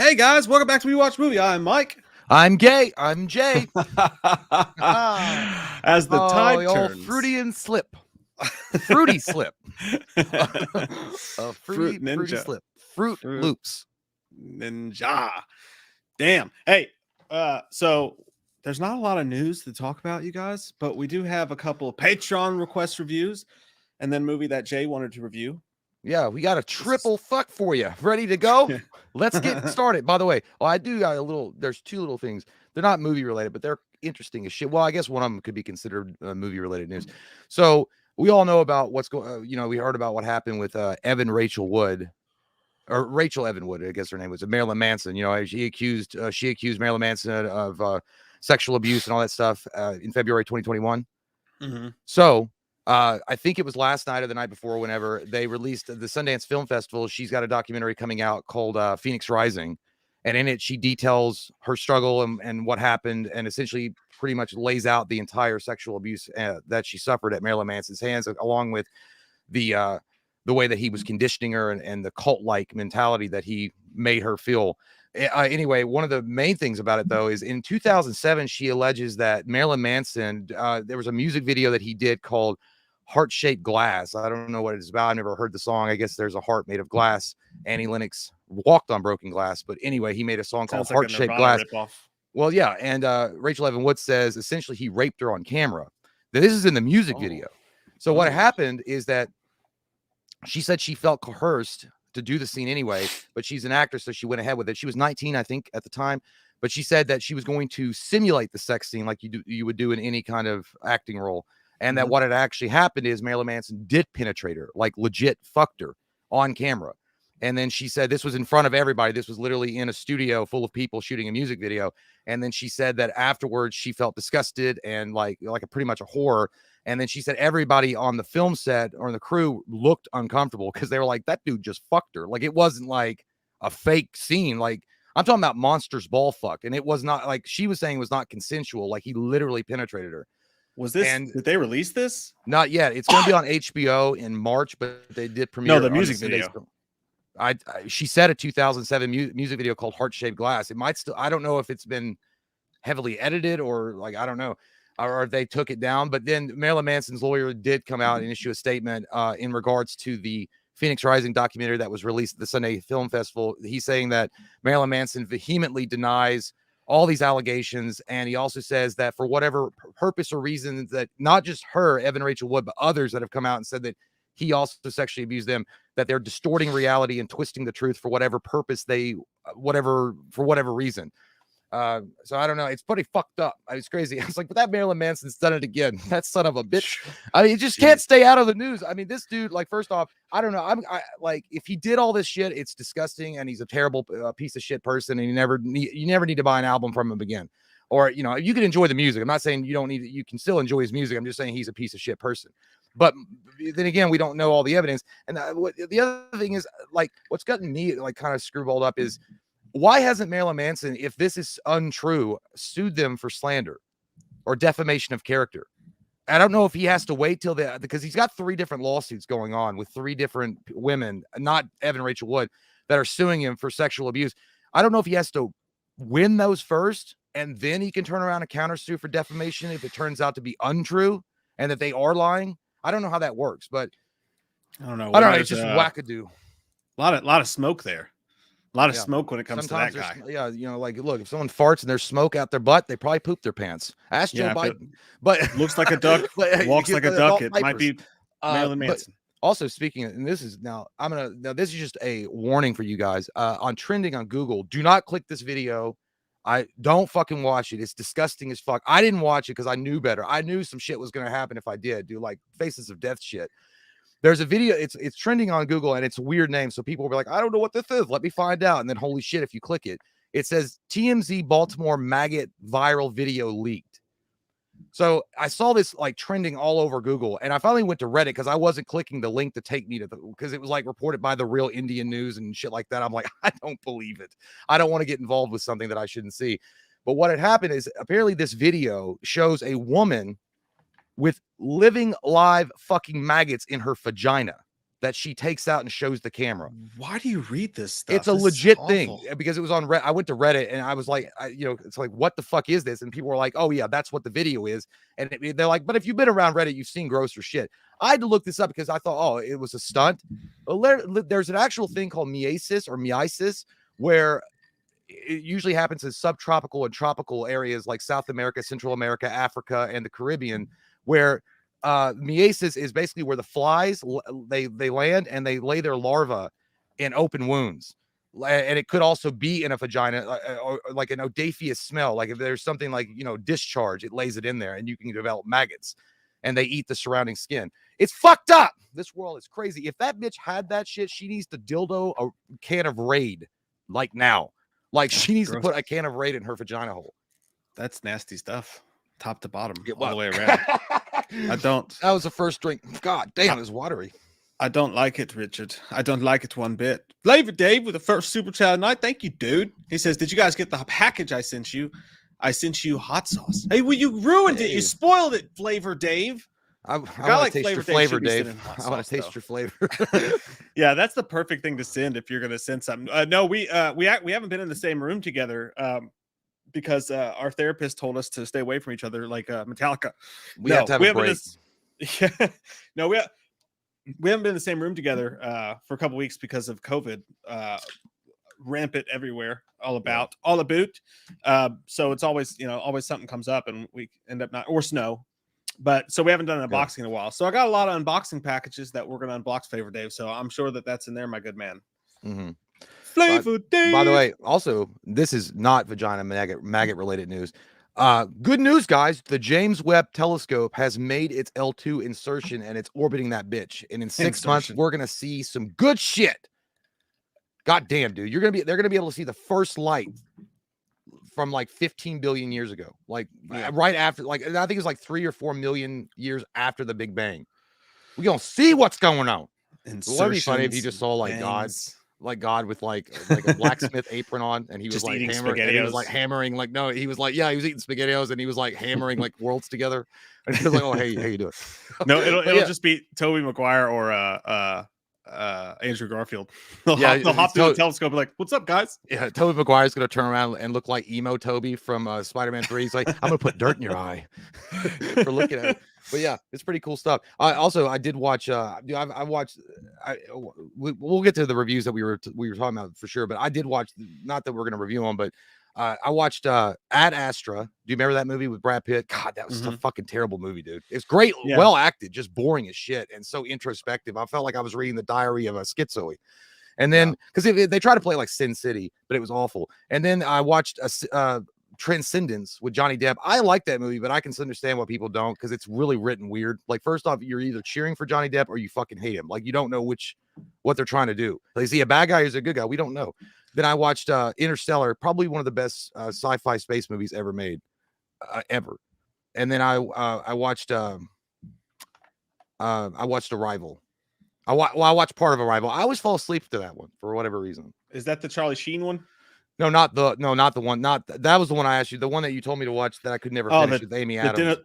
Hey guys, welcome back to We Watch Movie. I'm Mike. I'm gay. I'm Jay. As the tide old turns, Freudian slip. Fruity slip. A Fruit fruity Ninja, slip. Fruit Fruit Loops. Ninja. Damn. Hey, so there's not a lot of news to talk about, you guys, but we do have a couple of Patreon request reviews, and then a movie that Jay wanted to review. Yeah, we got a triple fuck for you. Ready to go? Let's get started. By the way, I do got a little. There's two little things. They're not movie related, but they're interesting as shit. Well, I guess one of them could be considered movie related news. So we all know about what's going. We heard about what happened with Rachel Wood, or Rachel Evan Wood, I guess her name was, Marilyn Manson. She accused Marilyn Manson of sexual abuse and all that stuff in February 2021. Mm-hmm. So I think it was last night or the night before, whenever they released the Sundance Film Festival. She's got a documentary coming out called Phoenix Rising. And in it, she details her struggle and what happened, and essentially pretty much lays out the entire sexual abuse that she suffered at Marilyn Manson's hands, along with the way that he was conditioning her and the cult-like mentality that he made her feel. Anyway, one of the main things about it, though, is in 2007, she alleges that Marilyn Manson, there was a music video that he did called Heart-Shaped Glass. I don't know what it's about. I never heard the song. I guess there's a heart made of glass. Annie Lennox walked on broken glass. But anyway, he made a song called Heart-Shaped Glass. Well, yeah. And Rachel Evan Wood says essentially he raped her on camera. This is in the music video. So what happened is that she said she felt coerced to do the scene anyway, but she's an actress, so she went ahead with it. She was 19, I think, at the time, but she said that she was going to simulate the sex scene like you would do in any kind of acting role, and that what had actually happened is Marilyn Manson did penetrate her, like legit fucked her on camera. And then she said this was in front of everybody. This was literally in a studio full of people shooting a music video. And then she said that afterwards she felt disgusted and like pretty much a horror. And then she said everybody on the film set or the crew looked uncomfortable because they were like, that dude just fucked her. Like, it wasn't like a fake scene. Like, I'm talking about monsters ball fuck. And it was not, like she was saying, it was not consensual. Like, he literally penetrated her. Was this, did they release this? Not yet. It's going to be on HBO in March, but they did premiere. No, the music video. She said a 2007 music video called Heart-Shaped Glass. It might still, I don't know if it's been heavily edited or like, I don't know, or if they took it down. But then Marilyn Manson's lawyer did come out and issue a statement in regards to the Phoenix Rising documentary that was released at the Sunday Film Festival. He's saying that Marilyn Manson vehemently denies all these allegations. And he also says that for whatever purpose or reason, that not just her, Evan Rachel Wood, but others that have come out and said that he also sexually abused them, that they're distorting reality and twisting the truth for whatever purpose for whatever reason. So I don't know. It's pretty fucked up. It's crazy. I was like, but that Marilyn Manson's done it again. That son of a bitch. I mean, it just can't stay out of the news. I mean, this dude, like, first off, I don't know. I like, if he did all this shit, it's disgusting, and he's a terrible piece of shit person, and you never need to buy an album from him again. Or, you can enjoy the music. I'm not saying you can still enjoy his music. I'm just saying he's a piece of shit person. But then again, we don't know all the evidence. And the other thing is, like, what's gotten me like kind of screwballed up is, why hasn't Marilyn Manson, if this is untrue, sued them for slander or defamation of character? I don't know if he has to wait till because he's got 3 different lawsuits going on with 3 different women, not Evan Rachel Wood, that are suing him for sexual abuse. I don't know if he has to win those first, and then he can turn around and countersue for defamation if it turns out to be untrue and that they are lying. I don't know how that works, but I don't know. It's just wackadoo. A lot of smoke there. A lot of smoke when it comes Sometimes to that guy. Yeah, like, look, if someone farts and there's smoke out their butt, they probably poop their pants. Ask Joe Biden. But looks like a duck, walks like a duck. It might be Marilyn Manson. Also, speaking of, and this is this is just a warning for you guys on trending on Google. Do not click this video. I don't fucking watch it. It's disgusting as fuck. I didn't watch it because I knew better. I knew some shit was going to happen if I did do like Faces of Death shit. There's a video, it's trending on Google, and it's a weird name. So people will be like, I don't know what this is. Let me find out. And then holy shit, if you click it, it says TMZ Baltimore maggot viral video leaked. So I saw this like trending all over Google, and I finally went to Reddit because I wasn't clicking the link to take me to because it was like reported by the Real Indian News and shit like that. I'm like, I don't believe it. I don't want to get involved with something that I shouldn't see. But what had happened is apparently this video shows a woman with living live fucking maggots in her vagina. that she takes out and shows the camera. Why do you read this stuff? It's a This is legit thing awful. because it was on Reddit. I went to Reddit and I was like, it's like, what the fuck is this? And people were like, oh yeah, that's what the video is. And they're like, but if you've been around Reddit, you've seen grosser shit. I had to look this up because I thought, oh, it was a stunt. There's an actual thing called meiasis, where it usually happens in subtropical and tropical areas like South America, Central America, Africa, and the Caribbean, where meiasis is basically where the flies they land and they lay their larvae in open wounds. And it could also be in a vagina, or like an odoriferous smell. Like if there's something like, discharge, it lays it in there and you can develop maggots and they eat the surrounding skin. It's fucked up. This world is crazy. If that bitch had that shit, she needs to dildo a can of Raid like now. Like she needs to put a can of Raid in her vagina hole. That's nasty stuff, top to bottom, Yeah, all the way around. I don't. That was the first drink. God damn, it was watery. I don't like it, Richard. I don't like it one bit. Flavor Dave with the first super chat night. Thank you, dude. He says, "Did you guys get the package I sent you? I sent you hot sauce." Hey, well, you ruined it. You spoiled it, Flavor Dave. I want to taste your flavor, Dave. I want to taste your flavor. Yeah, that's the perfect thing to send if you're going to send something. No, we haven't been in the same room together because our therapist told us to stay away from each other, like Metallica. We have to have a break. Yeah, no, we haven't been in the same room together for a couple weeks because of COVID. Rampant everywhere, all about. So it's always something comes up and we end up not, or snow. But so we haven't done an unboxing in a while. So I got a lot of unboxing packages that we're going to unbox, Flavor Dave. So I'm sure that's in there, my good man. Mm-hmm. Flavor Dave. By the way, also, this is not vagina maggot related news. Good news, guys. The James Webb Telescope has made its L2 insertion and it's orbiting that bitch. And in 6 months, we're going to see some good shit. God damn, dude. They're going to be able to see the first light from like 15 billion years ago, like right after, like I think it was like 3 or 4 million years after the Big Bang. We're gonna see what's going on. It would be funny if you just saw like God with like a blacksmith apron on, and he was like hammering, like no, he was like he was eating SpaghettiOs and he was like hammering like worlds together, and he was like, oh hey, how you doing? No, it'll just be Tobey Maguire or Andrew Garfield. They'll hop through the telescope like, what's up, guys? Yeah, Tobey Maguire's gonna turn around and look like emo Toby from Spider-Man 3. He's like, I'm gonna put dirt in your eye for looking at it. But yeah, it's pretty cool stuff. I did watch we'll get to the reviews that we were talking about for sure, but I did watch, not that we're gonna review them, but I watched Ad Astra. Do you remember that movie with Brad Pitt? God, that was a fucking terrible movie, dude. It's great, well acted, just boring as shit and so introspective. I felt like I was reading the diary of a schizoid. And then because they try to play like Sin City, but it was awful. And then I watched Transcendence with Johnny Depp. I like that movie, but I can understand why people don't, because it's really written weird. Like, first off, you're either cheering for Johnny Depp or you fucking hate him. Like, you don't know what they're trying to do. Like, is he a bad guy or is he a good guy? We don't know. Then I watched Interstellar, probably one of the best sci-fi space movies ever made, ever. And then I watched Arrival. I watched part of Arrival. I always fall asleep to that one for whatever reason. Is that the Charlie Sheen one? No, not the one. That was the one I asked you. The one that you told me to watch that I could never finish with Amy Adams.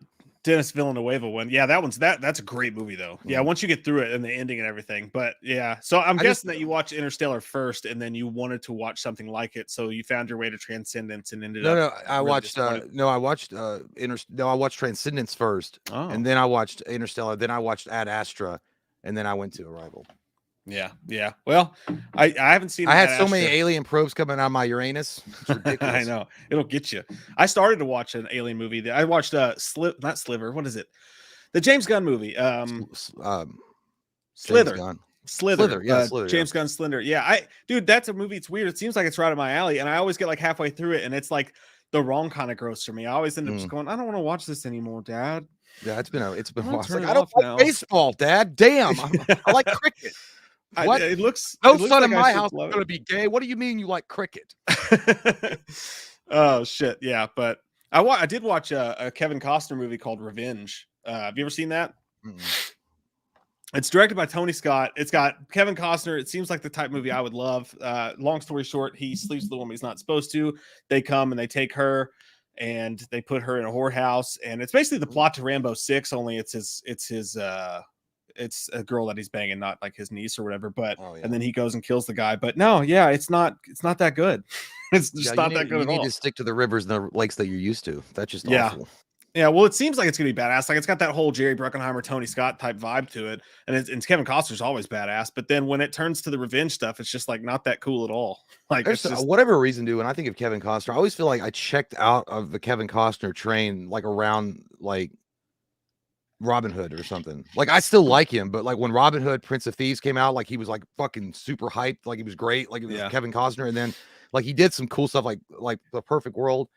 Dennis Villanueva one. Yeah, that's a great movie though. Yeah, once you get through it and the ending and everything. But yeah, so I'm guessing that you watched Interstellar first and then you wanted to watch something like it, so you found your way to Transcendence and ended up. I watched Transcendence first, and then I watched Interstellar, then I watched Ad Astra, and then I went to Arrival. Yeah. Well, I haven't seen. I had so many alien probes coming out of my Uranus. It's ridiculous. I know, it'll get you. I started to watch an alien movie. I watched not Sliver. What is it? The James Gunn movie. Slither. Yeah, Slither. James Gunn Slither. Yeah, dude, that's a movie. It's weird. It seems like it's right up my alley, and I always get like halfway through it, and it's like the wrong kind of gross for me. I always end up just going, I don't want to watch this anymore, Dad. Yeah, it's been a while. Like, I don't like baseball, Dad. Damn, I like cricket. What? It looks son like in my house is going to be gay. What do you mean you like cricket? Oh shit, yeah. But I did watch a Kevin Costner movie called Revenge. Have you ever seen that? It's directed by Tony Scott. It's got Kevin Costner. It seems like the type of movie I would love. Long story short, he sleeps with the woman he's not supposed to. They come and they take her and they put her in a whorehouse. And it's basically the plot to Rambo 6, only it's his it's a girl that he's banging, not like his niece or whatever. But Oh, yeah. and then he goes and kills the guy. But no, yeah, it's not that good. It's just not that good You at need all. to stick to the rivers and the lakes that you're used to. That's just Yeah. awful. Yeah, well, it seems like it's gonna be badass. Like it's got that whole Jerry Bruckheimer, Tony Scott type vibe to it, and Kevin Costner's always badass. But then when it turns to the revenge stuff, it's just like not that cool at all. Like There's it's just whatever reason, dude. When I think of Kevin Costner, I always feel like I checked out of the Kevin Costner train like around like Robin Hood or something. Like I still like him, but like when Robin Hood, Prince of Thieves came out, like he was like fucking super hyped, like he was great, like it was Kevin Costner, and then like he did some cool stuff like The Perfect World.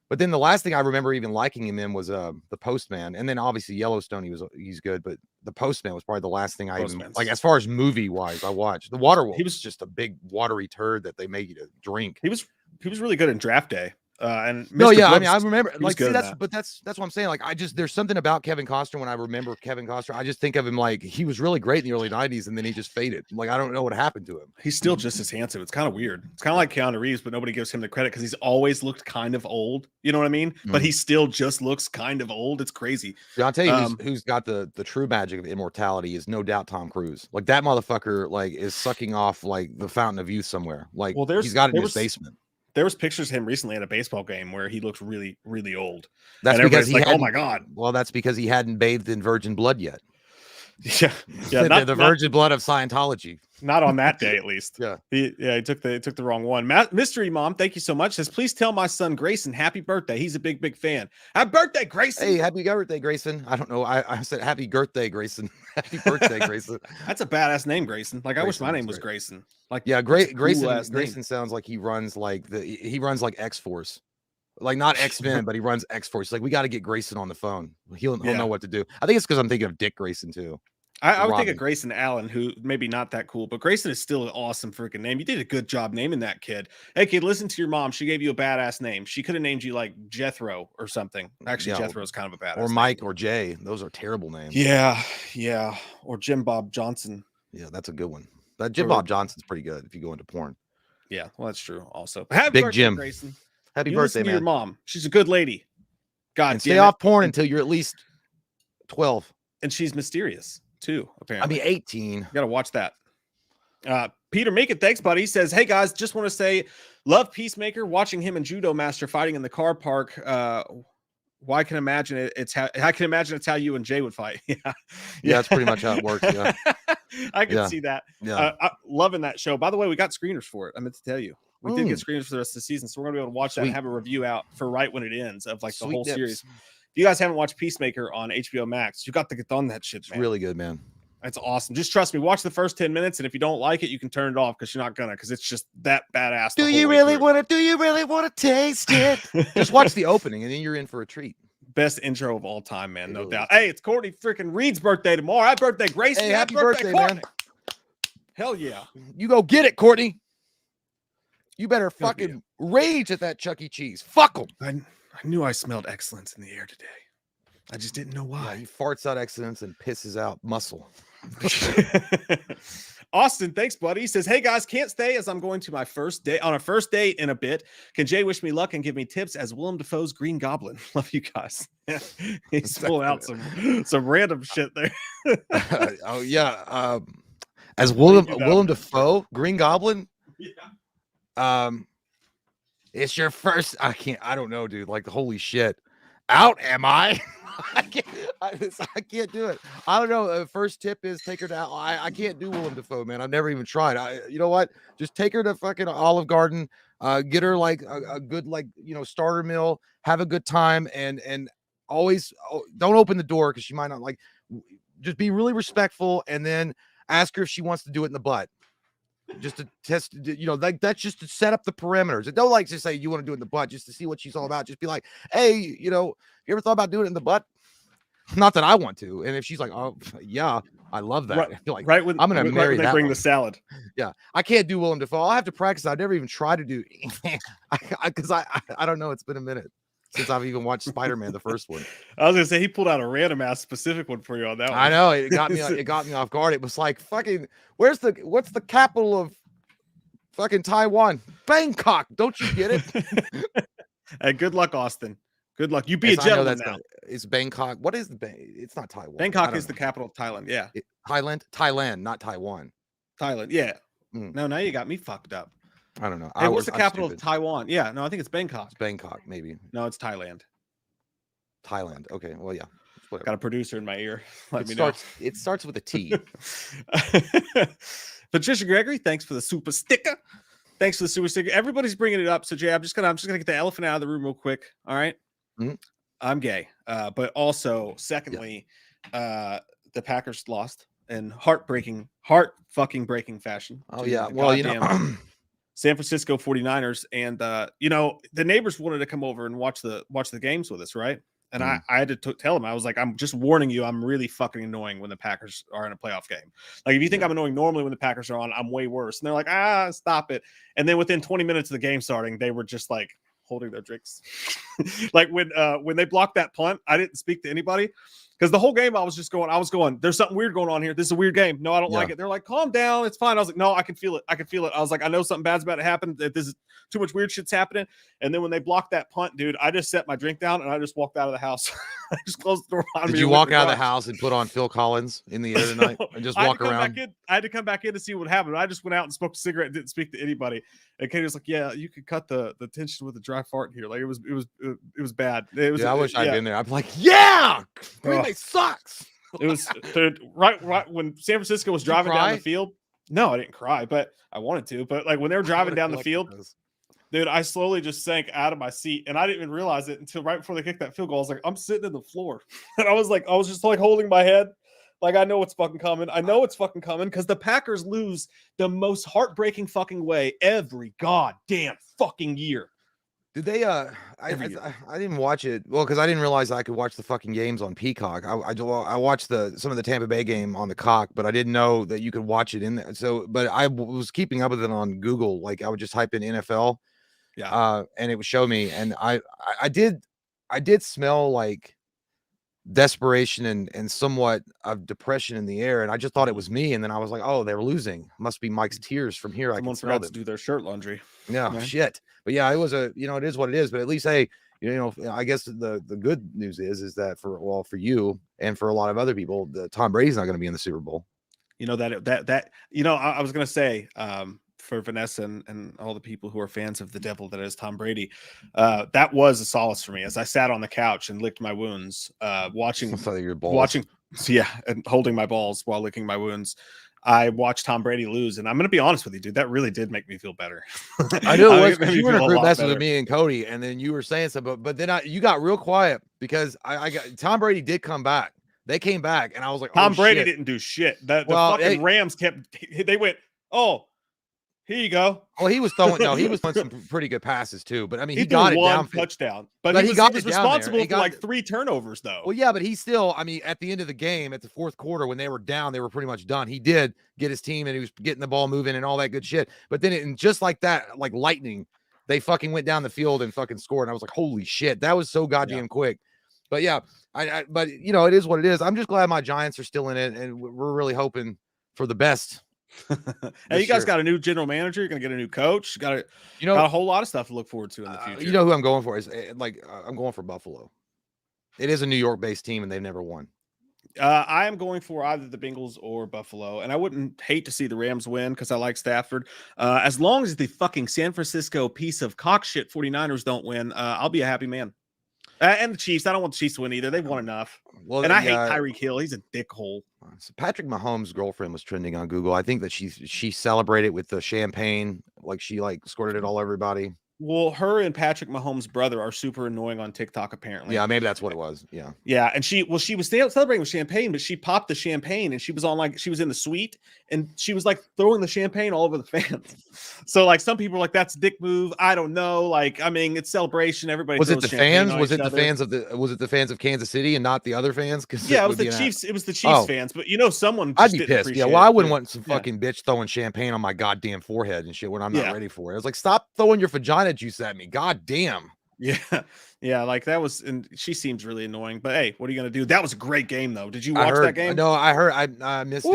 But then the last thing I remember even liking him in was The Postman, and then obviously Yellowstone. He's good, but The Postman was probably the last thing I even like as far as movie wise I watched. The Waterworld. He was just a big watery turd that they made you to drink. He was really good in Draft Day. And Mr. No, yeah, Brooks, I mean, I remember like see, that's what I'm saying. Like, there's something about Kevin Costner when I remember Kevin Costner. I just think of him like he was really great in the early '90s, and then he just faded. Like, I don't know what happened to him. He's still just as handsome. It's kind of weird. It's kind of like Keanu Reeves, but nobody gives him the credit because he's always looked kind of old. You know what I mean? But he still just looks kind of old. It's crazy. Yeah, I'll tell you who's got the true magic of immortality is no doubt Tom Cruise. Like that motherfucker, like is sucking off like the fountain of youth somewhere. Like, he's got it in his basement. There was pictures of him recently at a baseball game where he looked really, really old. That's because he like, oh my God. Well, that's because he hadn't bathed in virgin blood yet. Yeah. The virgin blood of Scientology. Not on that day, at least. Yeah. He took the wrong one. Mystery Mom, thank you so much. Says, please tell my son Grayson happy birthday. He's a big, big fan. Happy birthday, Grayson. Hey, happy birthday, Grayson. I don't know. I said happy birthday, Grayson. Happy birthday, Grayson. That's a badass name, Grayson. Like, Grayson, I wish my name was Grayson. Like, yeah, Grayson sounds like he runs like X-Force. Like not X-Men, but he runs X-Force. Like, we got to get Grayson on the phone. He'll know what to do. I think it's because I'm thinking of Dick Grayson too. I would think of Grayson Allen, who maybe not that cool, but Grayson is still an awesome freaking name. You did a good job naming that kid. Hey, kid, listen to your mom. She gave you a badass name. She could have named you like Jethro or something. Actually, Jethro is kind of a badass or Mike name. Or Jay. Those are terrible names. Yeah. Or Jim Bob Johnson. Yeah, that's a good one. That Jim Bob Johnson's pretty good if you go into porn. Yeah, well, that's true. Also, happy Big birthday, Jim. Grayson. Happy birthday, man. Your mom. She's a good lady. God, and stay off porn until you're at least 12. And she's mysterious too, apparently. I mean, 18. You gotta watch that. Peter Make It, thanks, buddy. He says, hey guys, just want to say, love Peacemaker. Watching him and Judo Master fighting in the car park. I can imagine it's how you and Jay would fight. Yeah, that's pretty much how it works. Yeah, I can see that. Yeah, loving that show. By the way, we got screeners for it. I meant to tell you, we did get screeners for the rest of the season, so we're gonna be able to watch that and have a review out for right when it ends of like the whole series. If you guys haven't watched Peacemaker on HBO Max, you got to get on that shit. It's really good, man. That's awesome. Just trust me. Watch the first 10 minutes, and if you don't like it, you can turn it off because you're not gonna. Because it's just that badass. Do you really want to taste it? Just watch the opening, and then you're in for a treat. Best intro of all time, man. No doubt. Hey, it's Courtney freaking Reed's birthday tomorrow. Happy birthday, Grayson. Hey, happy birthday, man. Hell yeah. You go get it, Courtney. You better fucking rage at that Chuck E. Cheese. Fuck them. I knew I smelled excellence in the air today. I just didn't know why. Yeah, he farts out excellence and pisses out muscle. Austin, thanks, buddy. He says, hey guys, can't stay as I'm going to my first date on a first date in a bit. Can Jay wish me luck and give me tips as Willem Dafoe's Green Goblin? Love you guys. He's pulling out some random shit there. Oh yeah. As Willem Dafoe, Green Goblin. Yeah. It's your first. I don't know, dude. Like, holy shit. Out am I? I can't do it. I don't know. First tip is take her to. I can't do Willem Dafoe, man. I've never even tried. You know what? Just take her to fucking Olive Garden. Get her like a good starter meal. Have a good time, and always don't open the door because she might not like. Just be really respectful, and then ask her if she wants to do it in the butt. Just to test, like that's just to set up the perimeters. And don't like to say you want to do it in the butt just to see what she's all about. Just be like, hey, you ever thought about doing it in the butt? Not that I want to. And if she's like, oh yeah, I love that. I feel like I'm gonna marry that. They bring the salad. Yeah, I can't do Willem Dafoe. I'll have to practice. I've never even tried to do because I don't know. It's been a minute since I've even watched Spider-Man, the first one. I was gonna say he pulled out a random ass specific one for you on that one. I know it got me off guard. It was like fucking what's the capital of fucking Taiwan? Bangkok. Don't you get it? Hey, good luck, Austin. Good luck. You be a Yes, I know gentleman that's now. not. It's Bangkok. What is the It's not Taiwan. I Bangkok don't is the know. capital of Thailand. Yeah, Thailand, not Taiwan. Thailand. Yeah. Mm, No, now you got me fucked up. I don't know. Hey, what's the I'm capital of stupid. Taiwan? Yeah, no, I think it's Bangkok. It's Bangkok, maybe. No, it's Thailand. Thailand. Okay. Well, yeah. Whatever. Got a producer in my ear. Let me It starts with a T. know. Patricia Gregory, thanks for the super sticker. Thanks for the super sticker. Everybody's bringing it up. So Jay, I'm just gonna get the elephant out of the room real quick. All right. Mhm. I'm gay. But also, secondly, the Packers lost in heart fucking breaking fashion. Oh to yeah. the Well, goddamn San Francisco 49ers. And the neighbors wanted to come over and watch the games with us, right? And I had to tell them, I was like, I'm just warning you, I'm really fucking annoying when the Packers are in a playoff game. Like, if you think I'm annoying normally when the Packers are on, I'm way worse. And they're like, stop it. And then within 20 minutes of the game starting, they were just like holding their drinks. Like when they blocked that punt, I didn't speak to anybody. Because the whole game I was going, there's something weird going on here. This is a weird game. No, I don't like it. They're like, calm down. It's fine. I was like, no, I can feel it. I was like, I know something bad's about to happen. That this is too much weird shit's happening. And then when they blocked that punt, dude, I just set my drink down and I just walked out of the house. I just closed the door on me. Did you walk out of the house and put on Phil Collins in the air tonight and just walk around? I had to come back in to see what happened. I just went out and smoked a cigarette and didn't speak to anybody. And Katie was like, yeah, you could cut the tension with a dry fart here. Like it was bad. I wish I'd been there. I'm like, yeah, Green Bay sucks. It was right when San Francisco was driving down the field. No, I didn't cry, but I wanted to. But like when they were driving down the field, dude, I slowly just sank out of my seat, and I didn't even realize it until right before they kicked that field goal. I was like, I'm sitting in the floor, and I was just like holding my head, like I know it's fucking coming. I know it's fucking coming because the Packers lose the most heartbreaking fucking way every goddamn fucking year. Did they? I didn't watch it. Well, because I didn't realize I could watch the fucking games on Peacock. I watched some of the Tampa Bay game on the cock, but I didn't know that you could watch it in there. So, but I was keeping up with it on Google. Like I would just type in NFL, and it would show me. And I did smell like desperation and somewhat of depression in the air, and I just thought it was me. And then I was like, oh, they were losing. Must be Mike's tears from here. Someone forgot to do their shirt laundry. Yeah, right? Shit. But yeah, it was it is what it is. But at least, hey, I guess the good news is that for you and for a lot of other people, the Tom Brady's not going to be in the Super Bowl. You know I was going to say for Vanessa and all the people who are fans of the devil that is Tom Brady, that was a solace for me as I sat on the couch and licked my wounds, watching your balls. And holding my balls while licking my wounds. I watched Tom Brady lose, and I'm going to be honest with you, dude. That really did make me feel better. I knew it was. You were in a group message with me and Cody, and then you were saying something, but then you got real quiet because I got Tom Brady did come back. They came back, and I was like, Tom Brady didn't do shit. The fucking Rams they went, oh, here you go. Well, he was throwing some pretty good passes too. But I mean, he got it down touchdown. But he was responsible for like 3 turnovers though. Well, yeah, but he still, I mean, at the end of the game, at the fourth quarter, when they were down, they were pretty much done. He did get his team and he was getting the ball moving and all that good shit. But then just like that, like lightning, they fucking went down the field and fucking scored. And I was like, holy shit, that was so goddamn quick. But yeah, but it is what it is. I'm just glad my Giants are still in it, and we're really hoping for the best. Hey, you guys got a new general manager. You're gonna get a new coach. Got a whole lot of stuff to look forward to in the future. You know who I'm going for is I'm going for Buffalo. It is a New York-based team, and they've never won. I am going for either the Bengals or Buffalo, and I wouldn't hate to see the Rams win because I like Stafford. As long as the fucking San Francisco piece of cock shit 49ers don't win, I'll be a happy man. And the Chiefs. I don't want the Chiefs to win either. They've won enough. Well, and I hate Tyreek Hill. He's a dickhole. So Patrick Mahomes' girlfriend was trending on Google. I think that she celebrated with the champagne, like she squirted it all over everybody. Well, her and Patrick Mahomes' brother are super annoying on TikTok, apparently. Yeah, maybe that's what it was. Yeah. Yeah. And she was celebrating with champagne, but she popped the champagne and she was she was in the suite and she was like throwing the champagne all over the fans. So like some people are like, that's a dick move. I don't know. Like, I mean, it's celebration. Everybody was it the fans? Was it the fans of Kansas City and not the other fans? Yeah, it was the Chiefs. It was the Chiefs fans, but someone I'd be pissed. Yeah. Well, I wouldn't want some fucking bitch throwing champagne on my goddamn forehead and shit when I'm not ready for it. I was like, stop throwing your vagina juice at me. God damn. Yeah, like that was, and she seems really annoying. But hey, what are you gonna do? That was a great game, though. Did you watch that game? No, I heard. I missed it,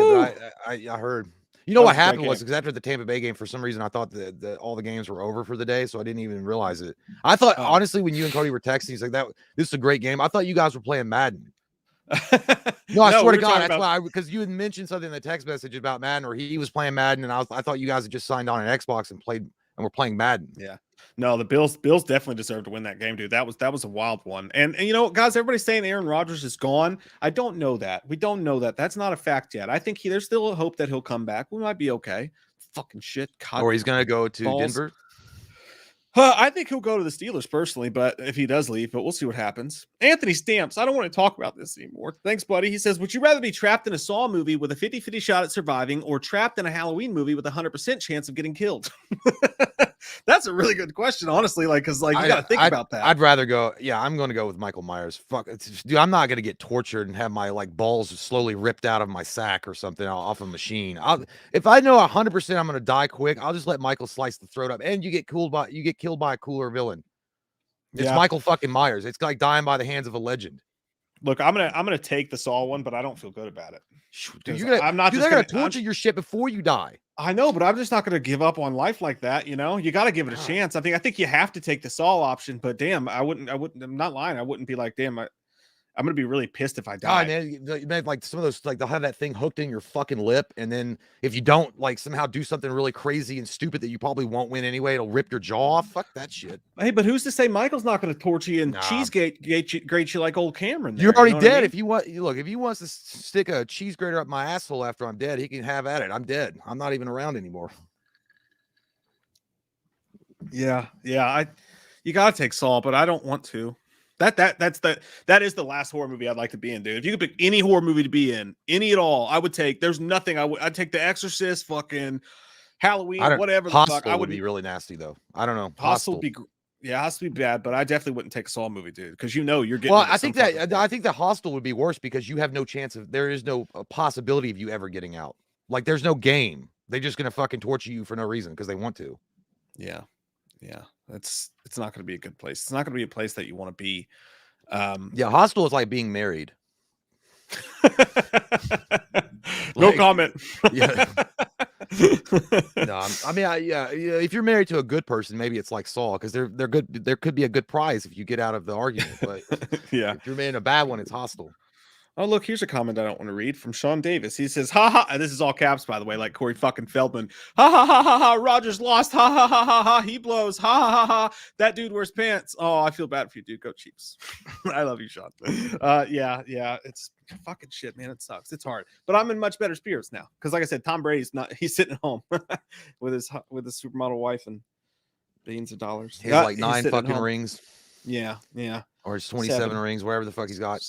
but I heard. You know That what was a great happened was game. because after the Tampa Bay game, for some reason, I thought that all the games were over for the day, so I didn't even realize it. I thought, Oh. honestly, when you and Cody were texting, he's like, this is a great game. I thought you guys were playing Madden. No, I No, swear we to were God, talking that's about why, because you had mentioned something in the text message about Madden, or he was playing Madden, and I thought you guys had just signed on an Xbox and were playing Madden. Yeah. No, the Bills definitely deserved to win that game, dude. That was a wild one. And you know, guys, everybody's saying Aaron Rodgers is gone. I don't know that. We don't know that. That's not a fact yet. I think there's still a hope that he'll come back. We might be okay. Fucking shit. God, Or he's gonna go to balls. Denver. I think he'll go to the Steelers personally, but if he does leave, but we'll see what happens. Anthony Stamps, I don't want to talk about this anymore. Thanks, buddy. He says, would you rather be trapped in a Saw movie with a 50-50 shot at surviving or trapped in a Halloween movie with a 100% chance of getting killed? That's a really good question, honestly. Like, because like you got to think about that. I'd rather go. Yeah, I'm going to go with Michael Myers. Fuck, dude, I'm not going to get tortured and have my like balls slowly ripped out of my sack or something off a machine. If I know 100% I'm going to die quick, I'll just let Michael slice the throat up, and you get killed by a cooler villain. It's Michael fucking Myers. It's like dying by the hands of a legend. Look, I'm gonna take the Saw one, but I don't feel good about it. Dude, they're gonna torture your shit before you die. I know, but I'm just not gonna give up on life like that. You know, you got to give it a chance. I think you have to take the Saw option. But damn, I wouldn't. I'm not lying. I wouldn't be like, damn, I'm gonna be really pissed if I die. God, man, like some of those, like they'll have that thing hooked in your fucking lip, and then if you don't like somehow do something really crazy and stupid that you probably won't win anyway, it'll rip your jaw off. Fuck that shit. Hey, but who's to say Michael's not going to torture you and grate you like old Cameron? You're already dead. I mean? If you want, look, if he wants to stick a cheese grater up my asshole after I'm dead, he can have at it. I'm dead. I'm not even around anymore. Yeah. You got to take Saw, but I don't want to. That is the last horror movie I'd like to be in, dude. If you could pick any horror movie to be in, any at all, I would take. There's nothing I'd take. The Exorcist, fucking Halloween, whatever the fuck. I would be really nasty though. I don't know. Hostel would be, Hostel would be bad, but I definitely wouldn't take a Saw movie, dude, because you're getting. Well, I think the Hostel would be worse because you have no chance of. There is no possibility of you ever getting out. Like there's no game. They're just gonna fucking torture you for no reason because they want to. Yeah. It's not going to be a good place. It's not going to be a place that you want to be. Hostel is like being married. No comment. Yeah. No, if you're married to a good person, maybe it's like Saul because they're good. There could be a good prize if you get out of the argument. But if you're in a bad one, it's Hostel. Oh, look, here's a comment I don't want to read from Sean Davis. He says, ha ha, and this is all caps, by the way, like Corey fucking Feldman. Ha ha ha ha ha, Rogers lost. Ha ha ha ha ha, he blows. Ha ha ha ha, that dude wears pants. Oh, I feel bad for you, dude. Go Chiefs. I love you, Sean. Yeah, it's fucking shit, man. It sucks. It's hard. But I'm in much better spirits now. Because like I said, Tom Brady's he's sitting at home with his supermodel wife and billions of dollars. He has like 9 fucking rings. Yeah. Or it's 27 rings, wherever the fuck he's got.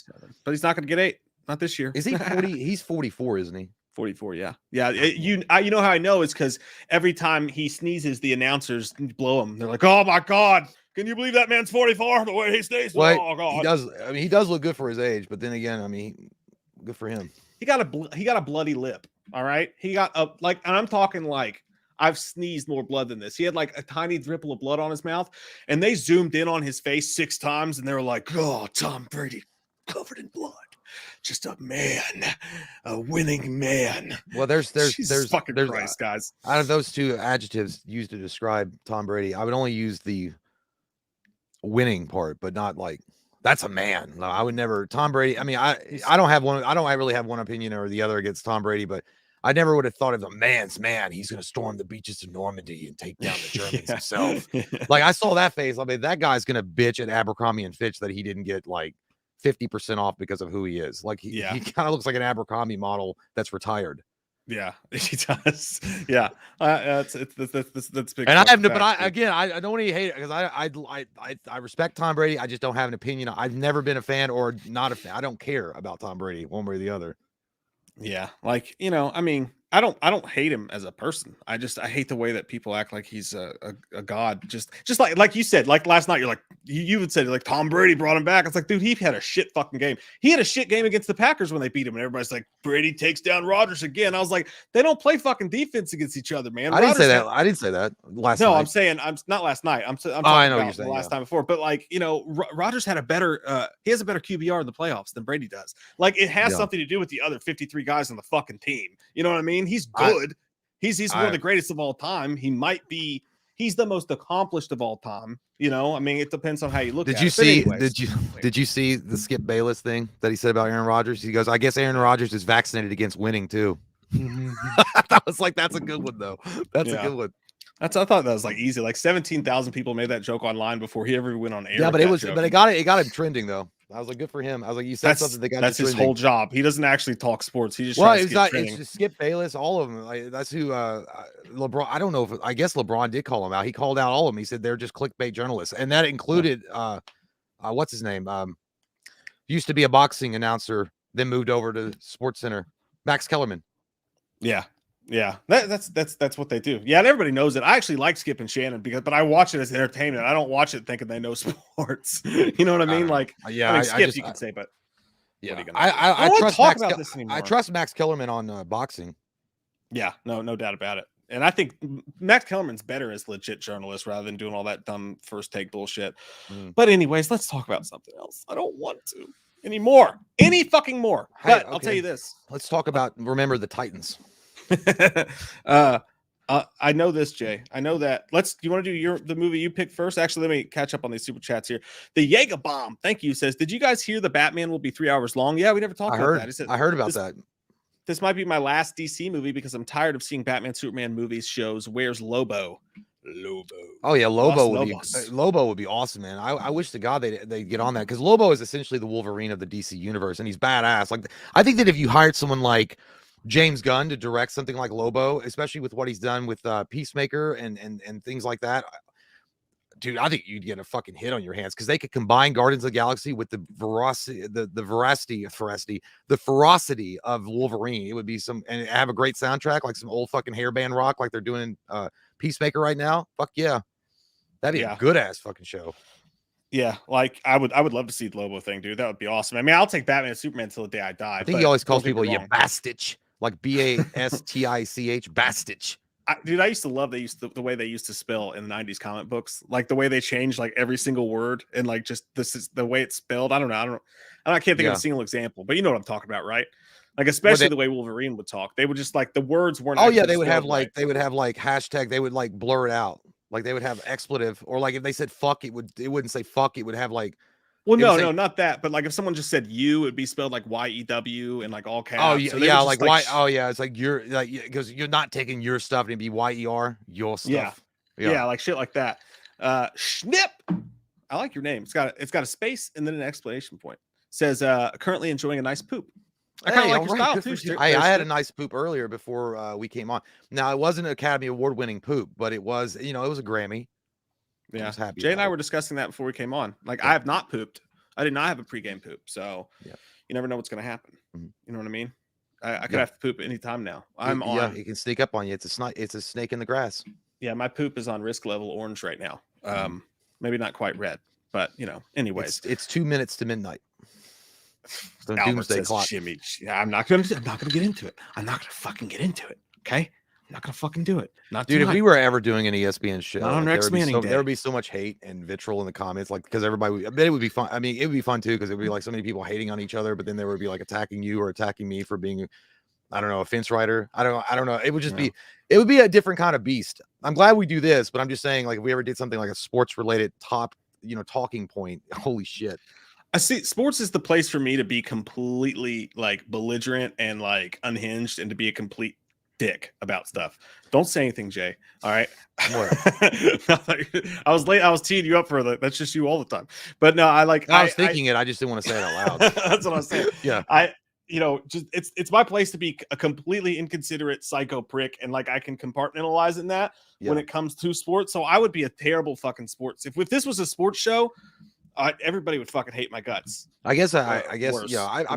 But he's not going to get 8. Not this year. Is he 40? He's 44, isn't he? 44, yeah. You know how I know is because every time he sneezes, the announcers blow him. They're like, "Oh my god, can you believe that man's 44? The way he stays." Well, oh god, he does. I mean, he does look good for his age, but then again, I mean, good for him. He got a bloody lip. All right, he got and I'm talking like I've sneezed more blood than this. He had like a tiny dribble of blood on his mouth, and they zoomed in on his face 6 times, and they were like, "Oh, Tom Brady, covered in blood." Just a man, a winning man. Well, there's fucking Christ, guys. Out of those 2 adjectives used to describe Tom Brady, I would only use the winning part, but not like that's a man. No, I would never. Tom Brady. I mean, I don't have one. I don't really have one opinion or the other against Tom Brady, but I never would have thought of a man's man. He's going to storm the beaches of Normandy and take down the Germans himself. Like I saw that face. I mean, that guy's going to bitch at Abercrombie and Fitch that he didn't get like 50% off because of who he is. Like he kind of looks like an Abercrombie model that's retired. Yeah, he does. Yeah, that's big. And I have no, but I don't want to hate it because I respect Tom Brady. I just don't have an opinion. I've never been a fan or not a fan. I don't care about Tom Brady one way or the other. Yeah, like I mean, I don't hate him as a person. I hate the way that people act like he's a god. Just like you said, like last night, you're like you would say like Tom Brady brought him back. It's like, dude, he had a shit fucking game. He had a shit game against the Packers when they beat him, and everybody's like, Brady takes down Rodgers again. I was like, they don't play fucking defense against each other, man. I didn't say that. I didn't say that last night. No, I'm saying I'm not last night. I'm talking I know about what you're saying, the last time before. But like Rodgers had a better he has a better QBR in the playoffs than Brady does. Like it has something to do with the other 53 guys on the fucking team. You know what I mean? He's good. He's one of the greatest of all time. He might be. He's the most accomplished of all time. You know, I mean, it depends on how you look at it. Did you see the Skip Bayless thing that he said about Aaron Rodgers? He goes, I guess Aaron Rodgers is vaccinated against winning too. I was like, that's a good one though. That's a good one. I thought that was like easy. Like 17,000 people made that joke online before he ever went on air. Yeah, but it got him trending though. I was like, good for him. I was like, you said something that got that's his trending. whole job. He doesn't actually talk sports. He just it's just Skip Bayless, all of them. Like, that's who LeBron. I don't know if I guess LeBron did call him out. He called out all of them. He said they're just clickbait journalists, and that included what's his name? Used to be a boxing announcer, then moved over to Sports Center. Max Kellerman. Yeah. Yeah, that's what they do. Yeah, and everybody knows it. I actually like Skip and Shannon but I watch it as entertainment. I don't watch it thinking they know sports. You know what I mean? Like, yeah, I mean, Skip, you could say, but yeah, I trust talk about this anymore. I trust Max Kellerman on boxing. Yeah, no doubt about it. And I think Max Kellerman's better as legit journalist rather than doing all that dumb first take bullshit. But anyways, let's talk about something else. I don't want to anymore, any fucking more. But I'll tell you this. Let's talk about Remember the Titans. I know this, Jay. I know that. Do you want to do the movie you picked first? Actually, let me catch up on these super chats here. The Jaeger Bomb, thank you, says, did you guys hear the Batman will be 3 hours long? Yeah, we never talked about that. I heard about that. This might be my last DC movie because I'm tired of seeing Batman Superman movies shows. Where's Lobo? Oh yeah, Lobo would be awesome, man. I wish to God they get on that, because Lobo is essentially the Wolverine of the DC universe, and he's badass. Like, I think that if you hired someone like James Gunn to direct something like Lobo, especially with what he's done with Peacemaker and things like that, dude, I think you'd get a fucking hit on your hands, because they could combine Guardians of the Galaxy with the ferocity of Wolverine. It would be and have a great soundtrack, like some old fucking hairband rock, like they're doing in Peacemaker right now. Fuck yeah, that'd be a good ass fucking show. Yeah, like I would love to see the Lobo thing, dude. That would be awesome. I mean, I'll take Batman and Superman until the day I die. I think he always calls people bastich. Like Bastich, Bastich. Dude, I used to love the way they used to spell in the 90s comic books, like the way they changed like every single word, and like just this is the way it's spelled. I can't think of a single example, but you know what I'm talking about, right? Like, especially the way Wolverine would talk. They would just like the words weren't. Oh yeah, they would have like hashtag. They would like blur it out. Like they would have expletive, or like if they said fuck, it wouldn't say fuck. It would have like. Well, no, not that. But like if someone just said you, it'd be spelled like YEW and like all caps. Oh yeah, so yeah, like why? Oh yeah, it's like you're like, because you're not taking your stuff, and it'd be YER, your stuff. Yeah, like shit like that. Schnip. I like your name. It's got a space and then an exclamation point. Says currently enjoying a nice poop. I kind of like your style too. I had a nice poop earlier before we came on. Now it wasn't an Academy Award winning poop, but it was, it was a Grammy. Yeah, Jay and I were discussing that before we came on. Like, I have not pooped. I did not have a pregame poop, so you never know what's going to happen. You know what I mean? I could have to poop anytime now. Yeah, it can sneak up on you. It's a snake in the grass. Yeah, my poop is on risk level orange right now. Maybe not quite red, but anyways, it's 2 minutes to midnight. The doomsday clock. Jimmy, I'm not gonna get into it. I'm not gonna fucking get into it. Okay. Not gonna fucking do it. Dude, if we were ever doing an ESPN show, on Rex Manning Day, there would be so much hate and vitriol in the comments, like, because everybody. I bet it would be fun. I mean, it would be fun too, because it would be like so many people hating on each other, but then there would be like attacking you or attacking me for being, I don't know, a fence rider. I don't know. It would just be a different kind of beast. I'm glad we do this, but I'm just saying, like, if we ever did something like a sports related talking point, holy shit. I see sports is the place for me to be completely like belligerent and like unhinged, and to be a complete dick about stuff. Don't say anything, Jay. All right. I was late. I was teeing you up for that. That's just you all the time. But no, I was thinking it. I just didn't want to say it out loud. That's what I was saying. Yeah. Just it's my place to be a completely inconsiderate psycho prick, and like I can compartmentalize in that when it comes to sports. So I would be a terrible fucking sports. If this was a sports show, everybody would fucking hate my guts. I guess I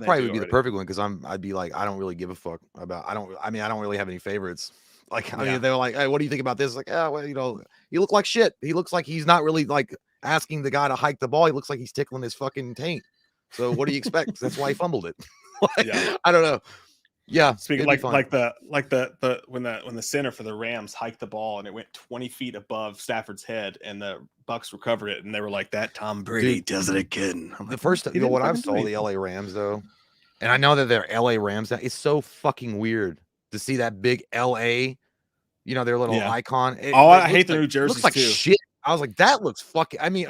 probably would be the perfect one, because I'd be like, I don't really give a fuck about. I don't really have any favorites. Like, I mean, they were like, hey, what do you think about this? Like, well, you look like shit. He looks like he's not really like asking the guy to hike the ball. He looks like he's tickling his fucking taint. So what do you expect? That's why he fumbled it. I don't know. Yeah, speaking when the center for the Rams hiked the ball and it went 20 feet above Stafford's head, and the Bucks recovered it, and they were like, "That Tom Brady does it again." The first, what I've saw the LA Rams though, and I know that they're LA Rams now. It's so fucking weird to see that big LA their little Yeah. icon. Oh, I looks hate the like, New looks Jerseys like too. shit. I was like, that looks fucking. I mean,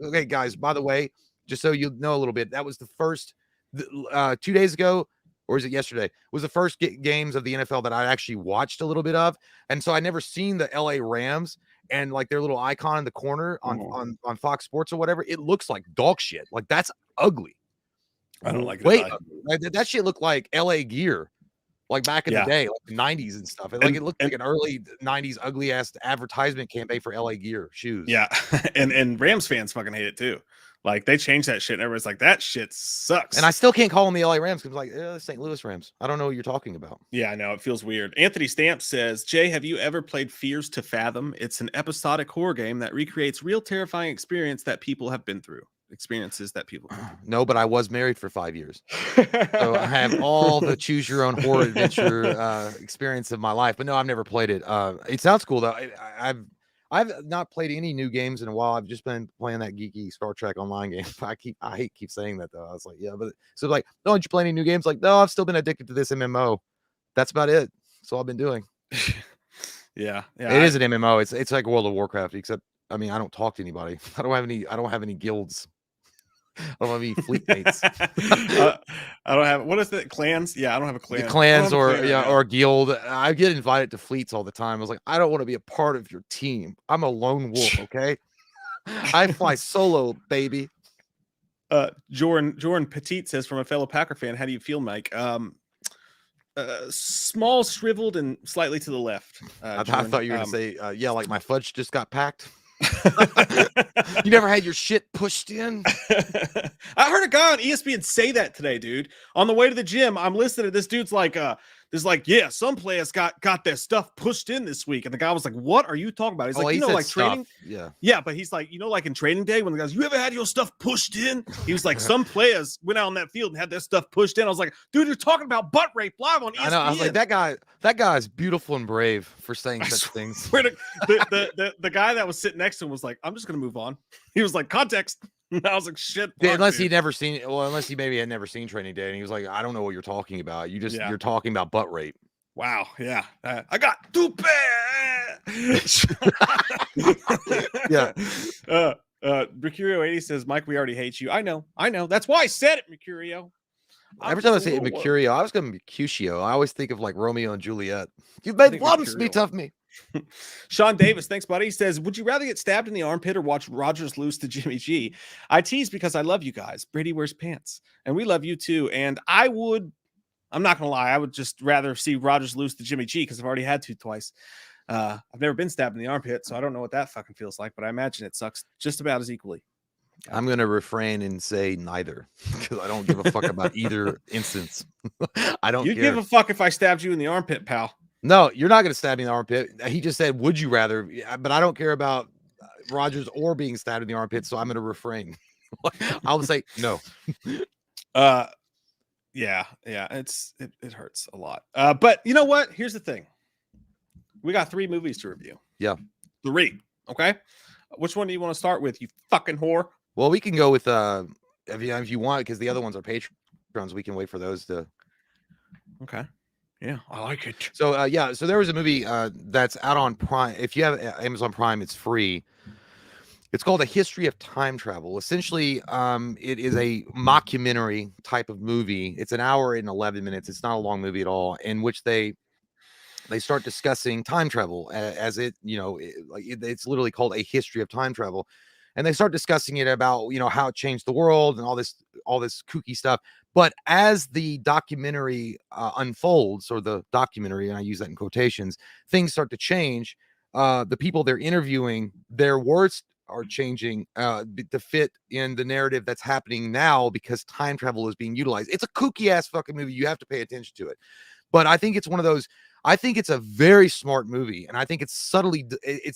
okay, guys. By the way, just so you know a little bit, that was the first 2 days ago, or is it yesterday? Was the first games of the NFL that I actually watched a little bit of, and so I never seen the LA Rams and like their little icon in the corner on Fox Sports or whatever. It looks like dog shit. Like that's ugly. I don't like it. Wait, that shit looked like LA gear. Like back in the Yeah. day, like the 90s and stuff. It looked like an early 90s ugly ass advertisement campaign for LA Gear shoes. Yeah. and Rams fans fucking hate it too. Like they changed that shit and everybody's like, that shit sucks. And I still can't call them the LA Rams because like St. Louis Rams. I don't know what you're talking about. Yeah, I know. It feels weird. Anthony Stamp says, Jay, have you ever played Fears to Fathom? It's an episodic horror game that recreates real terrifying experiences that people have been through. No, but I was married for 5 years. So I have all the choose your own horror adventure experience of my life. But no, I've never played it. It sounds cool though. I've not played any new games in a while. I've just been playing that geeky Star Trek online game. I hate keep saying that though. I was like, yeah, but so like, oh, don't you play any new games? Like, no, I've still been addicted to this MMO. That's about it. That's all I've been doing. Yeah. It is an MMO. It's like World of Warcraft, except I mean, I don't talk to anybody. I don't have any guilds. I don't have any fleet mates. I don't have, what is it? Clans? Yeah, I don't have a clan. The clans or a guild. I get invited to fleets all the time. I was like, I don't want to be a part of your team. I'm a lone wolf, okay? I fly solo, baby. Jordan Petit says, from a fellow Packer fan, how do you feel, Mike? Small, shriveled, and slightly to the left. I thought you were gonna say, yeah, like my fudge just got packed. You never had your shit pushed in. I heard a guy on ESPN say that today, dude. On the way to the gym, I'm listening to this dude's like, yeah, some players got their stuff pushed in this week. And the guy was like, what are you talking about? He's like, like stuff. training. Yeah. But he's like, like in training day when the guys, you ever had your stuff pushed in? He was like, some players went out on that field and had their stuff pushed in. I was like, dude, you're talking about butt rape live on ESPN. I know. I was like, that guy is beautiful and brave for saying such things. The guy that was sitting next to him was like, I'm just going to move on. He was like, context. And I was like, shit. Unless he maybe had never seen Training Day, and he was like, I don't know what you're talking about. You're talking about butt rape. Wow. Yeah. I got too bad. Yeah. Mercurio 80 says, Mike, we already hate you. I know. That's why I said it, Mercurio. Every time I say Mercurio, I was going to be Mercutio. I always think of like Romeo and Juliet. You've made lumps me tough me. Sean Davis, thanks, buddy. He says, would you rather get stabbed in the armpit or watch Rogers lose to Jimmy G? I tease because I love you guys. Brady wears pants, and we love you too. And I'm not gonna lie, I would just rather see Rogers lose to Jimmy G because I've already had to twice. I've never been stabbed in the armpit, so I don't know what that fucking feels like, but I imagine it sucks just about as equally. I'm gonna refrain and say neither because I don't give a fuck about either instance. I don't. You'd give a fuck if I stabbed you in the armpit, pal. No, you're not going to stab me in the armpit. He just said, would you rather? But I don't care about Rogers or being stabbed in the armpit, so I'm going to refrain. I'll say no. Yeah, it hurts a lot. But you know what? Here's the thing. We got 3 movies to review. Yeah. 3. Okay. Which one do you want to start with, you fucking whore? Well, we can go with if you want, because the other ones are Patreons. We can wait for those to. Okay. Yeah, I like it. So so there was a movie that's out on Prime. If you have Amazon Prime, it's free. It's called A History of Time Travel. Essentially, it is a mockumentary type of movie. It's an hour and 11 minutes. It's not a long movie at all, in which they start discussing time travel as it, it's literally called A History of Time Travel. And they start discussing it about, how it changed the world and all this kooky stuff. But as the documentary unfolds, or the documentary, and I use that in quotations, things start to change. The people they're interviewing, their words are changing to fit in the narrative that's happening now because time travel is being utilized. It's a kooky ass fucking movie. You have to pay attention to it. But I think it's one of those. I think it's a very smart movie, and I think it's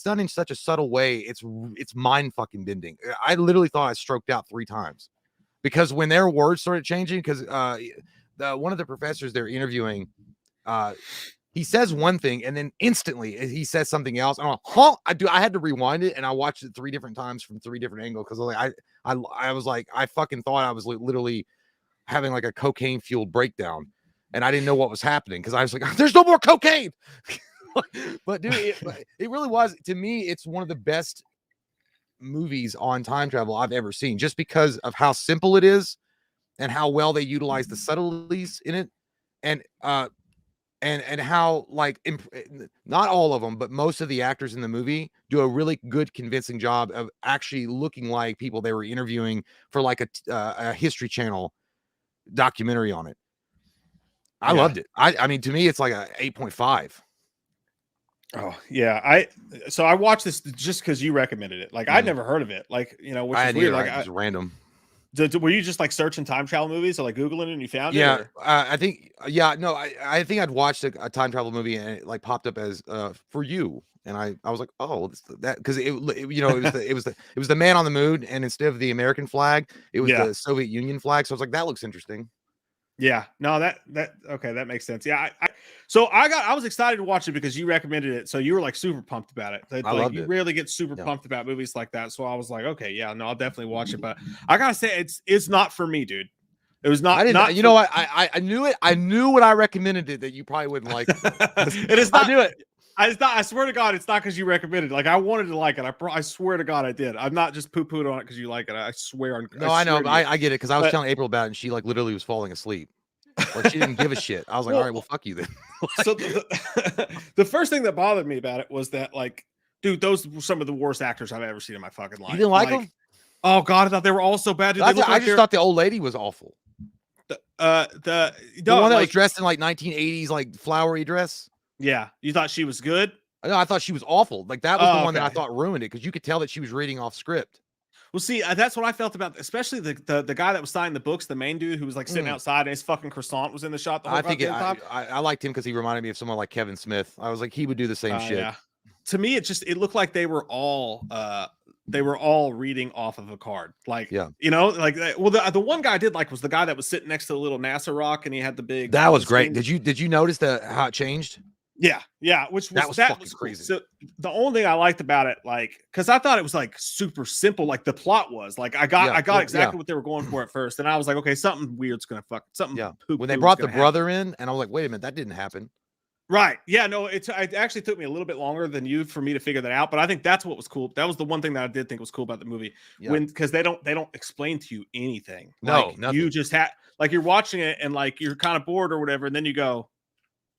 done in such a subtle way. It's mind fucking bending. I literally thought I stroked out 3 times because when their words started changing, because one of the professors they're interviewing, he says one thing and then instantly he says something else. I'm like, I had to rewind it, and I watched it 3 different times from 3 different angles because I was like, I fucking thought I was literally having like a cocaine fueled breakdown. And I didn't know what was happening because I was like, there's no more cocaine. But dude, it really was, to me, it's one of the best movies on time travel I've ever seen, just because of how simple it is and how well they utilize the subtleties in it, and how like not all of them, but most of the actors in the movie do a really good convincing job of actually looking like people they were interviewing for like a History Channel documentary on it. I loved it. I mean, to me, it's like a 8.5. Oh yeah, I watched this just because you recommended it. Like I'd never heard of it. Like which is weird. Like it's random. Were you just like searching time travel movies or like Googling it and you found it? Yeah, I think no, I think I'd watched a time travel movie and it like popped up as for you, and I was like, oh, that, because it was the man on the moon, and instead of the American flag, it was the Soviet Union flag. So I was like, that looks interesting. Yeah, no, that okay, that makes sense. Yeah, I was excited to watch it because you recommended it, so you were like super pumped about it. I loved it. You rarely get super pumped about movies like that, so I was like, okay, yeah, no, I'll definitely watch it. But I gotta say, it's not for me, dude. It was not. I didn't. Not you know what? I knew it. I knew when I recommended it that you probably wouldn't like it. It is not. I knew it. I swear to God, it's not because you recommended it. Like I wanted to like it. I swear to God, I did. I'm not just poo-pooed on it because you like it. I swear. I know. I get it because I was telling April about it, and she like literally was falling asleep. Like she didn't give a shit. I was like, all right, well, fuck you then. So the first thing that bothered me about it was that, like, dude, those were some of the worst actors I've ever seen in my fucking life. You didn't like them? Oh God, I thought they were all so bad. Dude, I just thought the old lady was awful. The one that was dressed in like 1980s, like flowery dress. Yeah, you thought she was good? No, I thought she was awful. Like that was the one that I thought ruined it because you could tell that she was reading off script. Well, see, that's what I felt about, especially the guy that was signing the books, the main dude who was like sitting outside and his fucking croissant was in the shot the whole time. I liked him because he reminded me of someone like Kevin Smith. I was like, he would do the same shit. Yeah. To me, it looked like they were all reading off of a card. Like, like, well, the one guy I did like was the guy that was sitting next to the little NASA rock and he had the big. That was great. Did you notice how it changed? Yeah, which was fucking crazy. So the only thing I liked about it, like, because I thought it was like super simple, like the plot was like I got exactly what they were going for at first, and I was like, okay, something weird's gonna something. Yeah, when they brought the brother in, and I was like, wait a minute, that didn't happen. Right? Yeah, no, it actually took me a little bit longer than you for me to figure that out, but I think that's what was cool. That was the one thing that I did think was cool about the movie, because they don't explain to you anything. No, like, you just like you're watching it and like you're kind of bored or whatever, and then you go,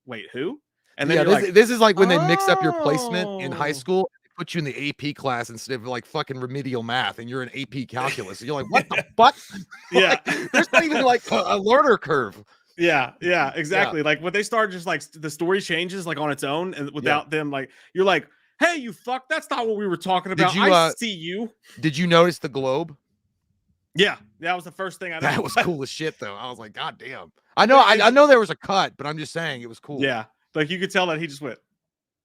wait, who? And then this is like when they mix up your placement in high school, they put you in the AP class instead of like fucking remedial math, and you're in AP calculus. And you're like, what the fuck? Yeah, there's not even like a learner curve. Yeah, exactly. Yeah. Like when they start, just like the story changes like on its own, and without them, like you're like, hey, you fuck, that's not what we were talking about. I see you. Did you notice the globe? Yeah, that was the first thing I noticed. That was cool as shit, though. I was like, God damn. I know there was a cut, but I'm just saying it was cool. Yeah. Like you could tell that he just went.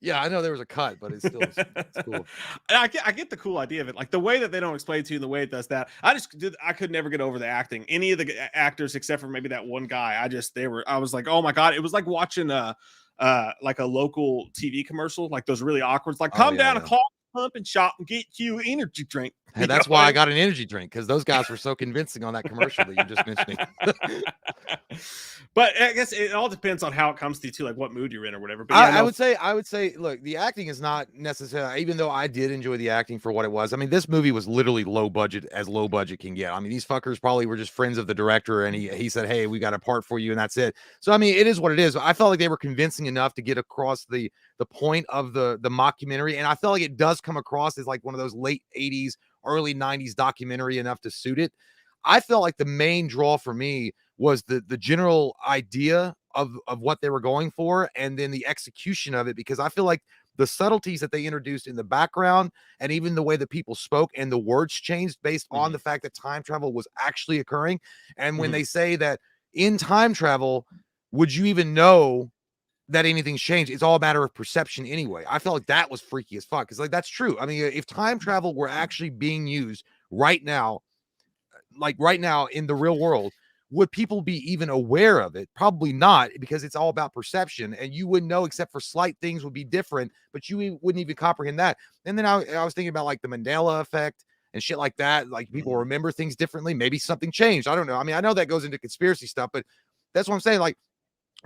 Yeah, I know there was a cut, but it's cool. I get the cool idea of it, like the way that they don't explain to you, the way it does that. I could never get over the acting. Any of the actors except for maybe that one guy. I was like, oh my God, it was like watching like a local TV commercial, like those really awkward, like come down and call pump and shop and get you an energy drink. And that's why I got an energy drink, because those guys were so convincing on that commercial that you just mentioned. But I guess it all depends on how it comes to you too, like what mood you're in or whatever. But I would say, look, the acting is not necessarily, even though I did enjoy the acting for what it was. I mean, this movie was literally low budget can get. I mean, these fuckers probably were just friends of the director, and he said, hey, we got a part for you, and that's it. So I mean, it is what it is. I felt like they were convincing enough to get across the point of the mockumentary, and I felt like it does come across as like one of those late 80s, early 90s documentary enough to suit it. I felt like the main draw for me was the general idea of what they were going for, and then the execution of it, because I feel like the subtleties that they introduced in the background, and even the way that people spoke and the words changed based on the fact that time travel was actually occurring. And when they say that in time travel, would you even know that anything's changed? It's all a matter of perception anyway. I felt like that was freaky as fuck, because like that's true. I mean, if time travel were actually being used right now, like right now in the real world, would people be even aware of it? Probably not, because it's all about perception, and you wouldn't know, except for slight things would be different, but you wouldn't even comprehend that. And then I was thinking about like the Mandela effect and shit like that. Like people remember things differently. Maybe something changed. I don't know. I mean, I know that goes into conspiracy stuff, but that's what I'm saying. Like,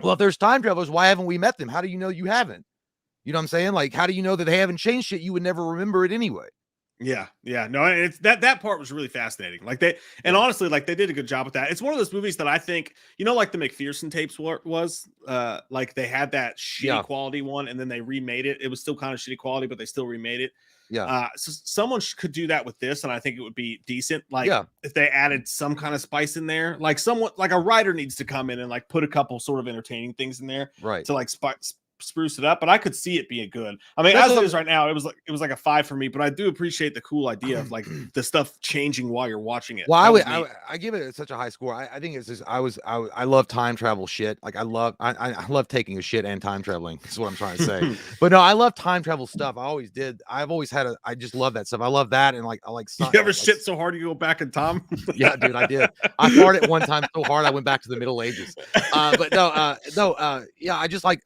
well, if there's time travelers, why haven't we met them? How do you know you haven't? You know what I'm saying? Like, how do you know that they haven't changed shit? You would never remember it anyway. Yeah, no, it's that part was really fascinating. Like and honestly, like they did a good job with that. It's one of those movies that I think, like the McPherson tapes was, like they had that shitty quality one, and then they remade it. It was still kind of shitty quality, but they still remade it. Yeah. So someone could do that with this, and I think it would be decent. Like if they added some kind of spice in there, like someone, like a writer needs to come in and like put a couple sort of entertaining things in there, right, to like spruce it up. But I could see it being good. I mean, as it is right now, it was like a 5 for me. But I do appreciate the cool idea of like the stuff changing while you're watching it. Well, I give it such a high score. I think it's just I love time travel shit. Like I love taking a shit and time traveling. That's what I'm trying to say. But no, I love time travel stuff. I always did. I just love that stuff. I love that, and like I like. You ever shit so hard you go back in time? Yeah, dude, I did. I farted one time so hard I went back to the Middle Ages. But yeah,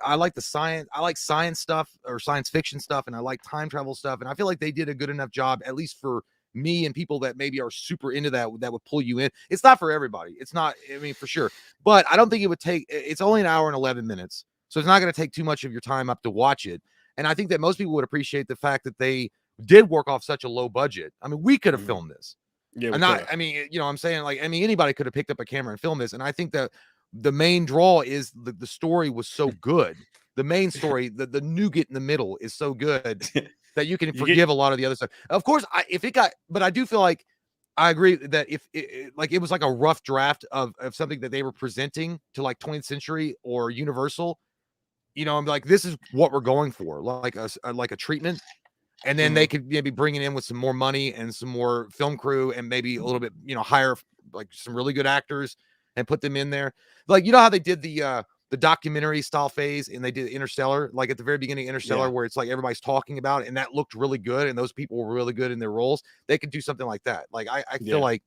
I like the science. I like science stuff or science fiction stuff, and I like time travel stuff. And I feel like they did a good enough job, at least for me and people that maybe are super into that would pull you in. It's not for everybody. It's not, I mean, for sure. But I don't think it would take, it's only an hour and 11 minutes. So it's not going to take too much of your time up to watch it. And I think that most people would appreciate the fact that they did work off such a low budget. I mean, we could have filmed this. Yeah, I mean, you know what I'm saying? Like, I mean, anybody could have picked up a camera and filmed this. And I think that the main draw is the story was so good. The main story, the nougat in the middle is so good that you can forgive a lot of the other stuff. Of course, but I do feel like I agree that if it was like a rough draft of something that they were presenting to like 20th Century or Universal, you know, I'm like, this is what we're going for, like a treatment. And then they could maybe bring it in with some more money and some more film crew and maybe a little bit, you know, hire like some really good actors and put them in there. Like, you know how they did the documentary style phase and they did Interstellar, like at the very beginning of Interstellar, where it's like everybody's talking about it and that looked really good and those people were really good in their roles. They could do something like that. Like I feel like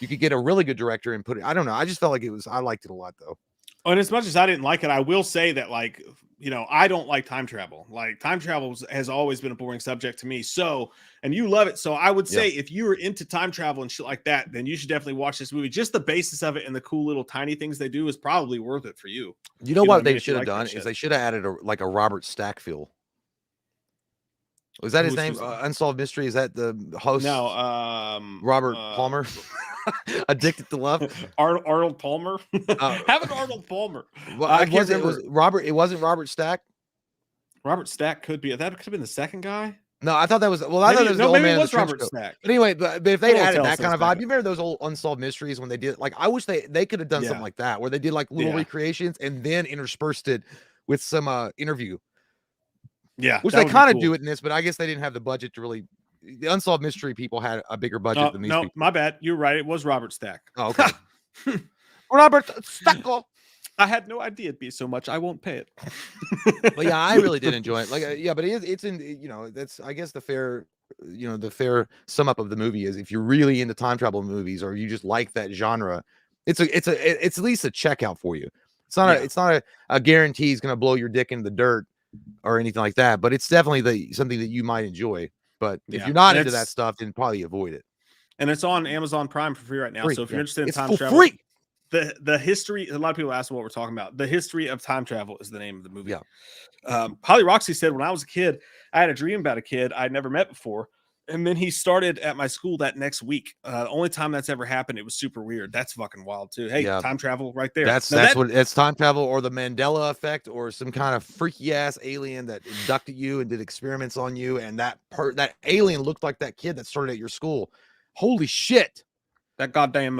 you could get a really good director and put it. I don't know. I just felt like I liked it a lot though. And as much as I didn't like it, I will say that, like, you know, I don't like time travel. Like, time travel has always been a boring subject to me. So, and you love it. So I would say if you were into time travel and shit like that, then you should definitely watch this movie. Just the basis of it and the cool little tiny things they do is probably worth it for you. You know what they should have done is they should have added a Robert Stack feel. Was that his name? Unsolved Mystery? Is that the host? No, Robert Palmer. Addicted to Love. Arnold Palmer. Have an Arnold Palmer. Well, it was Robert. It wasn't Robert Stack. Robert Stack could be. That could have been the second guy. No, I thought that was. Well, I thought it was the old man. It was Robert Stack. But anyway, but if they added that kind of vibe, you remember those old Unsolved Mysteries when they did? Like, I wish they could have done something like that, where they did like little recreations and then interspersed it with some interview. Yeah, which they kind of do it in this, but I guess they didn't have the budget to really. The Unsolved Mystery people had a bigger budget than these people. My bad. You're right. It was Robert Stack. Oh, okay. Robert Stack. I had no idea it'd be so much. I won't pay it. But yeah, I really did enjoy it. Like, but it's in, you know, that's, I guess the fair sum up of the movie is if you're really into time travel movies or you just like that genre, it's at least a checkout for you. It's not a guarantee it's going to blow your dick into the dirt or anything like that, but it's definitely something that you might enjoy. But if you're not into that stuff, then probably avoid it. And it's on Amazon Prime for free right now. So if you're interested in time travel, free. The history, a lot of people ask what we're talking about. The History of Time Travel is the name of the movie. Yeah. Holly Roxy said, when I was a kid, I had a dream about a kid I'd never met before. And then he started at my school that next week. The only time that's ever happened, it was super weird. That's fucking wild too. Hey, time travel right there. That's what it's time travel or the Mandela effect or some kind of freaky ass alien that abducted you and did experiments on you. And that alien looked like that kid that started at your school. Holy shit. That goddamn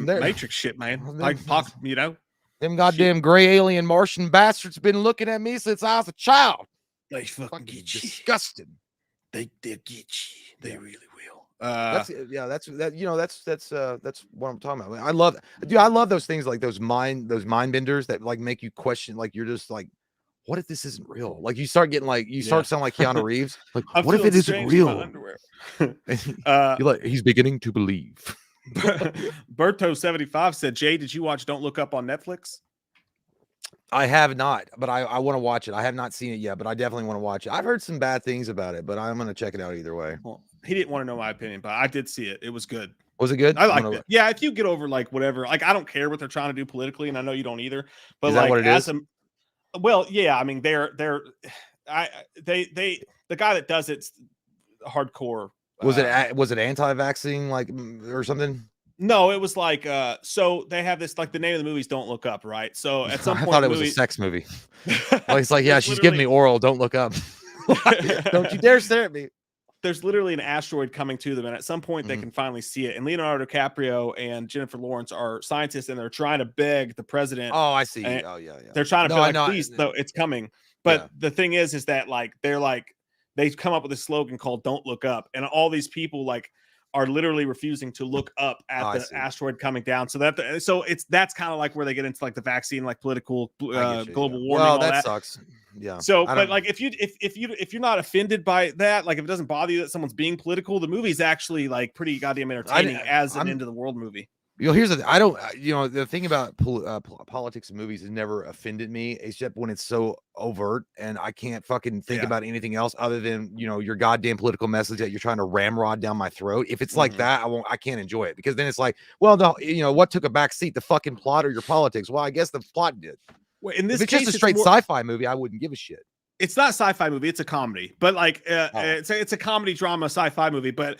Matrix shit, man. Like, you know, them goddamn gray alien Martian bastards been looking at me since I was a child. They fucking get you. Disgusting. They get you. They really will. That's what I'm talking about. I love those things, like those mind benders that like make you question, like you're just like, what if this isn't real? Like you start getting like start sounding like Keanu Reeves. Like, what if it isn't real? You're like, he's beginning to believe. Berto75 said, Jay, did you watch Don't Look Up on Netflix? I have not, but I want to watch it. I have not seen it yet, but I definitely want to watch it. I've heard some bad things about it, but I'm going to check it out either way. Well, he didn't want to know my opinion, but I did see it. It was good. Was it good? I liked it. Yeah, if you get over like whatever, like I don't care what they're trying to do politically, and I know you don't either. But is that like what it is? well, yeah, I mean they're the guy that does it's hardcore. Was it anti-vaccine like or something? No, it was like so they have this, like, the name of the movie's Don't Look Up, right? So at some point I thought it was a sex movie. Well, he's like, yeah, she's giving me oral. Don't look up. Don't you dare stare at me. There's literally an asteroid coming to them, and at some point they can finally see it. And Leonardo DiCaprio and Jennifer Lawrence are scientists, and they're trying to beg the president. Oh, I see. Oh, yeah. They're trying to be like, please, though, it's coming. But the thing is that like they've come up with a slogan called "Don't Look Up," and all these people like are literally refusing to look up at the asteroid coming down. So that's kind of like where they get into like the vaccine, like political global warming. Well, that sucks. Yeah. So, but like if you're not offended by that, like if it doesn't bother you that someone's being political, the movie's actually like pretty goddamn entertaining as an end of the world movie. You know, here's the thing about politics and movies has never offended me, except when it's so overt and I can't fucking think about anything else other than, you know, your goddamn political message that you're trying to ramrod down my throat. If it's like that, I can't enjoy it, because then it's like, well, no, you know, what took a back seat, the fucking plot or your politics? Well, I guess the plot did. Well, in this if it's case, just a straight sci-fi movie, I wouldn't give a shit. It's not a sci-fi movie, it's a comedy, but like it's a comedy drama sci-fi movie, but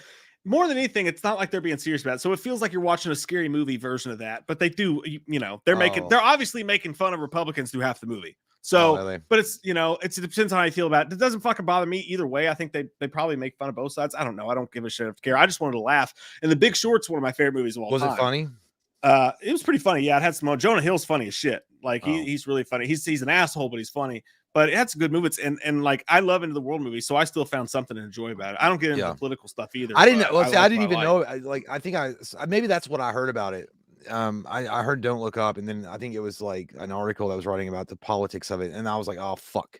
more than anything, it's not like they're being serious about it. So it feels like you're watching a scary movie version of that, but they do, you know, they're obviously making fun of Republicans through half the movie. So, really? But it's, you know, it depends on how you feel about it. It doesn't fucking bother me either way. I think they probably make fun of both sides. I don't know. I don't give a shit. I care. I just wanted to laugh. And The Big Short's one of my favorite movies of all time. Was it funny? It was pretty funny. Yeah, it had some. Jonah Hill's funny as shit. Like he's really funny. He's an asshole, but he's funny. But it had some good movies, and like I love Into the World movies, so I still found something to enjoy about it. I don't get into the political stuff either. I didn't know. I didn't even know. I think maybe that's what I heard about it. I heard Don't Look Up, and then I think it was like an article that was writing about the politics of it, and I was like, oh fuck.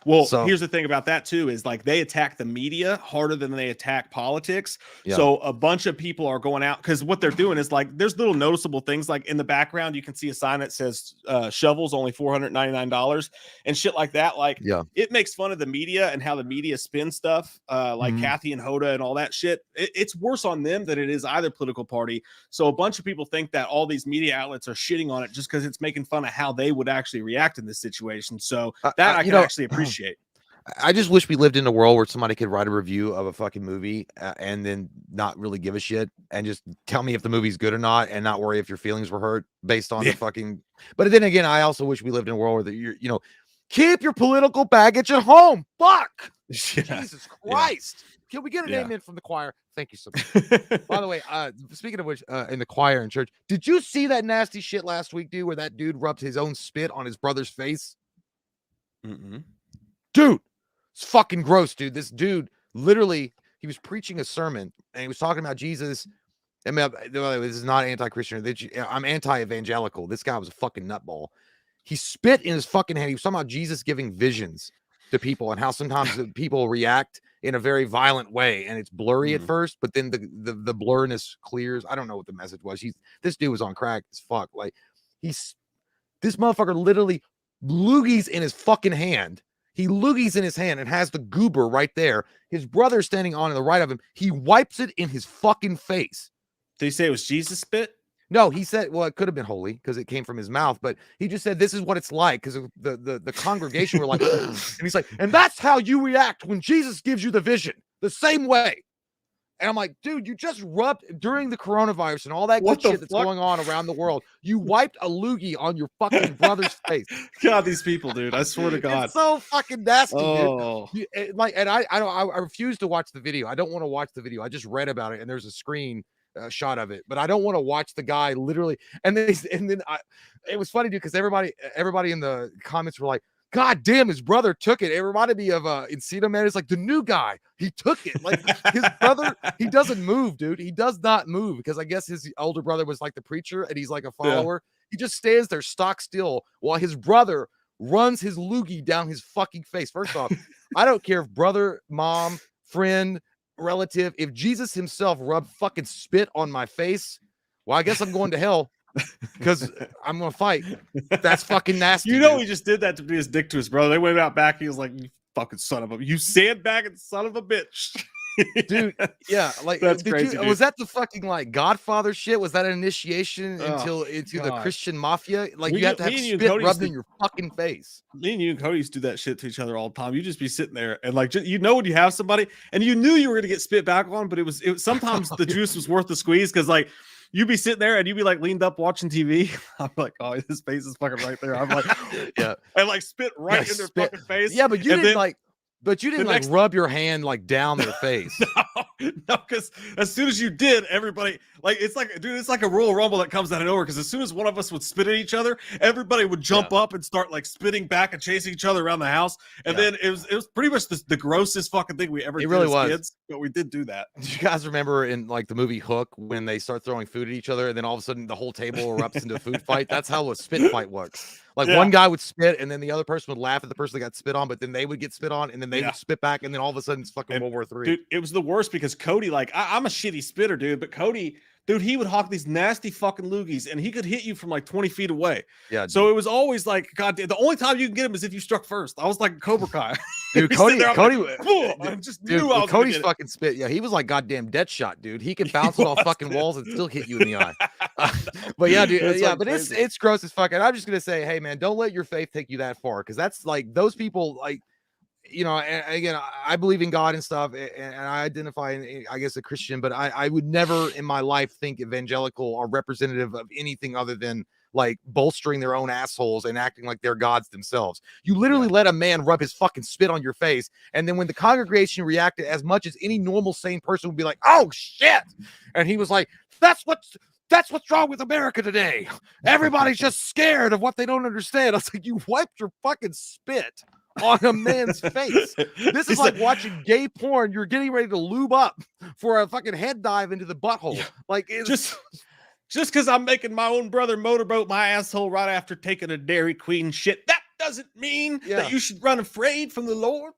Well, here's the thing about that too, is like they attack the media harder than they attack politics. Yeah. So a bunch of people are going out, because what they're doing is like there's little noticeable things, like in the background you can see a sign that says shovels only $499 and shit like that. Like it makes fun of the media and how the media spin stuff, like Kathy and Hoda and all that shit. It's worse on them than it is either political party. So a bunch of people think that all these media outlets are shitting on it just because it's making fun of how they would actually react in this situation. So that I can actually appreciate. I just wish we lived in a world where somebody could write a review of a fucking movie and then not really give a shit and just tell me if the movie's good or not, and not worry if your feelings were hurt based on the fucking. But then again, I also wish we lived in a world where you know, keep your political baggage at home. Fuck. Jesus Christ. Can we get an amen from the choir? Thank you so much. By the way, speaking of which, in the choir in church, did you see that nasty shit last week, dude, where that dude rubbed his own spit on his brother's face? Dude, it's fucking gross, dude. This dude literally, he was preaching a sermon and he was talking about Jesus. I mean, this is not anti-Christian. I'm anti-evangelical. This guy was a fucking nutball. He spit in his fucking hand. He was talking about Jesus giving visions to people and how sometimes people react in a very violent way, and it's blurry at first, but then the blurriness clears. I don't know what the message was. This dude was on crack as fuck. Like this motherfucker literally loogies in his fucking hand. He loogies in his hand and has the goober right there. His brother standing on the right of him. He wipes it in his fucking face. Did he say it was Jesus spit? No, he said, well, it could have been holy because it came from his mouth, but he just said, this is what it's like, because the congregation were like, and he's like, and that's how you react when Jesus gives you the vision, the same way. And I'm like, dude, you just rubbed during the coronavirus and all that good shit that's going on around the world. You wiped a loogie on your fucking brother's face. God, these people, dude. I swear to God. It's so fucking nasty, dude. I refuse to watch the video. I don't want to watch the video. I just read about it and there's a screen shot of it, but I don't want to watch the guy literally. And then it was funny, dude, because everybody in the comments were like, God damn, his brother took it. It reminded me of Encino Man. It's like the new guy. He took it. Like his brother, he doesn't move, dude. He does not move because I guess his older brother was like the preacher and he's like a follower. Yeah. He just stands there stock still while his brother runs his loogie down his fucking face. First off, I don't care if brother, mom, friend, relative, if Jesus himself rubbed fucking spit on my face, well, I guess I'm going to hell. Because I'm gonna fight. That's fucking nasty. You know, dude. He just did that to be his dick to his brother. They went out back. He was like, "You fucking son of a, you sandbagging son of a bitch." Dude, yeah, like That's crazy, dude. was that the fucking like Godfather shit? Was that an initiation Oh, into the God. Christian mafia? Like We you have do- to me have and you and spit Cody rubbed used in your fucking face. Me and you and Cody used to do that shit to each other all the time. You just be sitting there and like you know when you have somebody and you knew you were gonna get spit back on, but it was sometimes the juice was worth the squeeze because like you'd be sitting there and you'd be like leaned up watching TV. I'm like, oh, his face is fucking right there. I'm like, Yeah, and like spit right yeah, in their spit. fucking face. Yeah, but you and didn't then like, but you the didn't like next rub your hand like down their face. no, because as soon as you did, everybody like it's like, dude, it's like a Royal Rumble that comes out of nowhere. Because as soon as one of us would spit at each other, everybody would jump up and start like spitting back and chasing each other around the house. And then it was pretty much the grossest fucking thing we ever did really as was. kids. But we did do that. Do you guys remember in like the movie Hook when they start throwing food at each other and then all of a sudden the whole table erupts into a food fight? That's how a spit fight works. Like one guy would spit and then the other person would laugh at the person that got spit on, but then they would get spit on and then they would spit back and then all of a sudden it's fucking World War III. Dude, it was the worst because Cody, like, I'm a shitty spitter, dude, but Cody, dude, he would hawk these nasty fucking loogies and he could hit you from like 20 feet away. Yeah. So it was always like, God, the only time you can get him is if you struck first. I was like Cobra Kai. Dude, Cody's fucking spit. Yeah, he was like goddamn Deadshot, dude. He can bounce it off fucking walls and still hit you in the eye. But yeah, dude, That's yeah, like but crazy. it's gross as fuck. And I'm just gonna say, hey man, don't let your faith take you that far, because that's like those people, like, you know, and again, I believe in God and stuff, and I identify, I guess, a Christian, but I would never in my life think evangelical are representative of anything other than like bolstering their own assholes and acting like they're gods themselves. You literally let a man rub his fucking spit on your face, and then when the congregation reacted as much as any normal sane person would be like, oh shit, and he was like, that's what's wrong with America today. Everybody's just scared of what they don't understand. I was like, you wiped your fucking spit on a man's face. This is like watching gay porn. You're getting ready to lube up for a fucking head dive into the butthole. Yeah. Like, it's just because I'm making my own brother motorboat my asshole right after taking a Dairy Queen shit, that doesn't mean that you should run afraid from the Lord.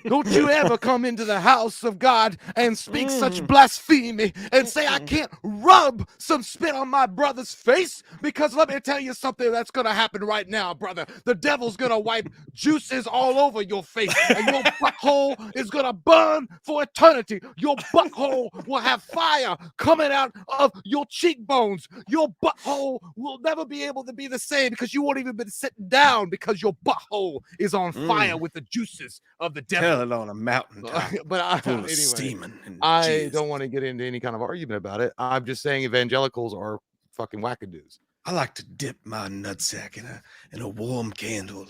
Don't you ever come into the house of God and speak such blasphemy and say I can't rub some spit on my brother's face, because let me tell you something that's going to happen right now, brother. The devil's going to wipe juices all over your face and your butthole is going to burn for eternity. Your butthole will have fire coming out of your cheekbones. Your butthole will never be able to be the same because you won't even be sitting down because your butthole is on fire with the juices of the devil. Tell it on a mountain top, but full of anyway, steaming. I don't want to get into any kind of argument about it. I'm just saying evangelicals are fucking wackadoos. I like to dip my nutsack in a warm candle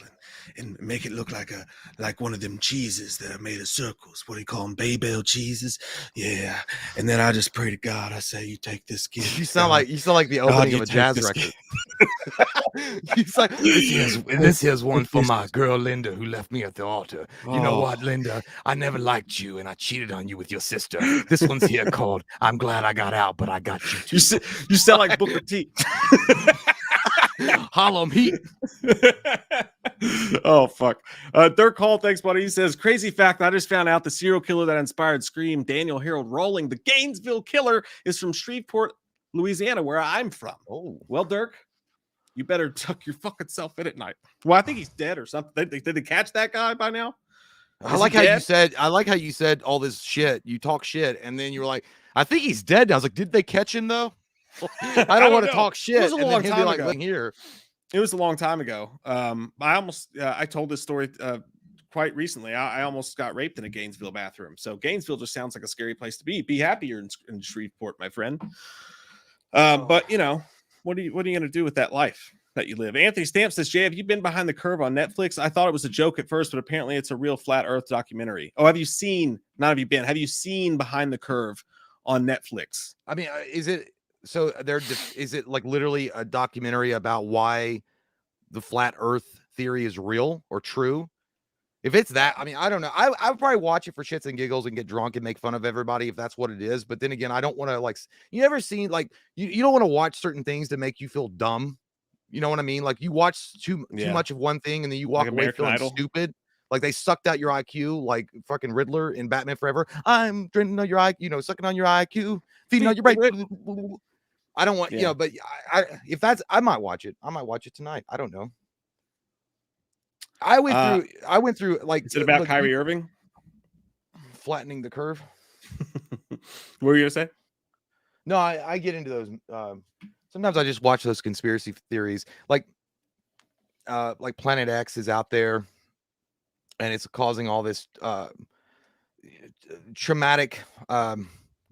and make it look like one of them cheeses that are made of circles. What do you call them? Babel cheeses. Yeah. And then I just pray to God. I say, you take this gift. You sound like the opening of a jazz record. He's like, this here's one for my girl Linda, who left me at the altar. You know what, Linda? I never liked you and I cheated on you with your sister. This one's here called I'm Glad I Got Out, but I got you too. You sound like Booker T. Harlem Heat. Oh fuck. Third call, thanks buddy. He says, crazy fact, I just found out the serial killer that inspired Scream, Daniel Harold Rawling, the Gainesville killer, is from Shreveport, Louisiana, where I'm from. Oh well, Dirk, you better tuck your fucking self in at night. Well, I think he's dead or something. Did they catch that guy by now? I like how you said all this shit. You talk shit, and then you were like, I think he's dead now. I was like, did they catch him though? I don't want to talk shit. It was a long time ago. Here. It was a long time ago. I told this story quite recently. I almost got raped in a Gainesville bathroom. So Gainesville just sounds like a scary place to be. Be happy you're in Shreveport, my friend. But you know, what are you going to do with that life that you live? Anthony Stamp says, Jay, have you been Behind the Curve on Netflix? I thought it was a joke at first, but apparently it's a real flat earth documentary. Oh, have you seen Behind the Curve on Netflix? I mean, is it like literally a documentary about why the flat earth theory is real or true? If it's that, I mean, I don't know. I would probably watch it for shits and giggles and get drunk and make fun of everybody if that's what it is. But then again, I don't want to, like, you ever seen, like, you don't want to watch certain things to make you feel dumb. You know what I mean? Like, you watch too much of one thing and then you walk away feeling stupid. Like they sucked out your IQ, like fucking Riddler in Batman Forever. I'm drinking on your IQ, sucking on your IQ, feeding on your brain. I don't want, but if that's, I might watch it. I might watch it tonight. I don't know. I went through like, is it about Kyrie Irving flattening the curve? What were you gonna say? No, I get into those. Sometimes I just watch those conspiracy theories, like Planet X is out there, and it's causing all this traumatic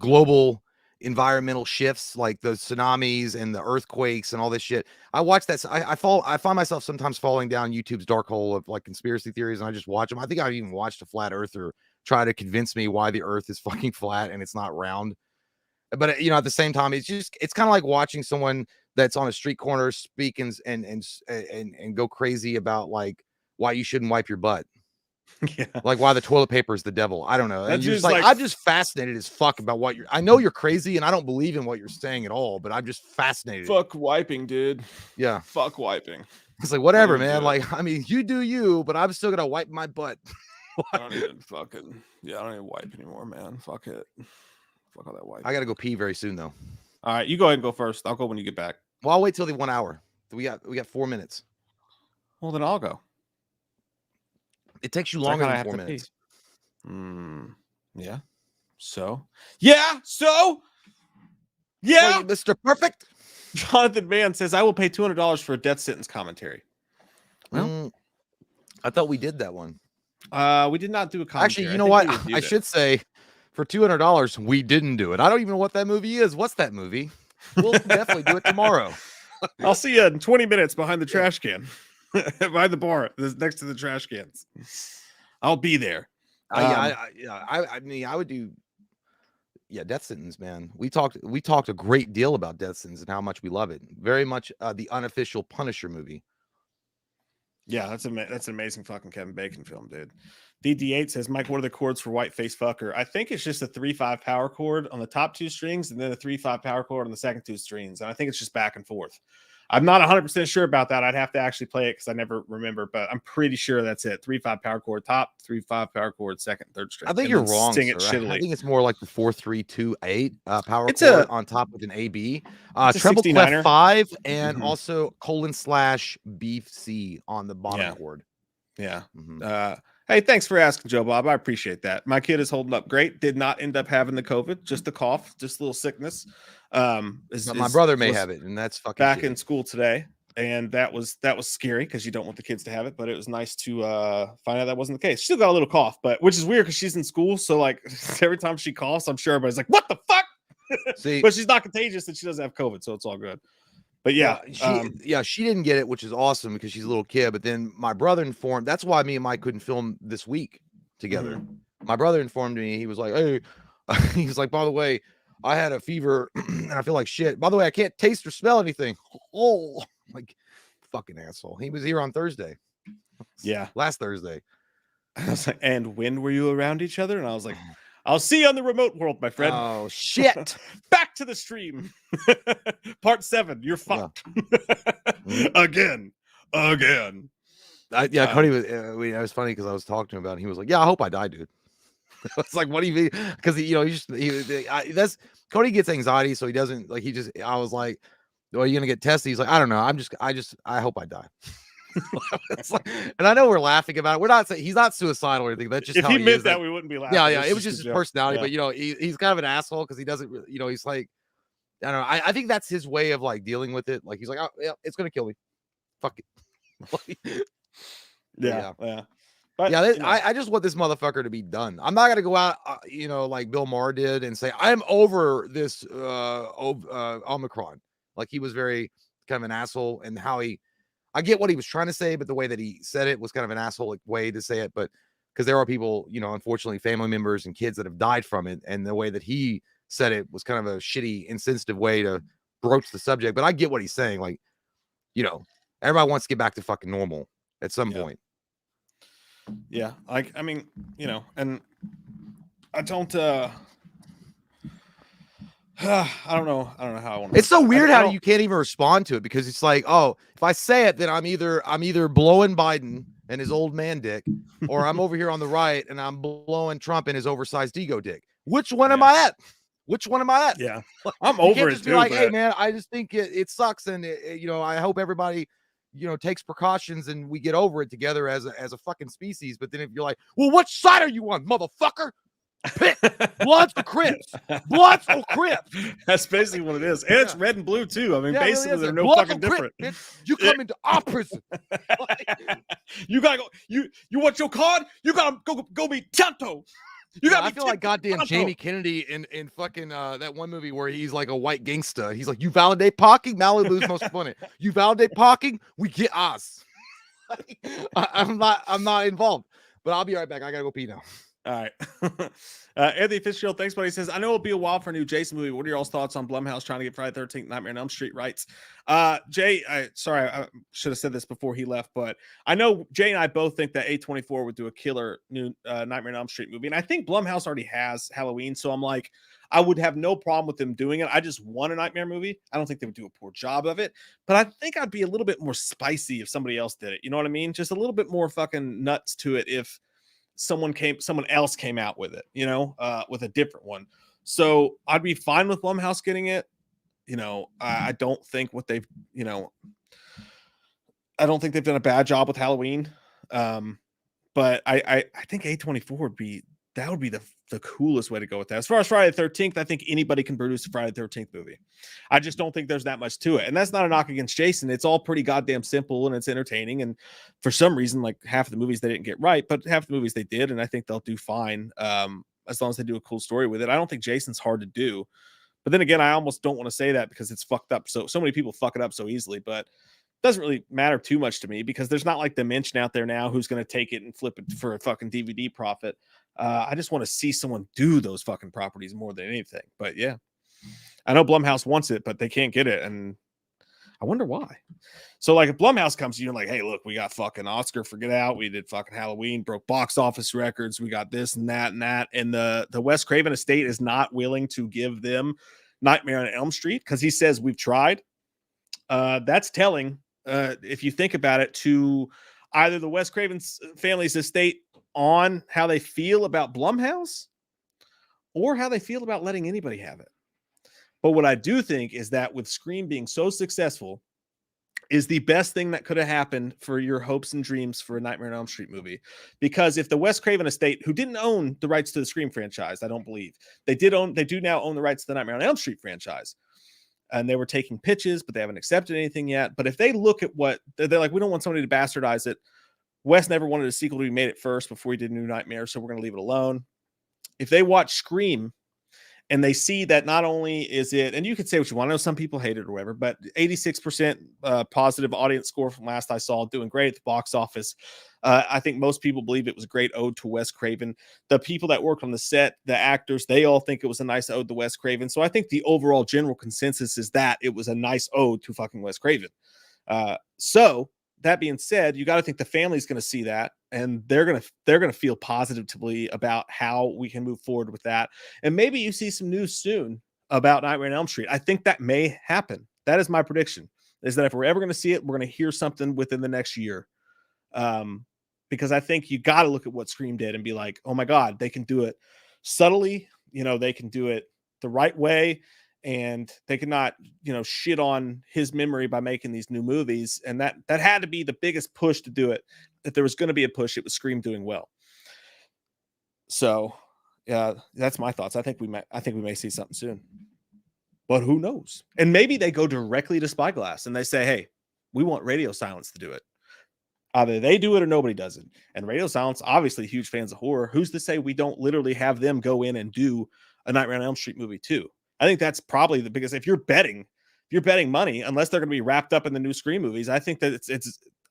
global environmental shifts, like the tsunamis and the earthquakes and all this shit. I watch that. I find myself sometimes falling down YouTube's dark hole of like conspiracy theories, and I just watch them. I think I've even watched a flat earther try to convince me why the earth is fucking flat and it's not round. But at the same time, it's kind of like watching someone that's on a street corner speak and go crazy about like why you shouldn't wipe your butt. Yeah. Like why the toilet paper is the devil. I don't know. And That's you're just just like, like- I'm just fascinated as fuck about what I know you're crazy and I don't believe in what you're saying at all, but I'm just fascinated. Fuck wiping, dude. Yeah. Fuck wiping. It's like, whatever, Don't man. do it. Like, I mean, you do you, but I'm still gonna wipe my butt. I don't even fucking I don't even wipe anymore, man. Fuck it. Fuck all that wipe. I gotta go pee very soon though. All right, you go ahead and go first. I'll go when you get back. Well, I'll wait till the 1 hour. We got 4 minutes. Well, then I'll go. It takes you So I longer kinda than have 4 to pee. minutes. Yeah. So? Yeah. So? Yeah. Well, Mr. Perfect. Jonathan Mann says, I will pay $200 for a death sentence commentary. Well, I thought we did that one. we did not do a commentary. Actually, you know think what? we reviewed I it. should say for $200, we didn't do it. I don't even know what that movie is. What's that movie? We'll definitely do it tomorrow. I'll see you in 20 minutes behind the trash can, behind the bar, next to the trash cans. I'll be there. I mean, I would do. Yeah, death sentence, man. We talked a great deal about death sentence and how much we love it. Very much the unofficial Punisher movie. Yeah, that's an amazing fucking Kevin Bacon film, dude. DD8 says, Mike, what are the chords for White Face Fucker? I think it's just a 3/5 power chord on the top two strings and then a 3/5 power chord on the second two strings. And I think it's just back and forth. I'm not 100% sure about that. I'd have to actually play it because I never remember, but I'm pretty sure that's it. 3/5 power chord top, 3/5 power chord second, third string. I think and you're then wrong. Sing it Sir. shittily. I think it's more like the 4-3-2-8 power It's chord a- on top with an AB. it's a Treble 69er. clef 5 and Mhm. also :/B/C on the bottom Yeah. chord. Yeah. Mhm. Hey, thanks for asking, Joe Bob. I appreciate that. My kid is holding up great. Did not end up having the COVID, just a cough, just a little sickness. My brother may was have it, and that's fucking back shitty. in school today, and that was scary because you don't want the kids to have it. But it was nice to find out that wasn't the case. She still got a little cough, but which is weird because she's in school, so like every time she coughs, I'm sure everybody's like, "What the fuck?" See, But she's not contagious and she doesn't have COVID, so it's all good. But yeah, she didn't get it, which is awesome because she's a little kid. But then my brother informed. That's why me and Mike couldn't film this week together. My brother informed me. He was like, "Hey," he was like, "By the way, I had a fever and I feel like shit. By the way, I can't taste or smell anything." Oh, like fucking asshole. He was here on Thursday. Yeah. Last Thursday. I was like, "And when were you around each other?" And I was like, "I'll see you on the remote world, my friend." Oh shit. Back to the stream. Part 7. You're fucked. Again. Cody was. It was funny because I was talking to him about it. He was like, "Yeah, I hope I die, dude." I was like, "What do you mean?" Because that's Cody gets anxiety, so he doesn't like. I was like, "Well, are you gonna get tested?" He's like, "I don't know. I hope I die." It's like, and I know we're laughing about it. We're not saying he's not suicidal or anything. That's just If how he he meant is. that, we wouldn't be laughing. Yeah. It was just a his joke. personality, Yeah. but he's kind of an asshole because he doesn't. He's like, I don't know. I think that's his way of like dealing with it. Like he's like, "Oh yeah, it's gonna kill me. Fuck it." Yeah. Yeah, But, I just want this motherfucker to be done. I'm not gonna go out, like Bill Maher did and say I'm over this Omicron. Like he was very kind of an asshole, and I get what he was trying to say, but the way that he said it was kind of an asshole way to say it. But because there are people, unfortunately, family members and kids that have died from it, and the way that he said it was kind of a shitty, insensitive way to broach the subject. But I get what he's saying. Like, everybody wants to get back to fucking normal at some point. Yeah, I mean, and I don't I don't know how I want to. It's so weird how you can't even respond to it because it's like, oh, if I say it, then I'm either blowing Biden and his old man dick, or I'm over here on the right and I'm blowing Trump and his oversized ego dick. Which one am I at? Which one am I at? Yeah, I'm over it just too. Be like, hey man, I just think it sucks, and I hope everybody takes precautions and we get over it together as a fucking species. But then if you're like, well, which side are you on, motherfucker? Pick Bloods or Crips. Bloods or Crips. That's basically what it is. And it's red and blue too. I mean, basically really they're no Bloods fucking or Crips, different. bitch. You come into our prison. You gotta go. You want your card? You gotta go be Tanto. You gotta I feel like goddamn Tanto. Jamie Kennedy in fucking that one movie where he's like a white gangster. He's like, you validate parking, Malibu's most funny. You validate parking, we get us. I'm not involved, but I'll be right back. I gotta go pee now. All right. Anthony Fitzgerald, thanks, buddy. He says, I know it'll be a while for a new Jason movie. What are y'all's thoughts on Blumhouse trying to get Friday the 13th Nightmare on Elm Street rights? Jay, sorry, I should have said this before he left, but I know Jay and I both think that A24 would do a killer new Nightmare on Elm Street movie. And I think Blumhouse already has Halloween. So I'm like, I would have no problem with them doing it. I just want a Nightmare movie. I don't think they would do a poor job of it, but I think I'd be a little bit more spicy if somebody else did it. You know what I mean? Just a little bit more fucking nuts to it if someone else came out with it, you know, with a different one. So I'd be fine with Blumhouse getting it. You know, I don't think I don't think they've done a bad job with Halloween. But I think A24 would be the coolest way to go with that. As far as Friday the 13th, I think anybody can produce a Friday the 13th movie. I just don't think there's that much to it. And that's not a knock against Jason. It's all pretty goddamn simple and it's entertaining. And for some reason, like half of the movies they didn't get right, but half the movies they did. And I think they'll do fine as long as they do a cool story with it. I don't think Jason's hard to do. But then again, I almost don't want to say that because it's fucked up. So many people fuck it up so easily, but doesn't really matter too much to me because there's not like Dimension out there now who's going to take it and flip it for a fucking DVD profit. I just want to see someone do those fucking properties more than anything. But yeah, I know Blumhouse wants it, but they can't get it. And I wonder why. So like if Blumhouse comes to you and like, hey, look, we got fucking Oscar for Get Out. We did fucking Halloween, broke box office records. We got this and that and that. And the Wes Craven estate is not willing to give them Nightmare on Elm Street because he says we've tried. That's telling. If you think about it, to either the Wes Craven family's estate on how they feel about Blumhouse or how they feel about letting anybody have it. But what I do think is that with Scream being so successful is the best thing that could have happened for your hopes and dreams for a Nightmare on Elm Street movie. Because if the Wes Craven estate, who didn't own the rights to the Scream franchise, I don't believe, they do now own the rights to the Nightmare on Elm Street franchise. And they were taking pitches, but they haven't accepted anything yet. But if they look at what they're like, we don't want somebody to bastardize it. Wes never wanted a sequel to be made it first before he did New Nightmare, so we're going to leave it alone. If they watch Scream and they see that not only is it, and you could say what you want, I know some people hate it or whatever, but 86% positive audience score from last I saw, doing great at the box office. I think most people believe it was a great ode to Wes Craven. The people that worked on the set, the actors, they all think it was a nice ode to Wes Craven. So I think the overall general consensus is that it was a nice ode to fucking Wes Craven. So that being said, you got to think the family's going to see that and they're going to feel positively about how we can move forward with that. And maybe you see some news soon about Nightmare on Elm Street. I think that may happen. That is my prediction, is that if we're ever going to see it, we're going to hear something within the next year. Because I think you got to look at what Scream did and be like, oh my God, they can do it subtly. You know, they can do it the right way. And they could not, shit on his memory by making these new movies. And that had to be the biggest push to do it. If there was going to be a push, it was Scream doing well. So, yeah, that's my thoughts. I think we may see something soon, but who knows? And maybe they go directly to Spyglass and they say, hey, we want Radio Silence to do it. Either they do it or nobody does it. And Radio Silence, obviously huge fans of horror. Who's to say we don't literally have them go in and do a Nightmare on Elm Street movie too? I think that's probably the biggest. If you're betting money, unless they're going to be wrapped up in the new Scream movies, I think that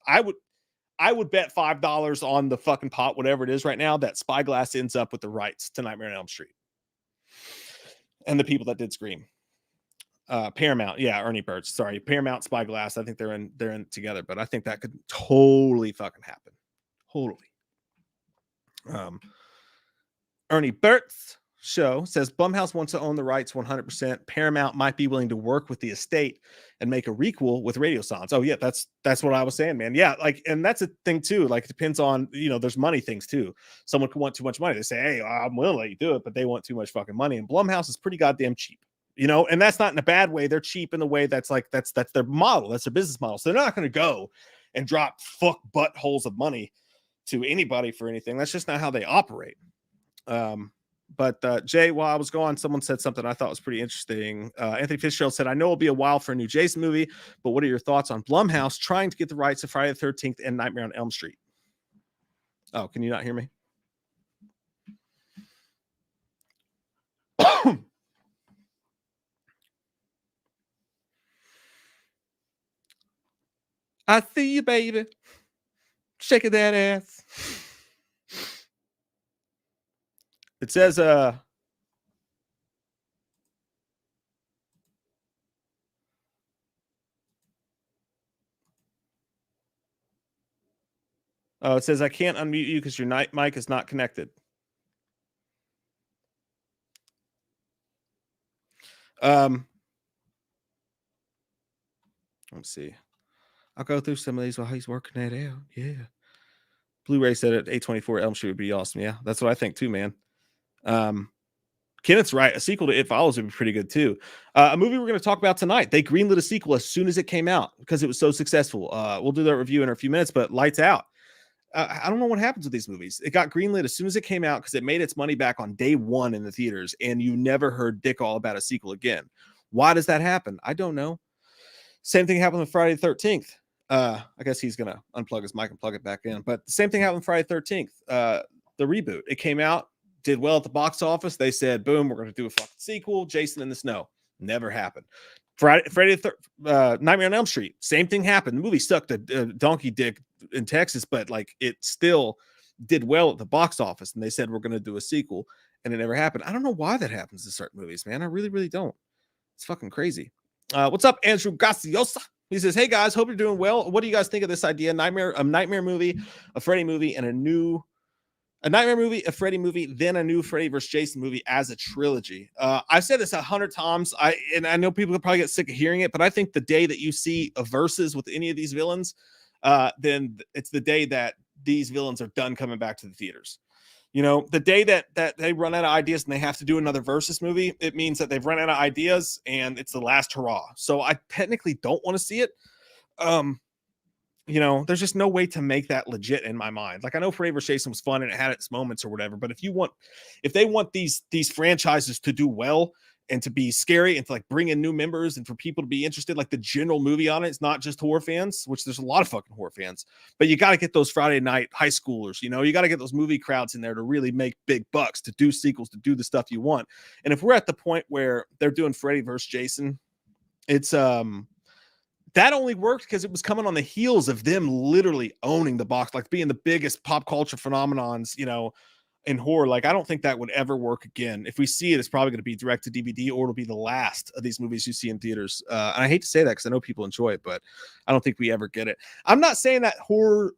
I would bet $5 on the fucking pot, whatever it is right now, that Spyglass ends up with the rights to Nightmare on Elm Street and the people that did Scream. Paramount, yeah, Ernie Burch. Sorry, Paramount, Spyglass. I think they're in together, but I think that could totally fucking happen. Totally. Ernie Burt's show says Blumhouse wants to own the rights 100%. Paramount might be willing to work with the estate and make a requel with Radio Silence. Oh yeah, that's what I was saying, man. Yeah, like, and that's a thing too. Like, it depends on, there's money things too. Someone could want too much money. They say, hey, I'm willing to let you do it, but they want too much fucking money. And Blumhouse is pretty goddamn cheap. And that's not in a bad way. They're cheap in the way that's like, that's their model. That's their business model. So they're not going to go and drop fuck buttholes of money to anybody for anything. That's just not how they operate. But Jay, while I was gone, someone said something I thought was pretty interesting. Anthony Fitzgerald said, "I know it'll be a while for a new Jason movie, but what are your thoughts on Blumhouse trying to get the rights to Friday the 13th and Nightmare on Elm Street?" Oh, can you not hear me? I see you, baby. Shaking that ass. It says, oh, it says I can't unmute you because your mic is not connected. Let's see. I'll go through some of these while he's working that out. Yeah. Blu-ray said at A24 Elm Street would be awesome. Yeah, that's what I think too, man. Kenneth's right. A sequel to It Follows would be pretty good too. A movie we're going to talk about tonight. They greenlit a sequel as soon as it came out because it was so successful. We'll do that review in a few minutes, but Lights Out. I don't know what happens with these movies. It got greenlit as soon as it came out because it made its money back on day one in the theaters, and you never heard dick all about a sequel again. Why does that happen? I don't know. Same thing happened with Friday the 13th. I guess he's going to unplug his mic and plug it back in. But the same thing happened with Friday the 13th. The reboot. It came out, did well at the box office. They said, boom, we're going to do a fucking sequel. Jason in the Snow. Never happened. Nightmare on Elm Street. Same thing happened. The movie sucked a donkey dick in Texas, but like it still did well at the box office. And they said, we're going to do a sequel. And it never happened. I don't know why that happens to certain movies, man. I really, really don't. It's fucking crazy. What's up, Andrew Gaciosa? He says, "Hey guys, hope you're doing well. What do you guys think of this idea? A nightmare movie, a Freddy movie, and a nightmare movie, a Freddy movie, then a new Freddy vs. Jason movie as a trilogy." I've said this 100 times. I know people will probably get sick of hearing it, but I think the day that you see a versus with any of these villains, then it's the day that these villains are done coming back to the theaters. You know, the day that they run out of ideas and they have to do another versus movie, it means that they've run out of ideas and it's the last hurrah. So I technically don't want to see it. You know, there's just no way to make that legit in my mind. Like I know Freddy vs. Jason was fun and it had its moments or whatever, but if they want these franchises to do well and to be scary and to like bring in new members and for people to be interested, like the general movie on it's not just horror fans, which there's a lot of fucking horror fans, but you got to get those Friday night high schoolers, you know, you got to get those movie crowds in there to really make big bucks, to do sequels, to do the stuff you want. And if we're at the point where they're doing Freddy versus Jason, it's, that only worked because it was coming on the heels of them literally owning the box, like being the biggest pop culture phenomenons, you know, in horror. Like I don't think that would ever work again. If we see it, it's probably going to be direct to DVD or it'll be the last of these movies you see in theaters. And I hate to say that because I know people enjoy it, but I don't think we ever get it. I'm not saying that horror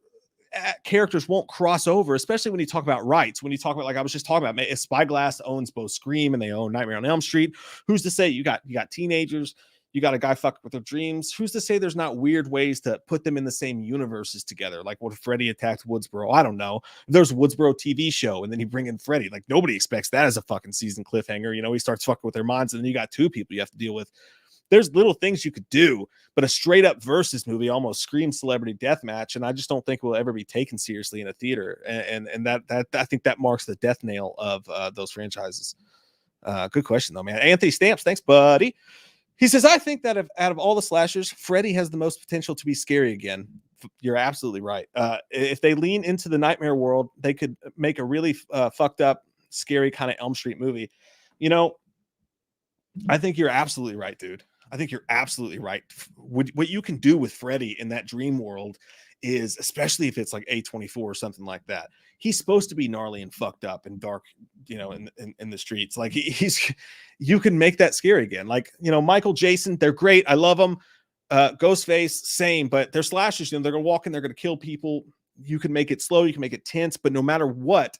characters won't cross over, especially when you talk about rights. When you talk about, like I was just talking about, if Spyglass owns both Scream and they own Nightmare on Elm Street, who's to say? You got teenagers, you got a guy fucking with their dreams. Who's to say there's not weird ways to put them in the same universes together? Like what if Freddy attacked Woodsboro? I don't know. There's Woodsboro TV show, and then you bring in Freddy. Like nobody expects that as a fucking season cliffhanger. You know, he starts fucking with their minds, and then you got two people you have to deal with. There's little things you could do, but a straight up versus movie almost screams celebrity death match, and I just don't think will ever be taken seriously in a theater. And that I think that marks the death nail of those franchises. Good question though, man. Anthony Stamps, thanks, buddy. He says, I think that out of all the slashers, Freddy has the most potential to be scary again. You're absolutely right. If they lean into the nightmare world, they could make a really fucked up, scary kind of Elm Street movie. You know, I think you're absolutely right, dude. I think you're absolutely right. What you can do with Freddy in that dream world is, especially if it's like A24 or something like that, he's supposed to be gnarly and fucked up and dark, you know, in the streets. Like you can make that scary again. Like, you know, Michael, Jason, they're great. I love them. Ghostface, same, but they're slashers. You know, they're going to walk in, they're going to kill people. You can make it slow, you can make it tense, but no matter what,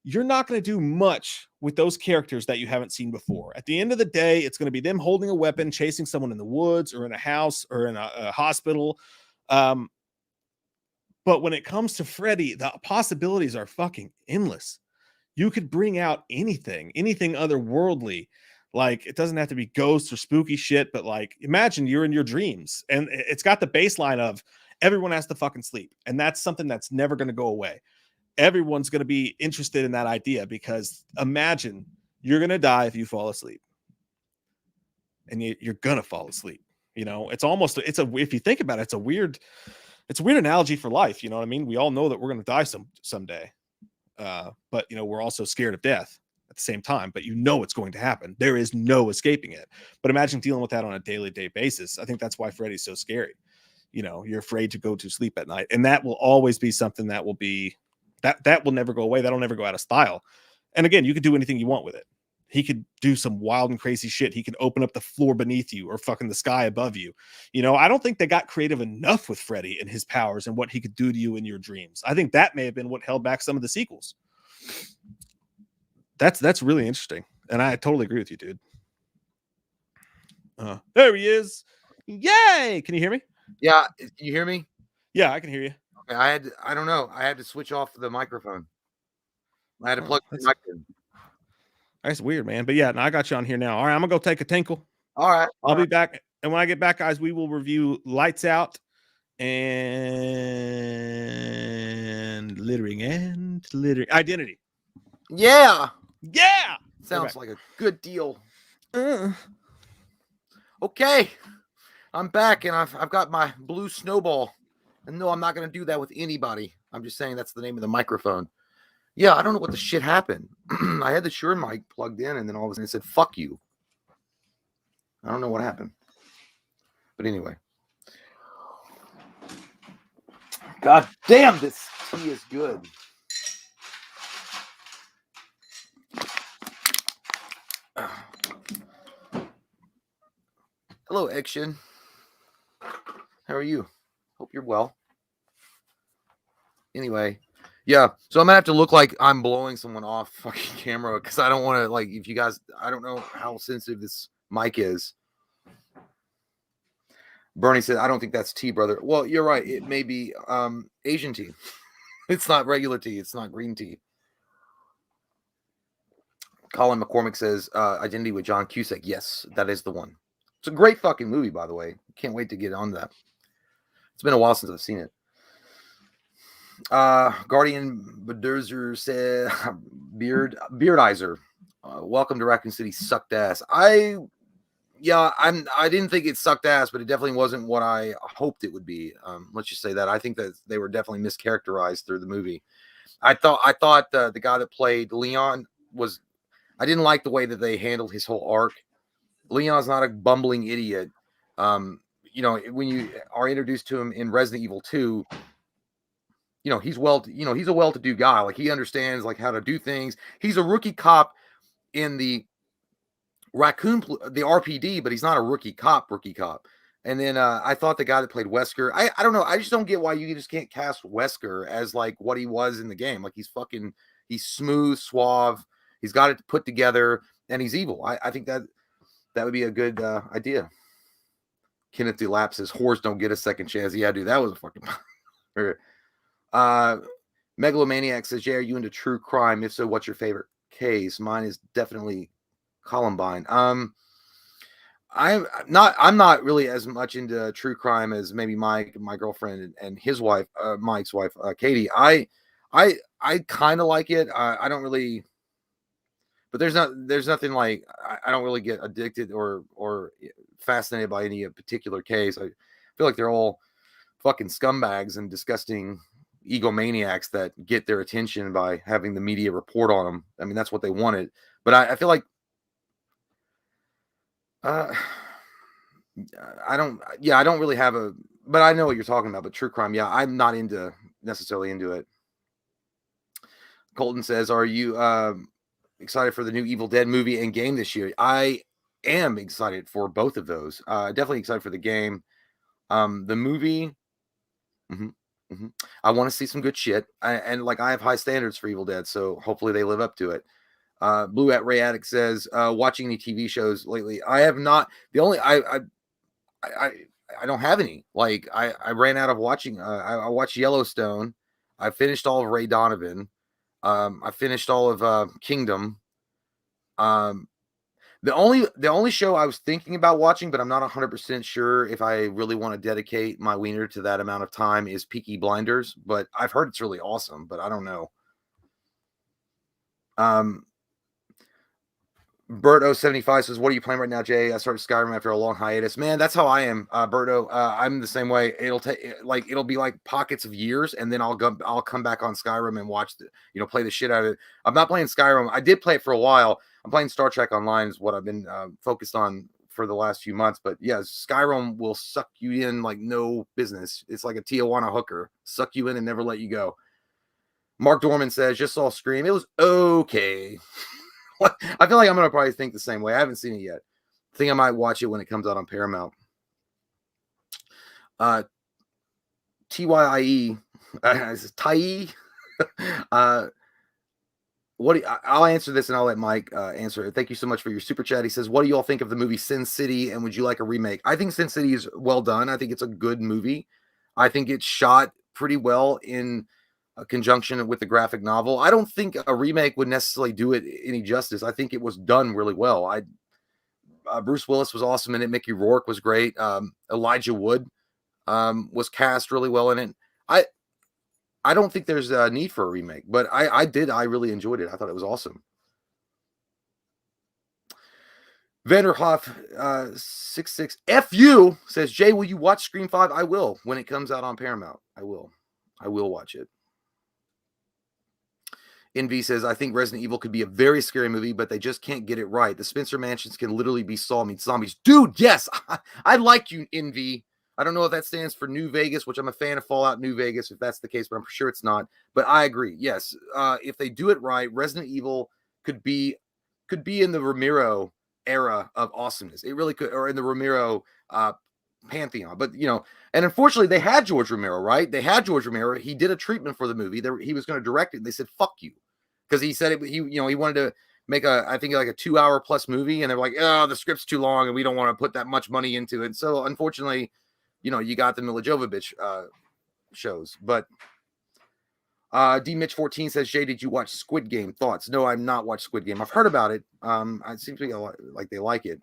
you're not going to do much with those characters that you haven't seen before. At the end of the day, it's going to be them holding a weapon, chasing someone in the woods or in a house or in a hospital. But when it comes to Freddy, the possibilities are fucking endless. You could bring out anything otherworldly. Like it doesn't have to be ghosts or spooky shit, but like imagine you're in your dreams and it's got the baseline of everyone has to fucking sleep. And that's something that's never going to go away. everyone's going to be interested in that idea, because imagine you're going to die if you fall asleep, and you're going to fall asleep. You know, it's if you think about it, it's a weird analogy for life. You know what I mean? We all know that we're going to die someday. But you know, we're also scared of death at the same time, but you know it's going to happen. There is no escaping it. But imagine dealing with that on a daily basis. I think that's why Freddy's so scary. You know, you're afraid to go to sleep at night, and that will always be something that will be that will never go away. That'll never go out of style. And again, you can do anything you want with it. He could do some wild and crazy shit. He could open up the floor beneath you or fucking the sky above you. You know, I don't think they got creative enough with Freddy and his powers and what he could do to you in your dreams. I think that may have been what held back some of the sequels. That's really interesting. And I totally agree with you, dude. There he is. Yay! Can you hear me? Yeah, can you hear me? Yeah, I can hear you. Okay, I don't know. I had to switch off the microphone. I had to plug the mic in. That's weird, man. But yeah, no, I got you on here now. All right, I'm gonna go take a tinkle. All right. I'll be back. And when I get back, guys, we will review Lights Out and Littering Identity. Yeah. Yeah. Sounds like a good deal. Okay. I'm back, and I've got my blue snowball. And no, I'm not going to do that with anybody. I'm just saying that's the name of the microphone. Yeah, I don't know what the shit happened. I had the Shure mic plugged in, and then all of a sudden it said, fuck you. I don't know what happened. But anyway. God damn, this tea is good. Hello, Action. How are you? Hope you're well. Anyway, yeah. So I'm gonna have to look like I'm blowing someone off fucking camera, because I don't want to, like, if you guys, I don't know how sensitive this mic is. Bernie said, I don't think that's tea, brother. Well, you're right. It may be Asian tea. It's not regular tea. It's not green tea. Colin McCormick says, Identity with John Cusack. Yes, that is the one. It's a great fucking movie, by the way. Can't wait to get on that. It's been a while since I've seen it. Guardian Bederzer said, Beardizer, welcome to Raccoon City, sucked ass. I didn't think it sucked ass, but it definitely wasn't what I hoped it would be. Let's just say that. I think that they were definitely mischaracterized through the movie. I thought the guy that played Leon was, I didn't like the way that they handled his whole arc. Leon's not a bumbling idiot. You know, when you are introduced to him in Resident Evil 2, you know, he's a well-to-do guy. Like, he understands like how to do things. He's a rookie cop in the RPD, but he's not a rookie cop. And then I thought the guy that played Wesker, I don't know. I just don't get why you just can't cast Wesker as like what he was in the game. Like, he's smooth, suave. He's got it put together, and he's evil. I think that would be a good idea. Kenneth DeLapp says, whores don't get a second chance. Yeah, dude, that was a fucking... Megalomaniac says, Jay, are you into true crime? If so, what's your favorite case? Mine is definitely Columbine. I'm not really as much into true crime as maybe my girlfriend and his wife, Mike's wife, Katie. I kind of like it. I don't really, but there's nothing like, I don't really get addicted or fascinated by any particular case. I feel like they're all fucking scumbags and disgusting egomaniacs that get their attention by having the media report on them. I mean, that's what they wanted. But I feel like I don't really have but I know what you're talking about. But true crime, yeah, I'm not necessarily into it. Colton says, are you excited for the new Evil Dead movie and game this year? I am excited for both of those. Definitely excited for the game. The movie, I want to see some good shit. And I have high standards for Evil Dead, so hopefully they live up to it. Blue at Ray Addict says, watching any TV shows lately? I have not. The only I don't have any. Like, I ran out of watching. I watched Yellowstone. I finished all of Ray Donovan. I finished all of Kingdom. The only show I was thinking about watching, but I'm not 100% sure if I really want to dedicate my wiener to that amount of time, is Peaky Blinders. But I've heard it's really awesome, but I don't know. Bert075 says, "What are you playing right now, Jay?" I started Skyrim after a long hiatus. Man, that's how I am, Berto. I'm the same way. It'll be like pockets of years, and then I'll come back on Skyrim and watch play the shit out of it. I'm not playing Skyrim. I did play it for a while. I'm playing Star Trek Online is what I've been focused on for the last few months. But yeah, Skyrim will suck you in like no business. It's like a Tijuana hooker, suck you in and never let you go. Mark Dorman says, "Just saw Scream. It was okay." I feel like I'm gonna probably think the same way. I haven't seen it yet. I think I might watch it when it comes out on Paramount. TYIE, Tai. I'll answer this and I'll let Mike answer it. Thank you so much for your super chat. He says, "What do you all think of the movie Sin City, and would you like a remake?" I think Sin City is well done. I think it's a good movie. I think it's shot pretty well in conjunction with the graphic novel. I don't think a remake would necessarily do it any justice. I think it was done really well. Bruce Willis was awesome in it. Mickey Rourke was great. Elijah Wood was cast really well in it. I don't think there's a need for a remake, but I really enjoyed it. I thought it was awesome. Vanderhoff 66FU says, "Jay, will you watch Scream 5? I will when it comes out on Paramount. I will watch it." Envy says, "I think Resident Evil could be a very scary movie, but they just can't get it right. The Spencer Mansions can literally be Saw meets zombies." Dude, yes, I like you, Envy. I don't know if that stands for New Vegas, which I'm a fan of Fallout New Vegas, if that's the case, but I'm sure it's not. But I agree. Yes, if they do it right, Resident Evil could be in the Romero era of awesomeness. It really could, or in the Romero pantheon. But and unfortunately, they had George Romero, right? They had George Romero. He did a treatment for the movie. He was going to direct it. And they said, "Fuck you," because he said it. He wanted to make I think like a 2-hour plus movie, and they're like, "Oh, the script's too long, and we don't want to put that much money into it." So unfortunately, you got the Mila Jovovich shows. But D Mitch 14 says, "Jay, did you watch Squid Game? Thoughts?" No, I've not watched Squid Game. I've heard about it. It seems to be like they like it.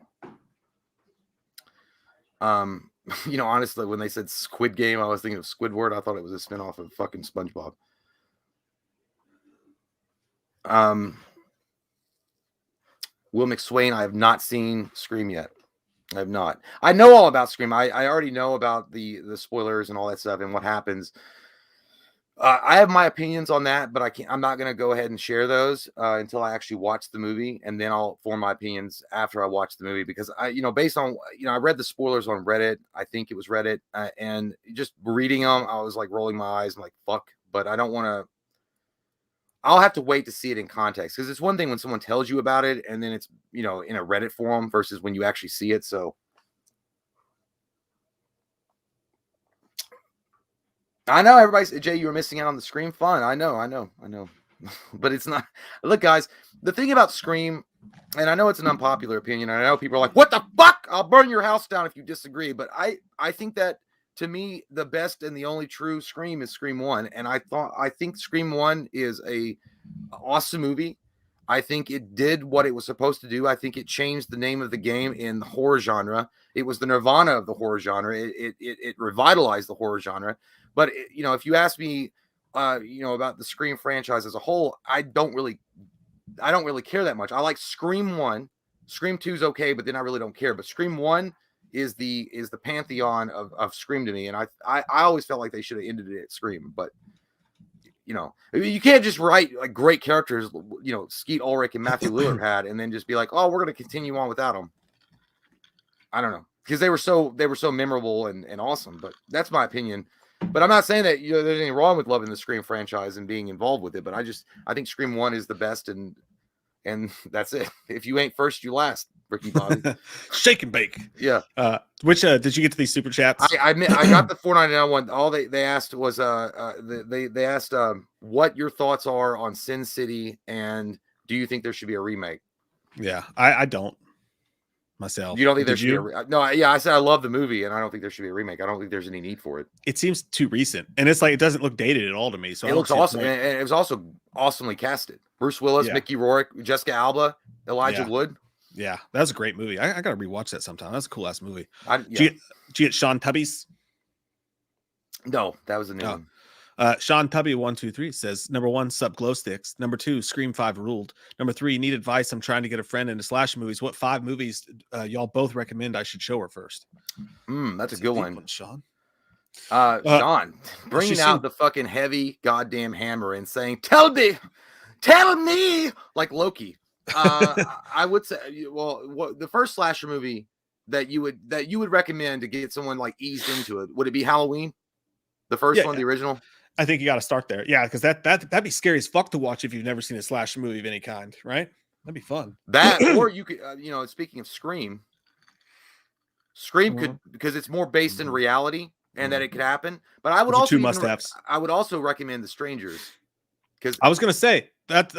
Honestly, when they said Squid Game, I was thinking of Squidward. I thought it was a spinoff of fucking SpongeBob. Will McSwain, I have not seen Scream yet. I have not. I know all about Scream. I already know about the spoilers and all that stuff and what happens. I have my opinions on that, but I'm not going to go ahead and share those until I actually watch the movie, and then I'll form my opinions after I watch the movie, because based on, I read the spoilers on Reddit. I think it was Reddit, and just reading them, I was like rolling my eyes. I'm like, fuck, but I don't want to. I'll have to wait to see it in context, because it's one thing when someone tells you about it and then it's, in a Reddit forum versus when you actually see it. So I know everybody's, "Jay, you were missing out on the Scream fun." I know. But it's not. Look, guys, the thing about Scream, and I know it's an unpopular opinion, and I know people are like, "What the fuck? I'll burn your house down if you disagree." But I think that, to me, the best and the only true Scream is Scream 1. And I think Scream 1 is a awesome movie. I think it did what it was supposed to do. I think it changed the name of the game in the horror genre. It was the Nirvana of the horror genre. It revitalized the horror genre. But if you ask me, about the Scream franchise as a whole, I don't really care that much. I like Scream 1. Scream 2 is okay, but then I really don't care. But Scream 1 is the pantheon of Scream to me, and I always felt like they should have ended it at Scream. But you can't just write like great characters, Skeet Ulrich and Matthew Lillard had, and then just be like, "Oh, we're going to continue on without them." I don't know, because they were so memorable and awesome. But that's my opinion. But I'm not saying that there's anything wrong with loving the Scream franchise and being involved with it. But I think Scream 1 is the best, and that's it. If you ain't first, you last, Ricky Bobby. Shake and bake. Yeah. Which did you get to these super chats? I got the $4.99 one. All they asked was they asked what your thoughts are on Sin City, and do you think there should be a remake? Yeah, I don't myself. You don't think there should be no? Yeah, I said I love the movie, and I don't think there should be a remake. I don't think there's any need for it. It seems too recent, and it's like it doesn't look dated at all to me. So it looks awesome, and it was also awesomely casted. Bruce Willis, Mickey Rourke, Jessica Alba, Elijah Wood. Yeah, that was a great movie. I gotta rewatch that sometime. That's a cool ass movie. Did you get Sean Tubby's? No, that was a new one. Sean Tubby 123 says number 1, sup glow sticks. Number 2, Scream 5 ruled. Number 3, need advice. I'm trying to get a friend into slash movies. What 5 movies y'all both recommend I should show her first? That's a good one, Sean. Sean, bringing out the fucking heavy goddamn hammer and saying, "Tell me, like Loki." I would say, well, the first slasher movie that you would recommend to get someone like eased into it, would it be Halloween? The first one, the original? I think you got to start there. Yeah, because that'd be scary as fuck to watch if you've never seen a slasher movie of any kind, right? That'd be fun. That, or you could, speaking of Scream could, because it's more based in reality and that it could happen. But I would also I would also recommend The Strangers, because I was gonna say that's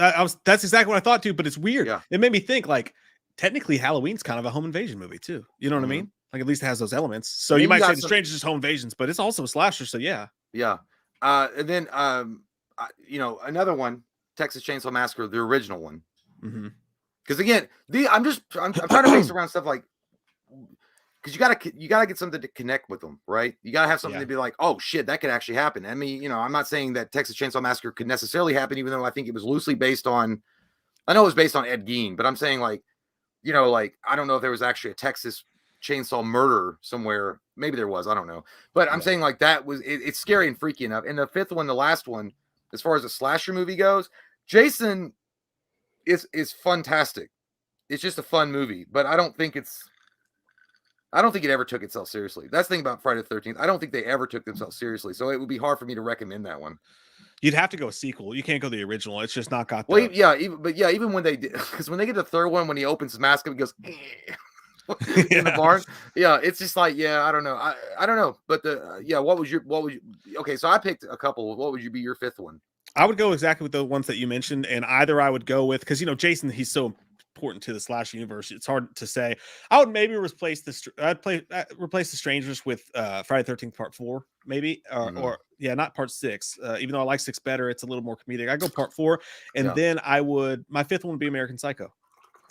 exactly what I thought too. But it's weird. Yeah. It made me think like technically Halloween's kind of a home invasion movie too. You know what I mean? Like at least it has those elements. So you might say The Strangers is home invasions, but it's also a slasher. So yeah. Yeah. And then another one, Texas Chainsaw Massacre, the original one. Because again, I'm trying to base around stuff like, because you gotta get something to connect with them, right? You gotta have something to be like, oh shit, that could actually happen. I mean, I'm not saying that Texas Chainsaw Massacre could necessarily happen, even though I think it was loosely based on, I know it was based on Ed Gein, but I'm saying like, like I don't know if there was actually a Texas chainsaw murder somewhere. Maybe there was, I don't know. But I'm saying like that was it's scary and freaky enough. And the fifth one, the last one, as far as a slasher movie goes, Jason is fantastic. It's just a fun movie, but I don't think it ever took itself seriously. That's the thing about Friday the 13th. I don't think they ever took themselves seriously. So it would be hard for me to recommend that one. You'd have to go a sequel. You can't go the original. It's just not got. Well, even when they did, because when they get the third one, when he opens his mask up, he goes in the barn. Yeah, it's just like, I don't know. I don't know. But what would you? Okay, so I picked a couple. What would you be your fifth one? I would go exactly with the ones that you mentioned, and either I would go with, because Jason, he's so important to the slash universe. It's hard to say. I would maybe replace the Strangers with Friday the 13th Part 4, maybe, or not Part 6. Even though I like 6 better, it's a little more comedic. I go Part 4, and then my fifth one would be American Psycho.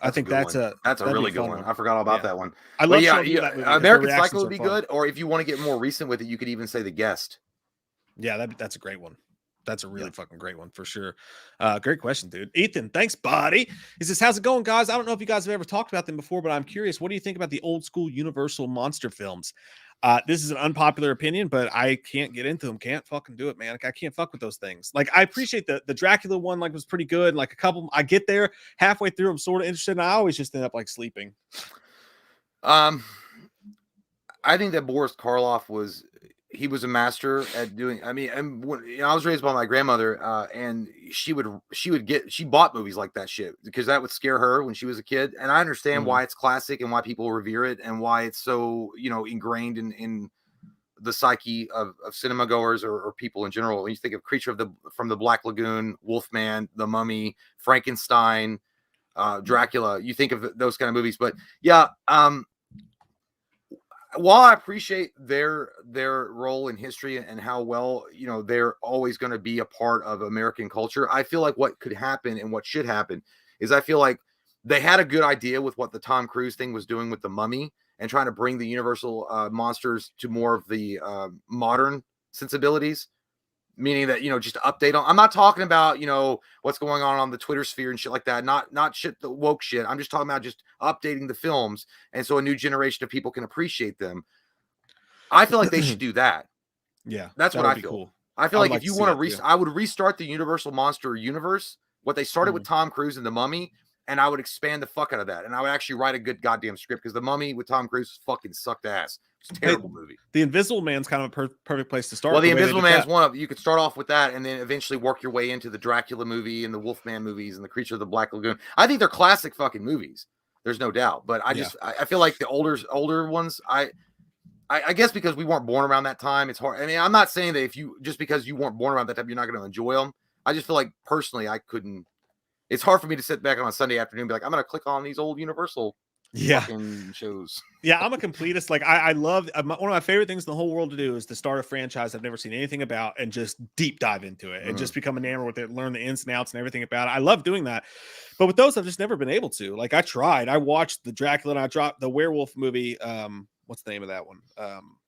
I think that's a really good one. I forgot all about that one. I love that movie. American Psycho would be good, or if you want to get more recent with it, you could even say The Guest. Yeah, that's a great one. That's a really fucking great one for sure. Great question, dude. Ethan, thanks, buddy. He says, how's it going, guys? I don't know if you guys have ever talked about them before, but I'm curious. What do you think about the old school Universal monster films? This is an unpopular opinion, but I can't get into them. Can't fucking do it, man. Like, I can't fuck with those things. Like, I appreciate the Dracula one, like, was pretty good. Like, a couple, I get there halfway through, I'm sort of interested, and I always just end up like sleeping. I think that Boris Karloff was a master at doing. I mean, I was raised by my grandmother, and she bought movies like that shit because that would scare her when she was a kid. And I understand why it's classic and why people revere it and why it's so ingrained in the psyche of cinema goers or people in general. When you think of Creature from the Black Lagoon, Wolfman, The Mummy, Frankenstein, Dracula, you think of those kind of movies. But while I appreciate their role in history and how well, they're always going to be a part of American culture, I feel like what could happen and what should happen is I feel like they had a good idea with what the Tom Cruise thing was doing with The Mummy and trying to bring the Universal monsters to more of the modern sensibilities. Meaning that, just update on, I'm not talking about, what's going on the Twitter sphere and shit like that. Not shit, the woke shit. I'm just talking about just updating the films. And so a new generation of people can appreciate them. I feel like they should do that. Yeah. That's what I feel. Cool. I feel like if you want to, I would restart the Universal Monster universe. What they started with Tom Cruise and The Mummy. And I would expand the fuck out of that. And I would actually write a good goddamn script because The Mummy with Tom Cruise fucking sucked ass. It's a terrible movie. The Invisible Man's kind of a perfect place to start. Well, the Invisible Man's one of, you could start off with that and then eventually work your way into the Dracula movie and the Wolfman movies and the Creature of the Black Lagoon. I think they're classic fucking movies. There's no doubt. But I feel like the older ones, I guess because we weren't born around that time, it's hard. I mean, I'm not saying that just because you weren't born around that time, you're not going to enjoy them. I just feel like personally, I couldn't. It's hard for me to sit back on a Sunday afternoon and be like, I'm going to click on these old Universal fucking shows. Yeah, I'm a completist. Like, I love one of my favorite things in the whole world to do is to start a franchise I've never seen anything about and just deep dive into it and just become enamored with it, learn the ins and outs and everything about it. I love doing that. But with those, I've just never been able to. Like, I tried. I watched the Dracula and I dropped the werewolf movie. What's the name of that one?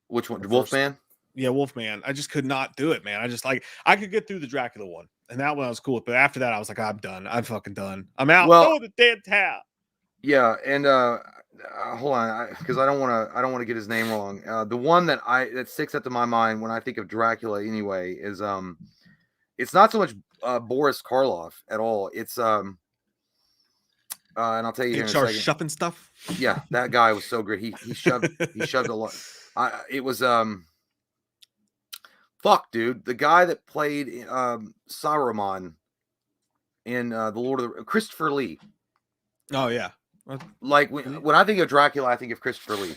Which one? Wolfman? Yeah, Wolfman. I just could not do it, man. I just like I could get through the Dracula one, and that one I was cool with. But after that, I was like, I'm done. I'm fucking done. I'm out. Well, Oh, the dead town. Yeah, and hold on, because I don't want to get his name wrong. The one that sticks out to my mind when I think of Dracula anyway is it's not so much Boris Karloff at all. It's and I'll tell you here in a HR second. shuffling stuff. Yeah, that guy was so great. He shoved a lot. It was fuck, dude, the guy that played Saruman in the Lord of the Christopher Lee. Oh yeah. Like when I think of Dracula, I think of Christopher Lee.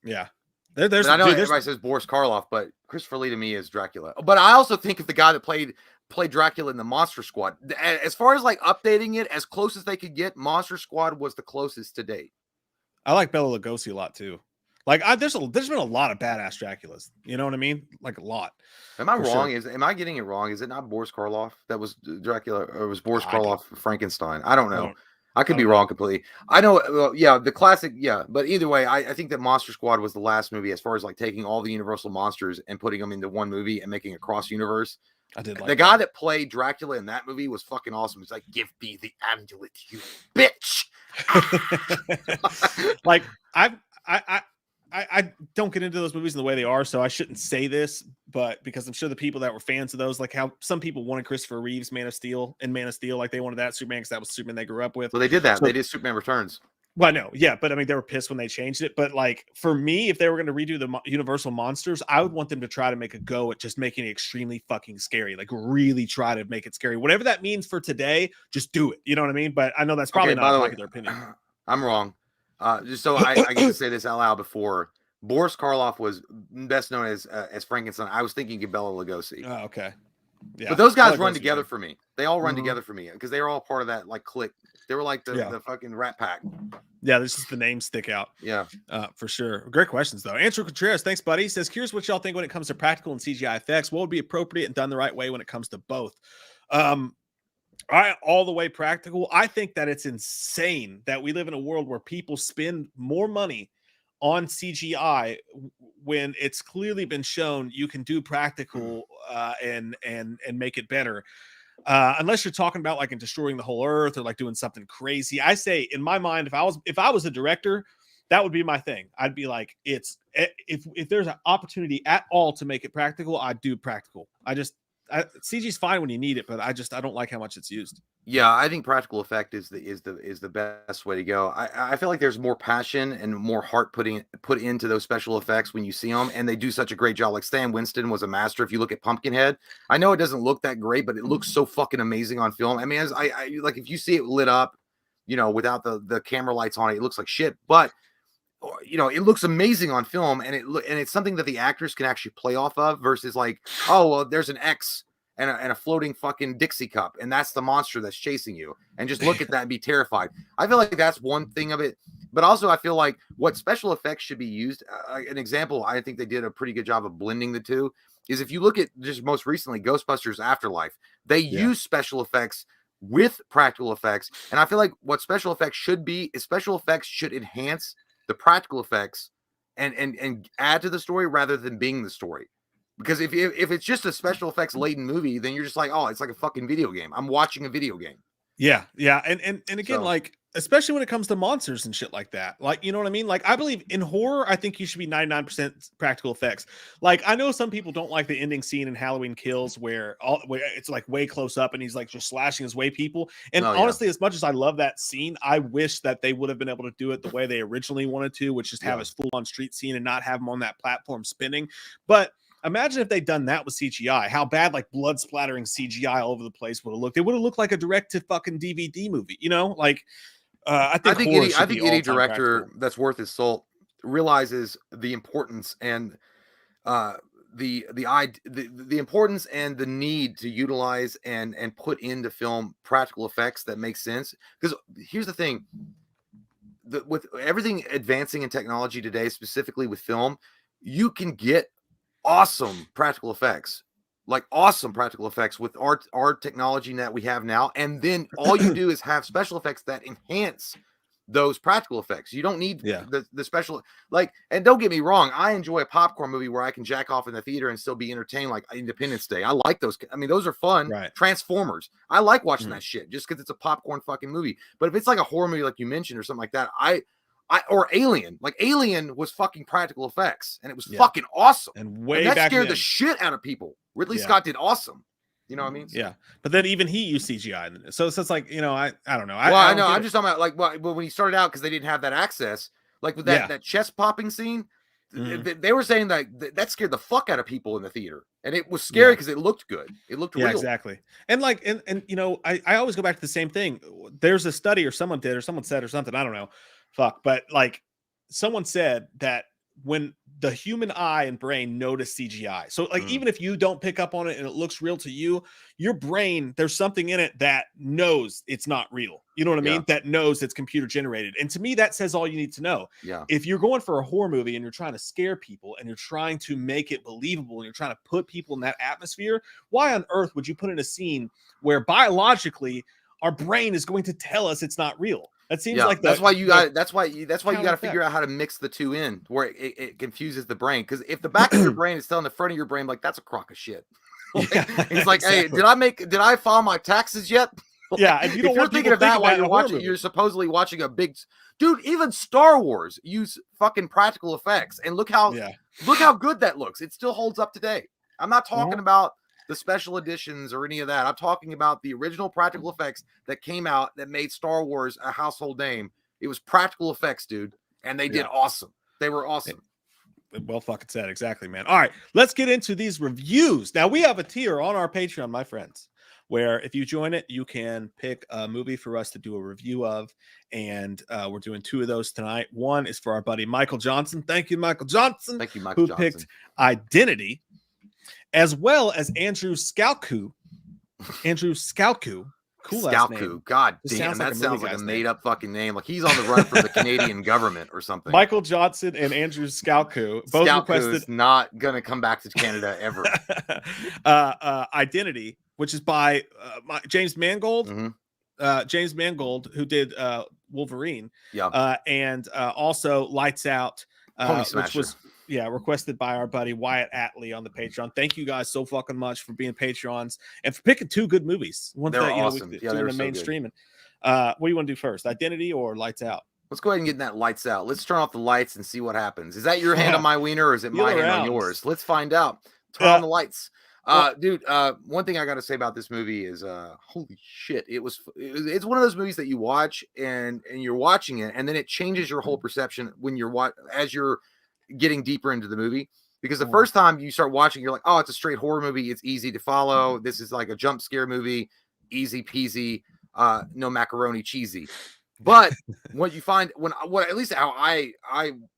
Yeah. I know everybody says Boris Karloff, but Christopher Lee to me is Dracula. But I also think of the guy that played Dracula in the Monster Squad. As far as like updating it, as close as they could get, Monster Squad was the closest to date. I like Bela Lugosi a lot too. Like there's been a lot of badass Draculas. You know what I mean? Like a lot. Am I wrong? Sure. Am I getting it wrong? Is it not Boris Karloff that was Dracula, or it was Boris Karloff Frankenstein? I don't know. I could be wrong completely. I know, the classic, but either way, I think that Monster Squad was the last movie as far as like taking all the Universal monsters and putting them into one movie and making a cross universe. I did like the guy that played Dracula in that movie was fucking awesome. He's like, "Give me the amulet, you bitch." Like I don't get into those movies in the way they are, so I shouldn't say this, but because I'm sure the people that were fans of those, like how some people wanted Christopher Reeve's Man of Steel, like they wanted that Superman because that was Superman they grew up with. Well, they did that. They did Superman Returns. Well, no, yeah, but I mean, they were pissed when they changed it. But like for me, if they were going to redo the Universal monsters, I would want them to try to make a go at just making it extremely fucking scary. Like really try to make it scary. Whatever that means for today, just do it. You know what I mean? But I know that's probably not a popular opinion. I'm wrong. Just so I get to say this out loud before. Boris Karloff was best known as Frankenstein. I was thinking of Bela Lugosi. Oh, okay. Yeah. But those guys run together for me. They all run together for me because they were all part of that like clique. They were like the fucking Rat Pack. Yeah, this is the names stick out. Yeah. For sure. Great questions though. Andrew Contreras, thanks, buddy. He says, curious what y'all think when it comes to practical and CGI effects. What would be appropriate and done the right way when it comes to both? All the way practical. I think that it's insane that we live in a world where people spend more money on CGI when it's clearly been shown you can do practical and make it better. Unless you're talking about like in destroying the whole earth or like doing something crazy. I say in my mind, if I was a director, that would be my thing. I'd be like, if there's an opportunity at all to make it practical, I'd do practical. CG's fine when you need it, but I don't like how much it's used. Yeah, I think practical effect is the best way to go. I feel like there's more passion and more heart put into those special effects when you see them, and they do such a great job. Like Stan Winston was a master. If you look at Pumpkinhead, I know it doesn't look that great, but it looks so fucking amazing on film. I mean, as I like if you see it lit up, without the camera lights on it, it looks like shit. But it looks amazing on film, and it's something that the actors can actually play off of versus like, oh well, there's an X and a floating fucking Dixie cup, and that's the monster that's chasing you. And just look at that and be terrified. I feel like that's one thing of it, but also I feel like what special effects should be used. An example, I think they did a pretty good job of blending the two. Is if you look at just most recently Ghostbusters Afterlife, they use special effects with practical effects, and I feel like what special effects should be is special effects should enhance the practical effects and add to the story rather than being the story. Because if it's just a special effects laden movie, then you're just like, oh, it's like a fucking video game. I'm watching a video game. Yeah. And again, like, especially when it comes to monsters and shit like that. Like, you know what I mean? Like, I believe in horror, I think you should be 99% practical effects. Like, I know some people don't like the ending scene in Halloween Kills where it's like way close up and he's like just slashing his way people. And honestly, as much as I love that scene, I wish that they would have been able to do it the way they originally wanted to, which is have a full on street scene and not have him on that platform spinning. But imagine if they'd done that with CGI, how bad like blood splattering CGI all over the place would have looked. It would have looked like a direct to fucking DVD movie, like I think any director that's worth his salt realizes the importance and the importance and the need to utilize and put into film practical effects that make sense. Because here's the thing, with everything advancing in technology today, specifically with film, you can get awesome practical effects with our technology that we have now, and then all you do is have special effects that enhance those practical effects. You don't need Yeah. the special, like, and don't get me wrong, I enjoy a popcorn movie where I can jack off in the theater and still be entertained, like Independence Day. I like those. I mean, those are fun. Right. Transformers. I like watching Mhm. that shit just because it's a popcorn fucking movie. But if it's like a horror movie, like you mentioned, or something like that, or Alien, like Alien was fucking practical effects and it was fucking awesome. And way and that back scared then. the shit out of people. Ridley Yeah. Scott did awesome. You know what I mean? Yeah, but then even he used CGI in it. So it's like, you know, I don't know. Well, I don't know. get I'm it. just talking about like when he started out, because they didn't have that access. Like with that chest popping scene, they were saying that scared the fuck out of people in the theater, and it was scary because it looked good. It looked real. Exactly. And like, and you know, I always go back to the same thing. There's a study, or someone did, or someone said, or something. I don't know. Fuck. But like, someone said that when the human eye and brain notice CGI, so like even if you don't pick up on it and it looks real to you, your brain, there's something in it that knows it's not real. You know what I mean? That knows it's computer generated. And to me, that says all you need to know. Yeah. If you're going for a horror movie and you're trying to scare people and you're trying to make it believable and you're trying to put people in that atmosphere, why on earth would you put in a scene where biologically our brain is going to tell us it's not real? That seems like that's why you got you got to figure effect. out how to mix the two in where it confuses the brain. Because if the back of your brain is telling the front of your brain, like, that's a crock of shit. It's like, hey, did I file my taxes yet? Yeah, and you don't if you're want thinking of that while you're watching, movie. you're supposedly watching a big dude. Even Star Wars use fucking practical effects, and look how good that looks. It still holds up today. I'm not talking about the special editions or any of that. I'm talking about the original practical effects that came out that made Star Wars a household name. It was practical effects, dude, and they did awesome. They were awesome. Well fucking said. Exactly, man. All right, let's get into these reviews. Now, we have a tier on our Patreon, my friends, where if you join it, you can pick a movie for us to do a review of, and we're doing 2 of those tonight. One is for our buddy Michael Johnson. Thank you, Michael Johnson. Thank you, Michael Johnson. Who picked Identity, as well as Andrew Skalku. Andrew Skalku. Cool last name. God damn, that sounds like a made-up fucking name. Like he's on the run from the Canadian government or something. Michael Johnson and Andrew Skalku both requested not gonna come back to Canada ever. Identity, which is by James Mangold. James Mangold, who did Wolverine. And also Lights Out, which was requested by our buddy Wyatt Atley on the Patreon. Thank you guys so fucking much for being Patrons and for picking 2 good movies. They're awesome. Doing the mainstreaming. What do you want to do first, Identity or Lights Out? Let's go ahead and get that Lights Out. Let's turn off the lights and see what happens. Is that your hand on my wiener, or is it my hand on yours? Let's find out. Turn on the lights. Dude, one thing I got to say about this movie is holy shit, it's one of those movies that you watch and you're watching it, and then it changes your whole perception when as you're getting deeper into the movie. Because the first time you start watching, you're like, oh, it's a straight horror movie, it's easy to follow, this is like a jump scare movie, easy peasy, no macaroni cheesy. But what you find at least how I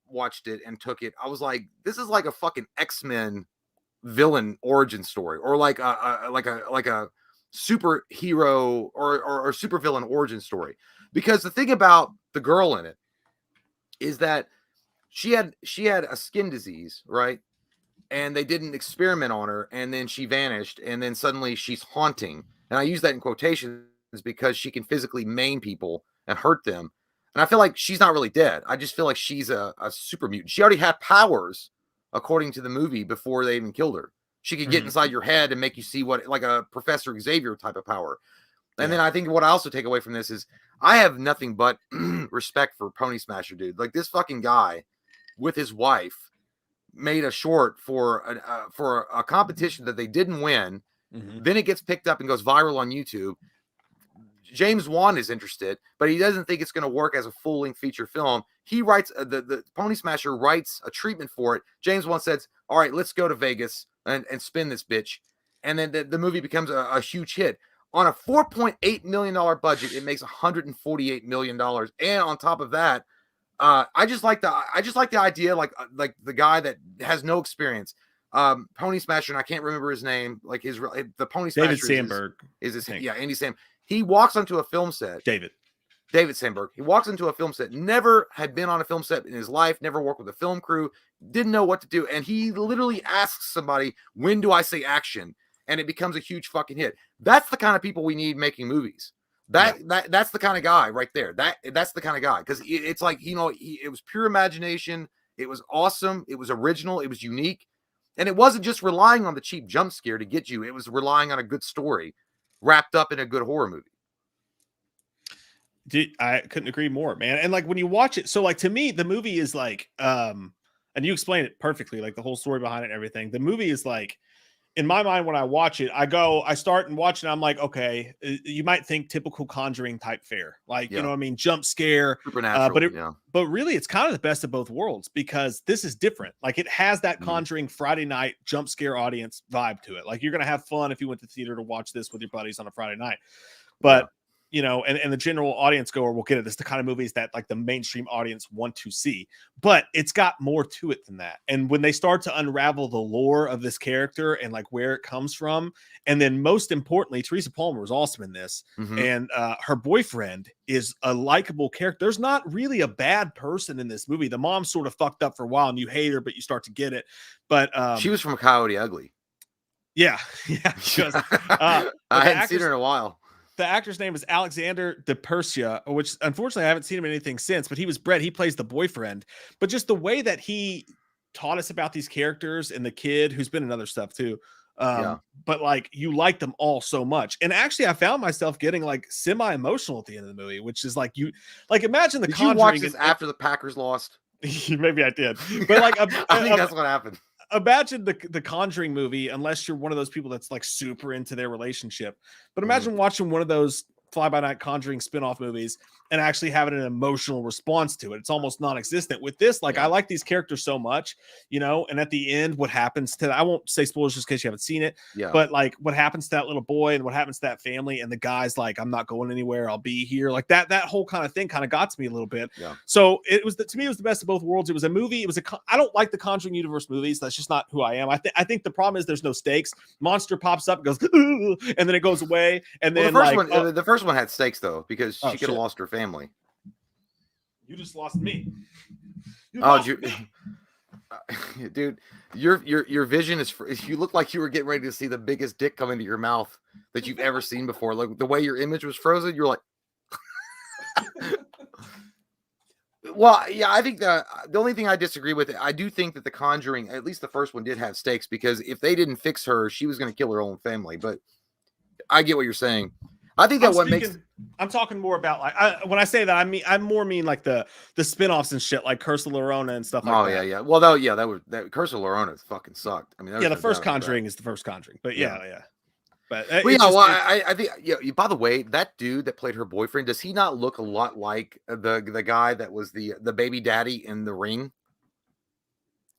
watched it and took it, I was like, this is like a fucking X-Men villain origin story, or like a superhero or supervillain origin story. Because the thing about the girl in it is that she had a skin disease, right? And they did an experiment on her, and then she vanished, and then suddenly she's haunting. And I use that in quotations because she can physically maim people and hurt them. And I feel like she's not really dead. I just feel like she's a super mutant. She already had powers according to the movie before they even killed her. She could get inside your head and make you see like a Professor Xavier type of power. And then I think what I also take away from this is I have nothing but respect for Pony Smasher, dude. Like, this fucking guy with his wife made a short for a competition that they didn't win. Then it gets picked up and goes viral on YouTube. James Wan is interested, but he doesn't think it's going to work as a full-length feature film. He writes the Pony Smasher writes a treatment for it. James Wan says, all right, let's go to Vegas and spin this bitch. And then the movie becomes a huge hit. On a $4.8 million budget, it makes $148 million. And on top of that, I just like the idea, like the guy that has no experience, Pony Smasher, and I can't remember his name, like the Pony Smasher. David Sandberg is his Andy Sam. He walks onto a film set. David Sandberg. He walks into a film set, never had been on a film set in his life, never worked with a film crew, didn't know what to do. And he literally asks somebody, when do I say action? And it becomes a huge fucking hit. That's the kind of people we need making movies. That's the kind of guy right there. That's the kind of guy, because it's like, it was pure imagination. It was awesome. It was original. It was unique. And it wasn't just relying on the cheap jump scare to get you. It was relying on a good story wrapped up in a good horror movie. Dude, I couldn't agree more, man. And like when you watch it, so like to me, the movie is like, and you explain it perfectly, like the whole story behind it and everything. The movie is like, in my mind, when I watch it, I start and watch it. I'm like, okay, you might think typical Conjuring type fare, like, you know what I mean? Jump scare, Supernatural. but really it's kind of the best of both worlds, because this is different. Like it has that Conjuring Friday night jump scare audience vibe to it. Like you're going to have fun if you went to the theater to watch this with your buddies on a Friday night, but and the general audience goer will get it. It's the kind of movies that like the mainstream audience want to see, but it's got more to it than that. And when they start to unravel the lore of this character and like where it comes from, and then most importantly, Teresa Palmer was awesome in this, and her boyfriend is a likable character. There's not really a bad person in this movie. The mom's sort of fucked up for a while, and you hate her, but you start to get it. But she was from Coyote Ugly. Yeah, she was. I hadn't seen her in a while. The actor's name is Alexander DePersia, which unfortunately I haven't seen him in anything since, but he was Brett. He plays the boyfriend. But just the way that he taught us about these characters and the kid who's been in other stuff too. But like you like them all so much. And actually I found myself getting like semi-emotional at the end of the movie, which is like imagine the Conjuring. Did you watch this after the Packers lost? Maybe I did. But like I think that's what happened. Imagine the Conjuring movie, unless you're one of those people that's like super into their relationship. But imagine watching one of those fly-by-night Conjuring spin-off movies and actually having an emotional response to it. It's almost non-existent. With this, like I like these characters so much, and at the end, what happens to, I won't say spoilers just in case you haven't seen it, but like what happens to that little boy and what happens to that family, and the guy's like, I'm not going anywhere, I'll be here. Like that whole kind of thing kind of got to me a little bit. So it was, to me, it was the best of both worlds. It was a movie. I don't like the Conjuring universe movies. That's just not who I am. I think the problem is there's no stakes. Monster pops up, goes, and then it goes away. And then the first one had stakes though, because she could have lost her family. You just lost me. Dude, your vision is. You look like you were getting ready to see the biggest dick come into your mouth that you've ever seen before. Like the way your image was frozen, you're like. Well, yeah, I think the only thing I disagree with it, I do think that the Conjuring, at least the first one, did have stakes, because if they didn't fix her, she was going to kill her own family. But I get what you're saying. I think that I'm talking more about like when I say that, I more mean like the spin-offs and shit, like Curse of La Llorona and stuff like that. Yeah. Well, that Curse of La Llorona fucking sucked. I mean, the first Conjuring is the first Conjuring, but yeah. But I think by the way, that dude that played her boyfriend, does he not look a lot like the guy that was the baby daddy in The Ring?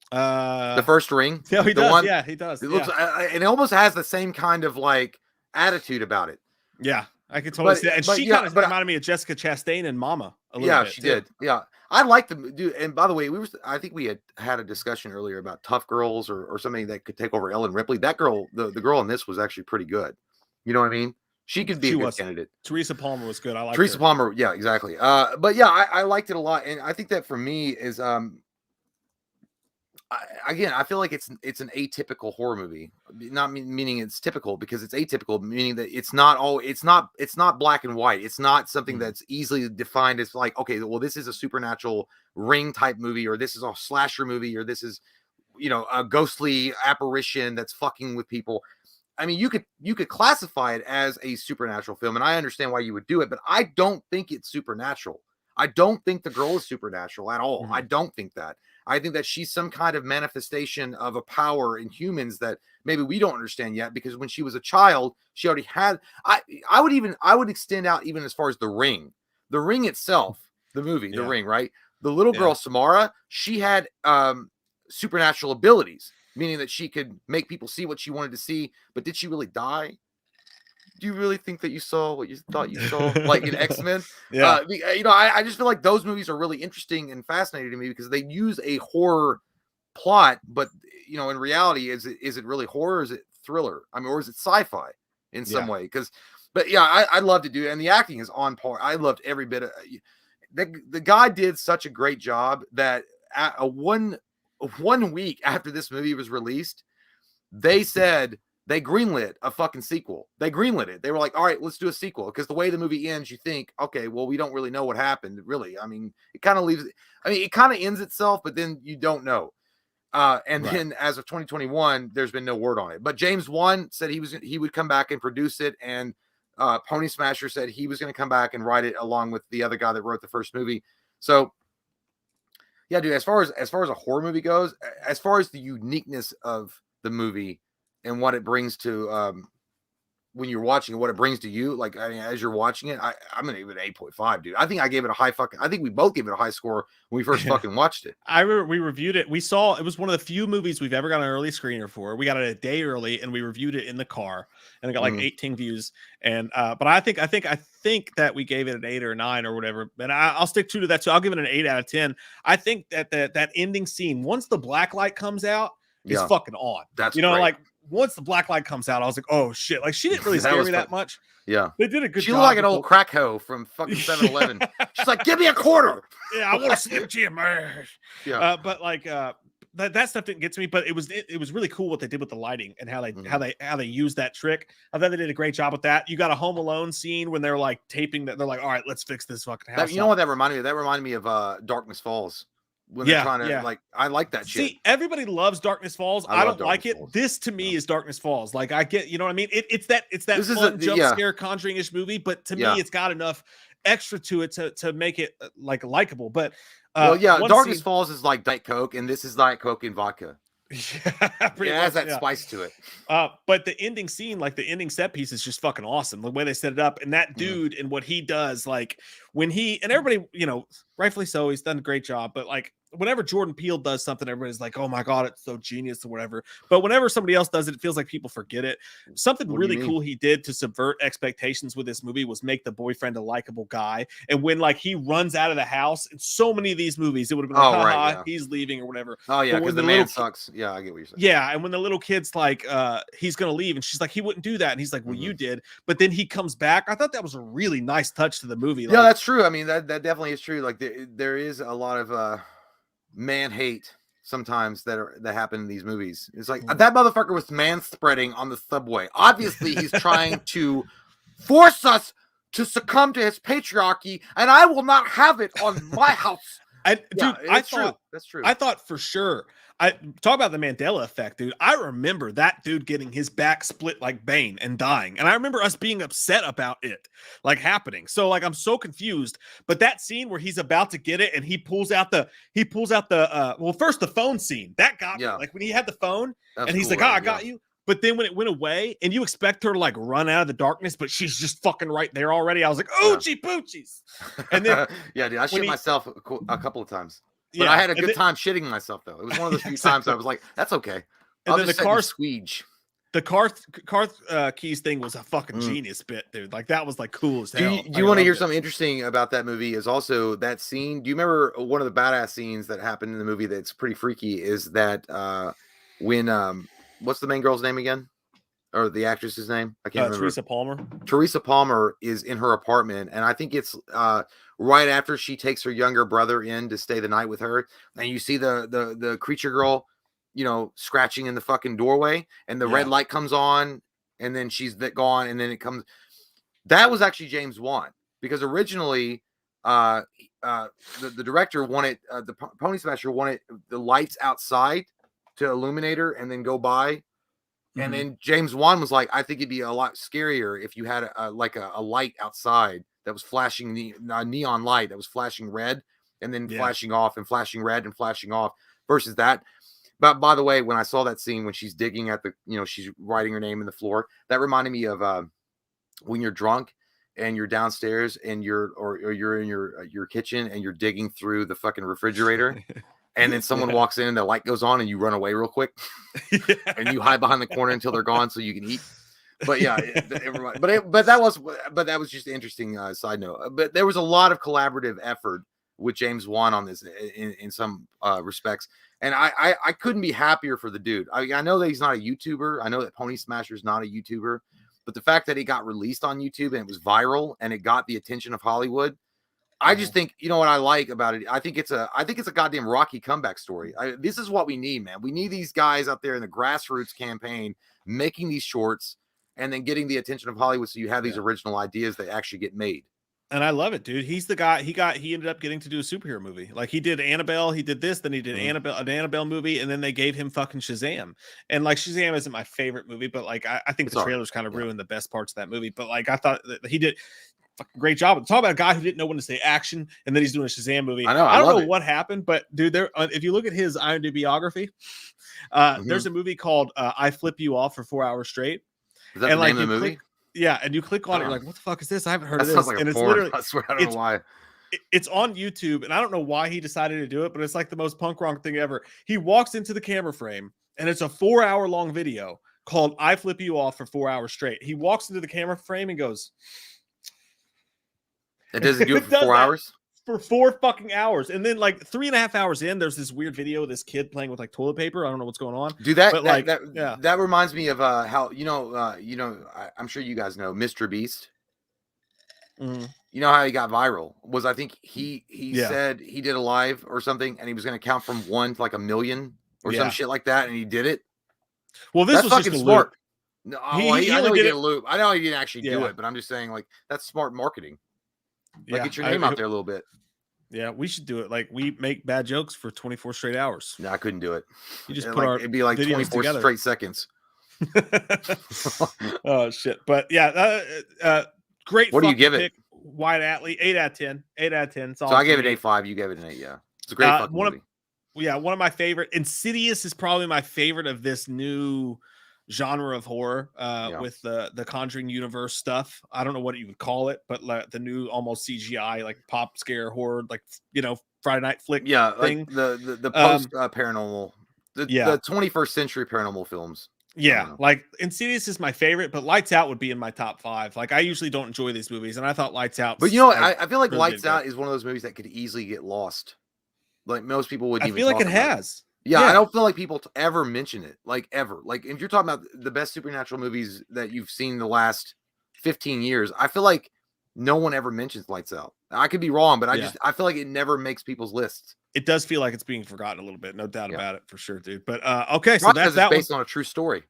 The first Ring. Yeah, he does. Yeah, he does. It looks, and it almost has the same kind of like attitude about it. Yeah, I could totally see that. And she kind of reminded me of Jessica Chastain and Mama a little bit. She did. Yeah. I like the dude. And by the way, I think we had a discussion earlier about tough girls or something that could take over Ellen Ripley. That girl, the girl in this was actually pretty good. You know what I mean? She could be a good candidate. Teresa Palmer was good. I like Teresa Palmer. Yeah, exactly. But yeah, I liked it a lot. And I think that for me is, I feel like it's an atypical horror movie, not meaning it's typical, because it's atypical, meaning that it's not black and white. It's not something that's easily defined as like, okay, well, this is a supernatural Ring type movie, or this is a slasher movie, or this is, a ghostly apparition that's fucking with people. I mean, you could classify it as a supernatural film, and I understand why you would do it, but I don't think it's supernatural. I don't think the girl is supernatural at all. I don't think that. I think that she's some kind of manifestation of a power in humans that maybe we don't understand yet, because when she was a child, she already had, I would extend out even as far as The Ring itself, the movie, The Ring, right? The little girl, Samara, she had supernatural abilities, meaning that she could make people see what she wanted to see, but did she really die? Do you really think that you saw what you thought you saw, like in X-Men? I just feel like those movies are really interesting and fascinating to me, because they use a horror plot, but in reality, is it really horror? Or is it thriller? I mean, or is it sci-fi in some way? I loved it, dude, and the acting is on par. I loved every bit of the guy. Did such a great job that one week after this movie was released, they said they greenlit a fucking sequel. They greenlit it. They were like, all right, let's do a sequel. Because the way the movie ends, you think, okay, well, we don't really know what happened, really. I mean, it kind of leaves, I mean, it kind of ends itself, but then you don't know. And then as of 2021, there's been no word on it. But James Wan said he would come back and produce it. And Pony Smasher said he was going to come back and write it along with the other guy that wrote the first movie. So yeah, dude, as far as a horror movie goes, as far as the uniqueness of the movie and what it brings to when you're watching it, what it brings to you, like, I mean, as you're watching it, I'm gonna give it an 8.5, dude. I think I gave it a high I think we both gave it a high score when we first fucking watched it. I remember we reviewed it. We saw it was one of the few movies we've ever got an early screener for. We got it a day early, and we reviewed it in the car, and it got like 18 views. And but I think that we gave it an 8 or a 9 or whatever. And I'll stick true to that. So I'll give it an 8 out of 10. I think that that ending scene, once the black light comes out, is fucking on. That's great. Like once the black light comes out, I was like, oh shit. Like, she didn't really scare me that much. Yeah. They did a good job. She looked like an old crack hoe from fucking 7-Eleven. She's like, give me a quarter. Yeah, I want to Slim Jim. Yeah. But like that stuff didn't get to me, but it was really cool what they did with the lighting and how they used that trick. I thought they did a great job with that. You got a Home Alone scene when they're like taping that. They're like, all right, let's fix this fucking house. You know what that reminded me of? That reminded me of Darkness Falls. When they're trying to like, I like that shit. See, everybody loves Darkness Falls. I don't like it. Falls. This to me is Darkness Falls. Like, I get, you know what I mean? It's that fun jump scare Conjuring-ish movie, but to me, it's got enough extra to it to make it like likable. But Darkness Falls is like Diet Coke, and this is Diet Coke and vodka. It has that spice to it. But the ending scene, like the ending set piece, is just fucking awesome. The way they set it up, and that dude and what he does, like when he and everybody, you know, rightfully so, he's done a great job. But like whenever Jordan Peele does something, everybody's like, "Oh my god, it's so genius" or whatever. But whenever somebody else does it, it feels like people forget it. Something really cool he did to subvert expectations with this movie was make the boyfriend a likable guy. And when like he runs out of the house, in so many of these movies, it would have been like, he's leaving or whatever. Oh yeah, because the man sucks. Yeah, I get what you're saying. Yeah, and when the little kid's like, he's gonna leave, and she's like, he wouldn't do that, and he's like, well, you did. But then he comes back. I thought that was a really nice touch to the movie. Yeah, that's true. I mean, that definitely is true. Like there is a lot of man hate sometimes that happen in these movies. It's like that motherfucker was man spreading on the subway. Obviously, he's trying to force us to succumb to his patriarchy, and I will not have it on my house. That's true. I thought for sure. I talk about the Mandela effect, dude. I remember that dude getting his back split like Bane and dying. And I remember us being upset about it like happening. So like, I'm so confused, but that scene where he's about to get it and he pulls out the first the phone scene that got me. Like when he had the phone and he's like, I got you. But then when it went away and you expect her to like run out of the darkness, but she's just fucking right there already. I was like, oochie poochies. And then dude, I shit myself a couple of time. But I had a good time shitting myself though. It was one of those few times I was like, "That's okay." And then the car squeege. The car keys thing was a fucking genius bit, dude. Like that was like cool as hell. Do you want to hear something interesting about that movie? Is also that scene. Do you remember one of the badass scenes that happened in the movie that's pretty freaky? Is that when what's the main girl's name again, or the actress's name? I can't remember. Teresa Palmer. Teresa Palmer is in her apartment, and I think it's right after she takes her younger brother in to stay the night with her, and you see the creature girl, you know, scratching in the fucking doorway, and the red light comes on, and then she's gone, and then it comes. That was actually James Wan, because originally the director wanted the Pony Smasher wanted the lights outside to illuminate her and then go by. And then James Wan was like, I think it'd be a lot scarier if you had a light outside that was flashing neon light that was flashing red and then flashing off and flashing red and flashing off versus that. But by the way, when I saw that scene when she's digging at the, you know, she's writing her name in the floor, that reminded me of when you're drunk and you're downstairs and you're in your kitchen and you're digging through the fucking refrigerator. And then someone walks in and the light goes on and you run away real quick and you hide behind the corner until they're gone so you can eat. But yeah, but that was just an interesting side note. But there was a lot of collaborative effort with James Wan on this in some respects. And I couldn't be happier for the dude. I know that he's not a YouTuber. I know that Pony Smasher is not a YouTuber, but the fact that he got released on YouTube and it was viral and it got the attention of Hollywood, I just think, you know what I like about it? I think it's a goddamn Rocky comeback story. This is what we need, man. We need these guys out there in the grassroots campaign making these shorts and then getting the attention of Hollywood so you have these original ideas that actually get made. And I love it, dude. He's the guy. He ended up getting to do a superhero movie. Like he did Annabelle, he did this, then he did an Annabelle movie, and then they gave him fucking Shazam. And like Shazam isn't my favorite movie, but like I think the trailers kind of ruined the best parts of that movie. But like I thought that he did fucking great job. Talk about a guy who didn't know when to say action, and then he's doing a Shazam movie. I don't know what happened, but dude, if you look at his IMDb biography, there's a movie called I Flip You Off for 4 hours straight. Is that the name of the movie? Yeah, and you click on it, you're like, what the fuck is this? I haven't heard of this. Sounds like and a it's porn. literally, I swear, I don't know why. It's on YouTube, and I don't know why he decided to do it, but it's like the most punk rock thing ever. He walks into the camera frame, and it's a 4 hour long video called I Flip You Off for 4 hours straight. He walks into the camera frame and goes, it doesn't do it for 4 hours? For 4 fucking hours. And then like 3.5 hours in, there's this weird video of this kid playing with like toilet paper. I don't know what's going on. Dude, that reminds me of how I'm sure you guys know Mr. Beast. You know how he got viral was I think he said he did a live or something and he was going to count from 1 to like 1 million or some shit like that, and he did it. Well, this was fucking smart. No, I know he did a loop. I know he didn't actually do it, but I'm just saying like that's smart marketing. Like get your name out there a little bit. Yeah, we should do it. Like we make bad jokes for 24 straight hours. No, I couldn't do it. You just put it'd be like 24 together. straight seconds. Oh shit! But yeah, great. What do you give it? Wyatt Atlee, 8 out of 10. 8 out of 10. So I gave it 8.5. You gave it an 8. Yeah, it's a great fucking movie. One of my favorite. Insidious is probably my favorite of this new genre of horror with the Conjuring universe stuff. I don't know what you would call it, but like the new almost CGI like pop scare horror, like Friday Night Flick thing. Like the post paranormal, the 21st century paranormal films. Yeah, like Insidious is my favorite, but Lights Out would be in my top 5. Like I usually don't enjoy these movies, and I thought Lights Out. But I feel like really Lights Out is one of those movies that could easily get lost. Like most people wouldn't. I feel like it has. Yeah, I don't feel like people ever mention it. Like ever. Like if you're talking about the best supernatural movies that you've seen the last 15 years, I feel like no one ever mentions Lights Out. I could be wrong, but I feel like it never makes people's lists. It does feel like it's being forgotten a little bit, no doubt about it, for sure, dude. But okay, so that's based on a true story.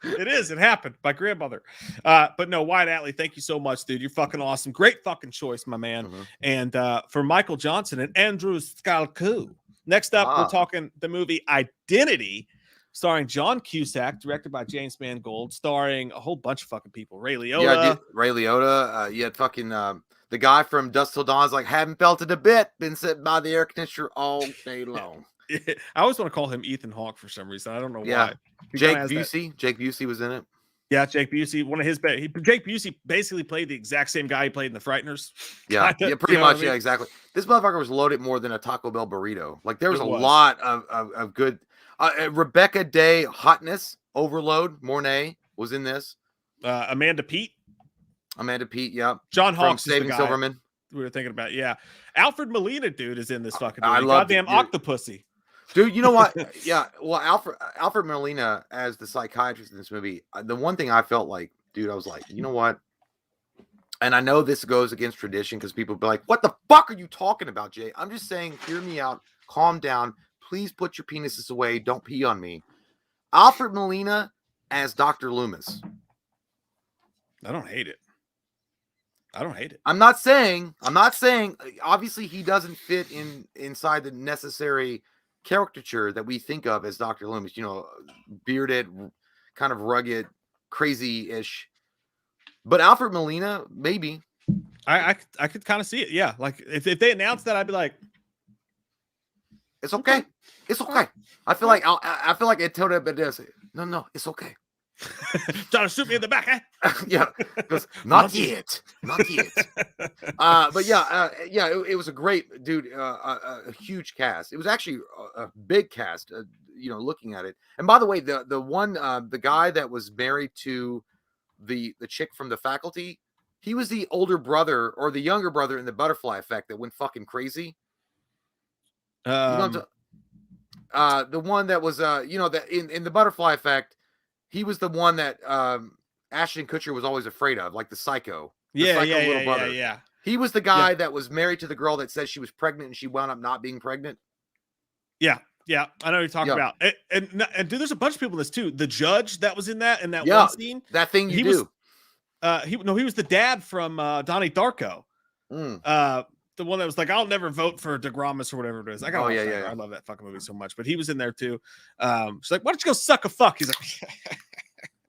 It is. It happened. My grandmother. But no, Wyatt Atlee, thank you so much, dude. You're fucking awesome. Great fucking choice, my man. And for Michael Johnson and Andrew Scalco. Next up, we're talking the movie Identity, starring John Cusack, directed by James Mangold, starring a whole bunch of fucking people. Ray Liotta. Yeah, Ray Liotta. You had fucking the guy from Dusk Till Dawn's like, haven't felt it a bit. Been sitting by the air conditioner all day long. I always want to call him Ethan Hawke for some reason. I don't know why. Jake Busey. Jake Busey was in it. Yeah, Jake Busey. One of his Jake Busey basically played the exact same guy he played in The Frighteners. Yeah, pretty much. I mean? Yeah, exactly. This motherfucker was loaded more than a Taco Bell burrito. Like there was a lot of good. Rebecca Day hotness overload. Mornay was in this. Amanda Peet. Yeah. John Hawkes, Saving Silverman. We were thinking about. Yeah, Alfred Molina, dude, is in this fucking movie. I love goddamn Octopussy. Dude, you know what? Yeah, well, Alfred Molina as the psychiatrist in this movie. The one thing I felt like, dude, I was like, you know what? And I know this goes against tradition because people be like, "What the fuck are you talking about, Jay?" I'm just saying, hear me out, calm down, please put your penises away, don't pee on me. Alfred Molina as Dr. Loomis. I don't hate it. I'm not saying. Obviously, he doesn't fit inside the necessary caricature that we think of as Dr. Loomis, bearded, kind of rugged, crazy-ish. But Alfred Molina, maybe. I could kind of see it. Yeah, like if they announced that, I'd be like, it's okay. It's okay. I feel like it told it, but no, it's okay. Trying to shoot me in the back, eh? Yeah, because not yet. But it was a great dude, a huge cast. It was actually a big cast, looking at it. And by the way, the guy that was married to the chick from The Faculty, he was the older brother or the younger brother in The Butterfly Effect that went fucking crazy. The one that was that in The Butterfly Effect. He was the one that Ashton Kutcher was always afraid of, like the psycho. Yeah. He was the guy that was married to the girl that says she was pregnant and she wound up not being pregnant. Yeah, I know what you're talking about. And dude, there's a bunch of people in this too. The judge that was in that one scene. That thing you do. He was the dad from Donnie Darko. The one that was like, I'll never vote for DeGramis or whatever it is. I love that fucking movie so much. But he was in there too. She's like, why don't you go suck a fuck? He's like,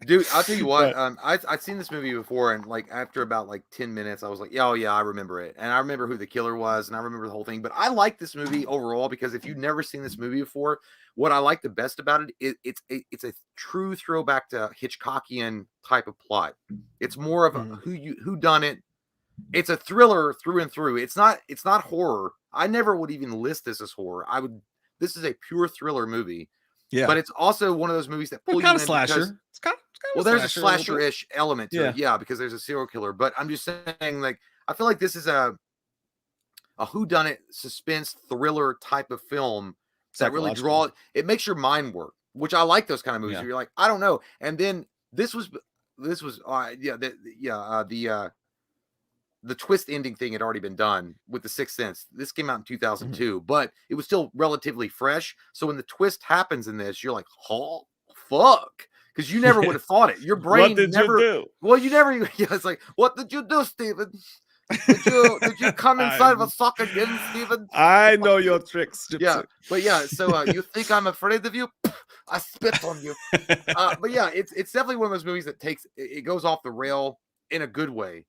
dude, I'll tell you what. I'd seen this movie before, and like after about like 10 minutes, I was like, oh yeah, I remember it, and I remember who the killer was, and I remember the whole thing. But I like this movie overall because if you've never sone this movie before, what I like the best about it is it's a true throwback to Hitchcockian type of plot. It's more of a who done it. It's a thriller through and through. It's not horror. I never would even list this as horror. This is a pure thriller movie. Yeah. But it's also one of those movies that pull you in slasher. It's kind of there's a slasher-ish element to it. Yeah, because there's a serial killer. But I'm just saying, like, I feel like this is a whodunit suspense thriller type of film that really it makes your mind work, which I like those kind of movies. Where you're like, I don't know. And then this was the twist ending thing had already been done with The Sixth Sense. This came out in 2002, but it was still relatively fresh. So when the twist happens in this, you're like, oh, fuck. Because you never would have thought it. Your brain what did you do? Well, you never. Yeah, it's like, what did you do, Steven? Did you come inside of a sock again, Steven? I know your tricks. Yeah, but yeah. So you think I'm afraid of you? I spit on you. But yeah, it's definitely one of those movies that it goes off the rail in a good way.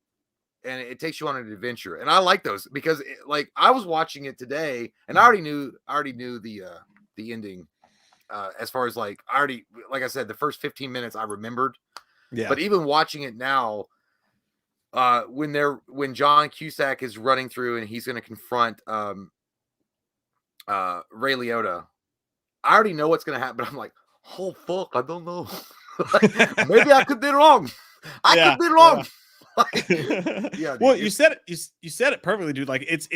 And it takes you on an adventure, and I like those because, like, I was watching it today, and I already knew the ending. As far as like I said, the first 15 minutes I remembered. Yeah. But even watching it now, when John Cusack is running through and he's going to confront Ray Liotta, I already know what's going to happen. But I'm like, oh fuck, I don't know. Maybe I could be wrong. I could be wrong. Yeah. Yeah, well, you said it perfectly, dude. Like it's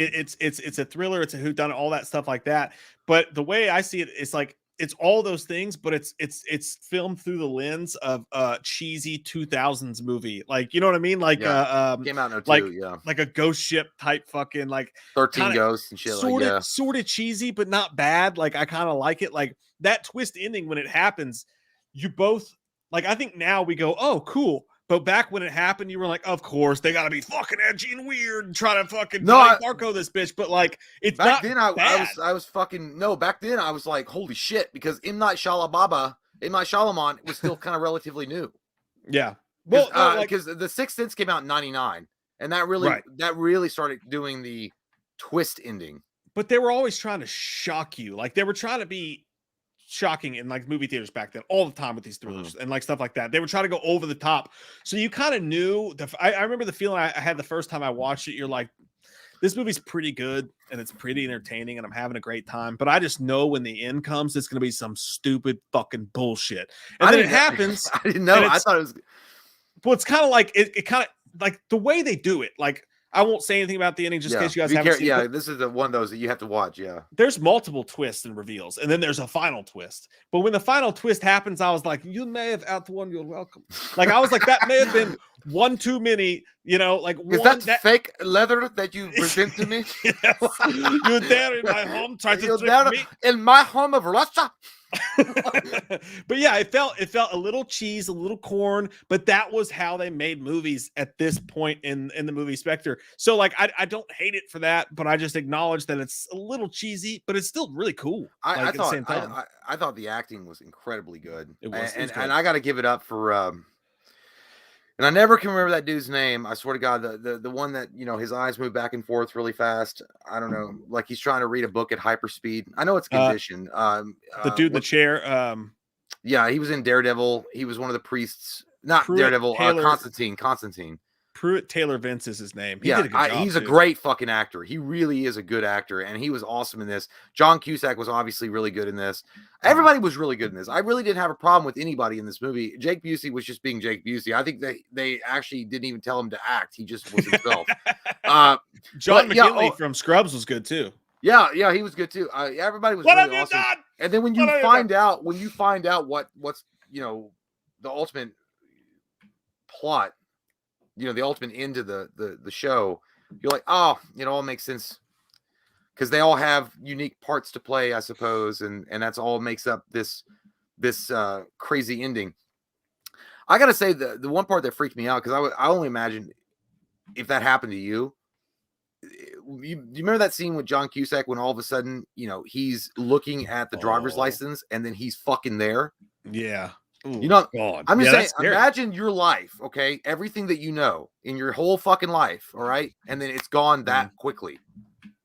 a thriller, it's a whodunit, all that stuff like that. But the way I see it, it's like it's all those things, but it's filmed through the lens of cheesy 2000s movie. Like, you know what I mean? Like came out in 2002, like a ghost ship type fucking like 13 Ghosts and shit. Sort of cheesy, but not bad. Like I kind of like it. Like that twist ending when it happens, you both like. I think now we go, oh, cool. But back when it happened, you were like, of course, they got to be fucking edgy and weird and try to fucking Marco this bitch. But like, it's back then bad. I was fucking back then I was like, holy shit, because M. Night Shyamalan was still kind of relatively new. Yeah. Well, because The Sixth Sense came out in 99, and that really started doing the twist ending. But they were always trying to shock you. Like they were trying to be shocking in like movie theaters back then all the time with these thrillers and like stuff like that. They were trying to go over the top. So you kind of knew I remember the feeling I had the first time I watched it. You're like, this movie's pretty good and it's pretty entertaining and I'm having a great time. But I just know when the end comes, it's going to be some stupid fucking bullshit. And then it happens. I didn't know. I thought it was. Well, it's kind of like it kind of like the way they do it. Like, I won't say anything about the ending just in case you guys haven't seen it. Yeah, this is the one of those that you have to watch. Yeah, there's multiple twists and reveals, and then there's a final twist. But when the final twist happens, I was like, "You may have outwon your welcome." Like I was like, "That may have been one too many." You know, like is that fake leather that you present to me? Yes. You're there in my home trying to trick me in my home of Russia. But yeah, it felt a little cheese, a little corn, but that was how they made movies at this point in the movie specter. So like I don't hate it for that, but I just acknowledge that it's a little cheesy, but it's still really cool. I thought the acting was incredibly good. It was, and I got to give it up for and I never can remember that dude's name. I swear to God, the one that, you know, his eyes move back and forth really fast. I don't know, like he's trying to read a book at hyper speed. I know it's conditioned. The dude in the chair. Yeah, he was in Daredevil. He was one of the priests. Not Daredevil. Constantine. Pruitt Taylor Vince is his name. He did a good job, he's a great fucking actor. He really is a good actor, and he was awesome in this. John Cusack was obviously really good in this. Everybody was really good in this. I really didn't have a problem with anybody in this movie. Jake Busey was just being Jake Busey. I think they actually didn't even tell him to act. He just was himself. John McGinley from Scrubs was good too. Yeah, he was good too. Everybody was really awesome. Done? And then when you find out what's, you know, the ultimate plot, you know, the ultimate end to the show, you're like, oh, it all makes sense because they all have unique parts to play, I suppose, and that's all makes up this crazy ending. I gotta say the one part that freaked me out, because I only imagine if that happened to you. You remember that scene with John Cusack when all of a sudden, he's looking at the driver's license and then he's fucking there? Yeah. Ooh, God. I'm just saying, scary. imagine your life, okay? Everything that you know in your whole fucking life, all right? And then it's gone that quickly.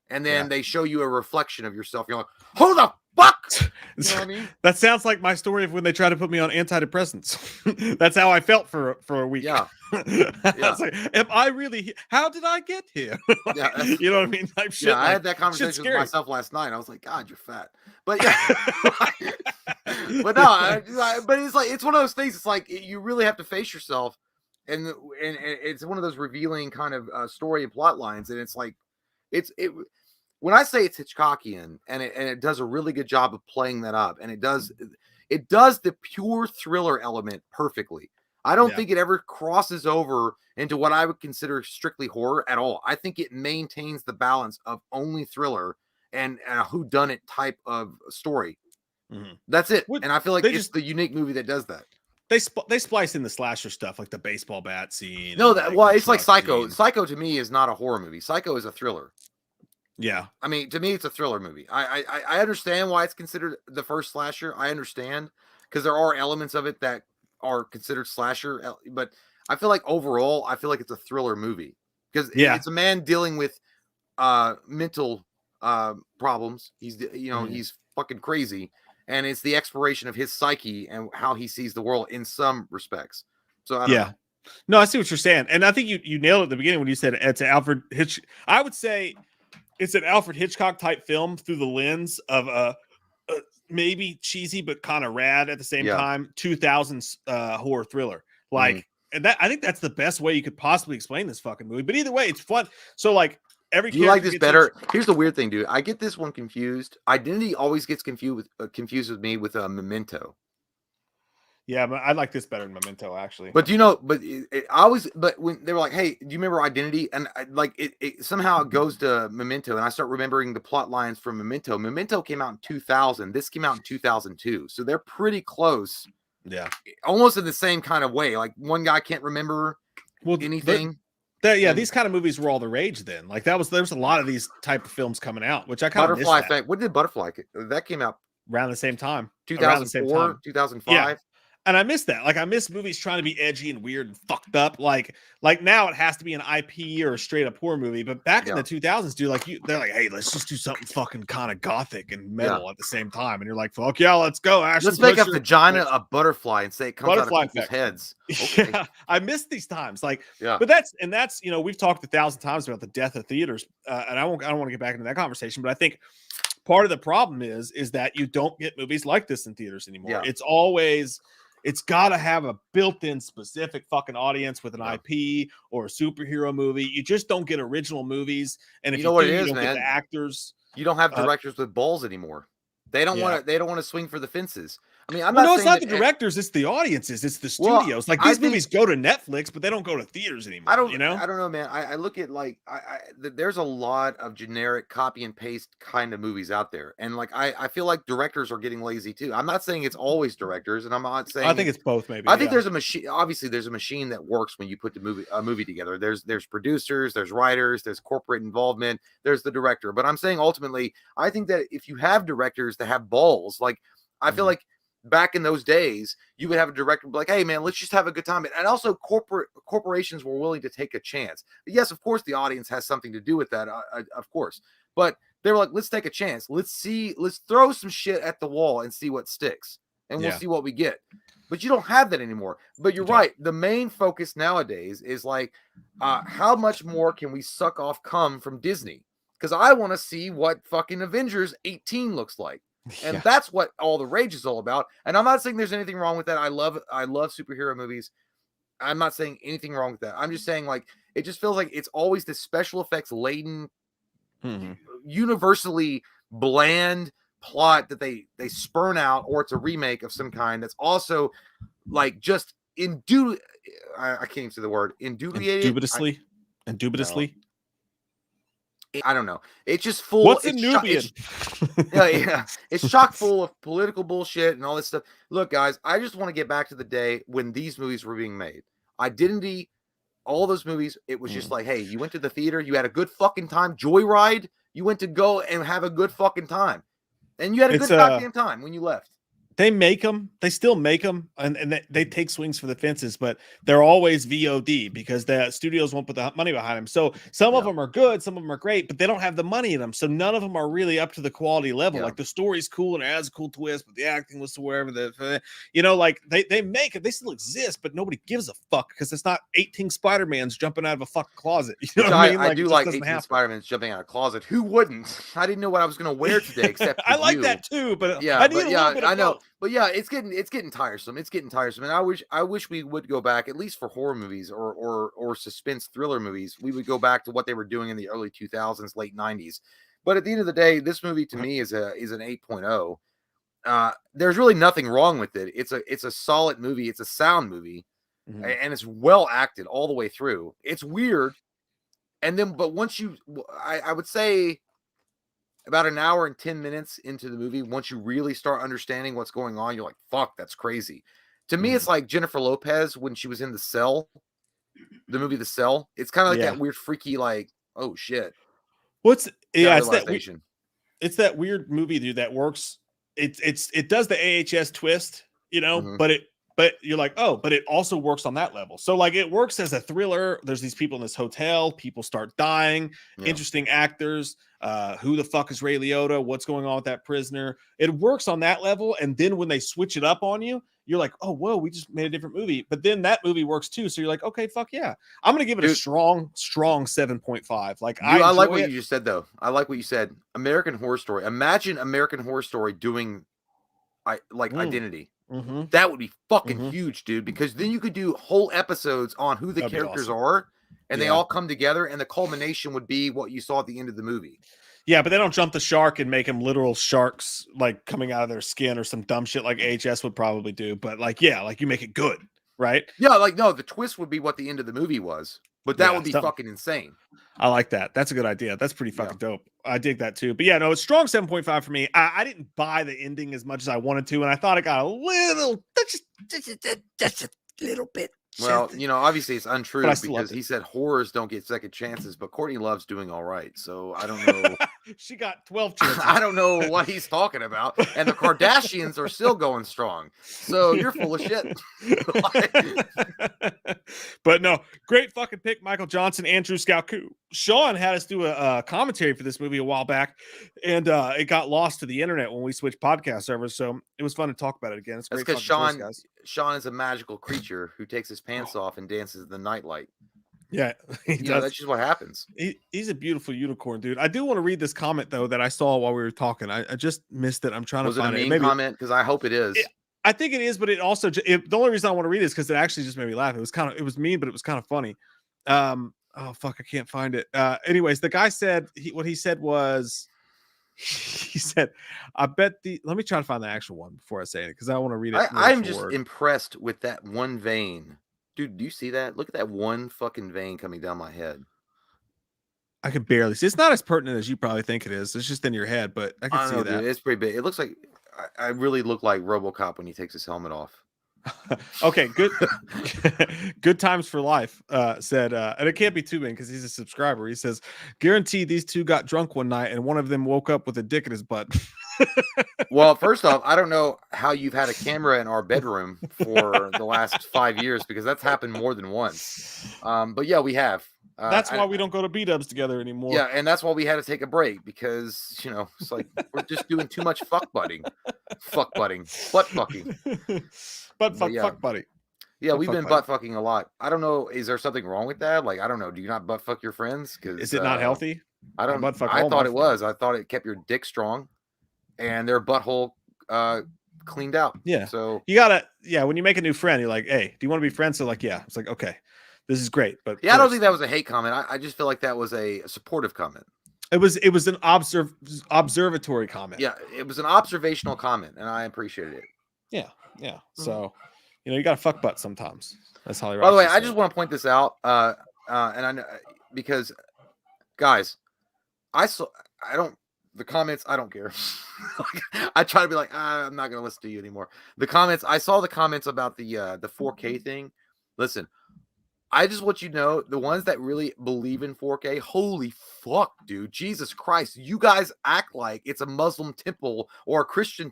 And then they show you a reflection of yourself. You're like, who the fuck? You know what I mean? That sounds like my story of when they tried to put me on antidepressants. That's how I felt for a week. Yeah. I was like, am I really how did I get here? Like, you know what I mean? Type shit. Yeah, I had that conversation with myself last night. I was like, God, you're fat. But yeah. But no, but it's like, it's one of those things. It's like you really have to face yourself, and it's one of those revealing kind of story and plot lines. And it's like, when I say it's Hitchcockian, and it does a really good job of playing that up, and it does the pure thriller element perfectly. I don't think it ever crosses over into what I would consider strictly horror at all. I think it maintains the balance of only thriller and a whodunit type of story. Mm-hmm. That's it. And I feel like it's the unique movie that does that. They splice in the slasher stuff, like the baseball bat scene. No, it's like Psycho. Scene. Psycho to me is not a horror movie. Psycho is a thriller. Yeah. I mean, to me, it's a thriller movie. I understand why it's considered the first slasher. I understand, because there are elements of it that are considered slasher, but I feel like overall, I feel like it's a thriller movie, because it's a man dealing with mental problems. He's he's fucking crazy, and it's the exploration of his psyche and how he sees the world in some respects. So I don't know. No, I see what you're saying, and I think you nailed it at the beginning when you said it's Alfred Hitchcock. I would say it's an Alfred Hitchcock type film through the lens of a maybe cheesy but kind of rad at the same time 2000s horror thriller. Like, and that I think that's the best way you could possibly explain this fucking movie. But either way, it's fun. So like every do you like this better? Here's the weird thing, dude. I get this one confused. Identity always gets confused with me with Memento. Yeah, but I like this better than Memento, actually. But but when they were like, hey, do you remember Identity? And it somehow goes to Memento, and I start remembering the plot lines from Memento. Memento came out in 2000. This came out in 2002. So they're pretty close. Yeah. Almost in the same kind of way. Like, one guy can't remember anything. These kind of movies were all the rage then. Like, there was a lot of these type of films coming out, which I kind of Butterfly Effect. When did Butterfly? That came out around the same time. 2004, 2005. Yeah. And I miss that. Like, I miss movies trying to be edgy and weird and fucked up. Like now it has to be an IP or a straight up horror movie. But back in the 2000s, dude, they're like, hey, let's just do something fucking kind of gothic and metal at the same time. And you're like, fuck yeah, let's go. Let's make a vagina a butterfly and say it comes out of people's heads. Okay. Yeah, I miss these times. Like, but that's we've talked 1,000 times about the death of theaters, and I don't want to get back into that conversation. But I think part of the problem is that you don't get movies like this in theaters anymore. Yeah. It's got to have a built-in specific fucking audience with an IP or a superhero movie. You just don't get original movies. And if you don't get the actors. You don't have directors with balls anymore. They don't want to swing for the fences. I mean, it's not the directors, it's the audiences, it's the studios. Like, these movies go to Netflix, but they don't go to theaters anymore. I don't know, man. I look at there's a lot of generic copy and paste kind of movies out there, and I feel like directors are getting lazy too. I'm not saying it's always directors, and I'm not saying I think it's both. Maybe I think there's a machine. Obviously, there's a machine that works when you put a movie together. There's producers, there's writers, there's corporate involvement, there's the director. But I'm saying ultimately, I think that if you have directors that have balls, like I feel like. Back in those days, you would have a director be like, hey, man, let's just have a good time. And also corporations were willing to take a chance. But yes, of course, the audience has something to do with that, of course. But they were like, let's take a chance. Let's throw some shit at the wall and see what sticks. And we'll see what we get. But you don't have that anymore. But you're right. The main focus nowadays is how much more can we suck off cum from Disney? Because I want to see what fucking Avengers 18 looks like. And that's what all the rage is all about. And I'm not saying there's anything wrong with that. I love superhero movies. I'm not saying anything wrong with that. I'm just saying it just feels like it's always this special effects laden, universally bland plot that they spurn out, or it's a remake of some kind that's also just I can't even say the word. Indubitously. I don't know. It's just full. What's a it's Nubian? yeah. It's chock full of political bullshit and all this stuff. Look, guys, I just want to get back to the day when these movies were being made. Identity, all those movies, it was just like, hey, you went to the theater, you had a good fucking time. Joyride, you went to go and have a good fucking time. And you had a good goddamn time when you left. They make them. They still make them, and they take swings for the fences, but they're always VOD because the studios won't put the money behind them. So some of them are good, some of them are great, but they don't have the money in them. So none of them are really up to the quality level. Like the story's cool and it has a cool twist, but the acting was to wherever like they make it. They still exist, but nobody gives a fuck because it's not 18 Spider-Mans jumping out of a fucking closet. You know what I mean? I do like 18 Spider-Mans jumping out of a closet. Who wouldn't? I didn't know what I was going to wear today, except I like that too, but yeah, I need a little bit of I know. both. But yeah, it's getting tiresome. It's getting tiresome, and I wish we would go back, at least for horror movies or suspense thriller movies. We would go back to what they were doing in the early 2000s, late 90s. But at the end of the day, this movie to me is an 8.0. There's really nothing wrong with it. It's a solid movie. It's a sound movie, and it's well acted all the way through. It's weird, and then but once I would say, about an hour and 10 minutes into the movie, once you really start understanding what's going on, you're like, fuck, that's crazy. To me, it's like Jennifer Lopez when she was in The Cell, the movie The Cell. It's kind of like that weird, freaky, like, oh shit. It's that weird movie, dude, that works. It does the AHS twist, but you're like, oh, but it also works on that level. So like it works as a thriller. There's these people in this hotel, people start dying, interesting actors. Who the fuck is Ray Liotta? What's going on with that prisoner? It works on that level. And then when they switch it up on you, you're like, oh, whoa, we just made a different movie. But then that movie works too. So you're like, okay, fuck yeah. I'm going to give it a strong 7.5. Like, I like what you just said, though. I like what you said. American Horror Story. Imagine American Horror Story doing Identity. That would be fucking huge, dude, because then you could do whole episodes on who the characters are, and they all come together, and the culmination would be what you saw at the end of the movie. Yeah, but they don't jump the shark and make them literal sharks like coming out of their skin or some dumb shit like AHS would probably do. But like, you make it good, right? Yeah, no, the twist would be what the end of the movie was, but that would be fucking insane. I like that. That's a good idea. That's pretty fucking dope. I dig that too. But yeah, no, it's strong 7.5 for me. I didn't buy the ending as much as I wanted to, and I thought it got a little, just a little bit. Well, obviously it's untrue because he said horrors don't get second chances, but Courtney Love's doing all right. So I don't know. She got 12 chances. I don't know what he's talking about. And the Kardashians are still going strong. So you're full of shit. But no, great fucking pick, Michael Johnson, Andrew Scalcu. Sean had us do a commentary for this movie a while back, and it got lost to the internet when we switched podcast servers. So it was fun to talk about it again. It's great because Sean is a magical creature who takes his pants off and dances in the nightlight. Yeah, he does. That's just what happens. He's a beautiful unicorn, dude. I do want to read this comment though that I saw while we were talking. I just missed it. I'm trying to find it. Was it a mean comment? Because I hope it is. I think it is, but it also the only reason I want to read it is because it actually just made me laugh. It was mean, but it was kind of funny. Oh fuck, I can't find it. Anyways, the guy said what he said was he said, I bet let me try to find the actual one before I say it because I want to read it. I'm just impressed with that one vein. Dude, do you see that? Look at that one fucking vein coming down my head. I can barely see. It's not as pertinent as you probably think it is. It's just in your head, but I can see that. Dude, it's pretty big. It looks like I really look like RoboCop when he takes his helmet off. Okay, good. Good times for life said, and it can't be too big because he's a subscriber. He says, guaranteed these two got drunk one night and one of them woke up with a dick in his butt. Well, first off, I don't know how you've had a camera in our bedroom for the last 5 years because that's happened more than once. But yeah, we have. That's why we don't go to B-dubs together anymore. Yeah, and that's why we had to take a break because it's like we're just doing too much butt fucking. Fuck buddy. Yeah, we've been butt fucking a lot. I don't know. Is there something wrong with that? Like, I don't know. Do you not butt fuck your friends? Is it not healthy? I don't. I thought it was. I thought it kept your dick strong, and their butthole cleaned out. Yeah. So you gotta. Yeah. When you make a new friend, you're like, hey, do you want to be friends? So like, yeah. It's like, okay, this is great. But yeah, I don't think that was a hate comment. I just feel like that was a supportive comment. It was an observatory comment. Yeah, it was an observational comment, and I appreciated it. Yeah. So, you got to fuck butt sometimes. That's how. By the way, I just want to point this out, and I know because, guys, I don't. The comments, I don't care. I try to be like, I'm not gonna listen to you anymore. The comments, I saw the comments about the 4K thing. Listen, I just want you to know, the ones that really believe in 4K, holy fuck, dude, Jesus Christ, you guys act like it's a Muslim temple or a Christian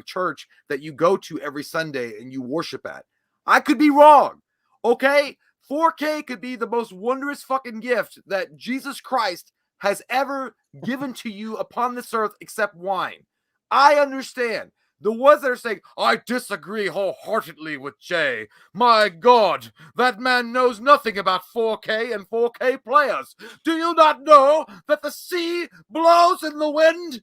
church that you go to every Sunday and you worship at. I could be wrong, okay? 4K could be the most wondrous fucking gift that Jesus Christ has ever given to you upon this earth except wine. I understand. The ones that are saying, I disagree wholeheartedly with Jay. My God, that man knows nothing about 4K and 4K players. Do you not know that the sea blows in the wind?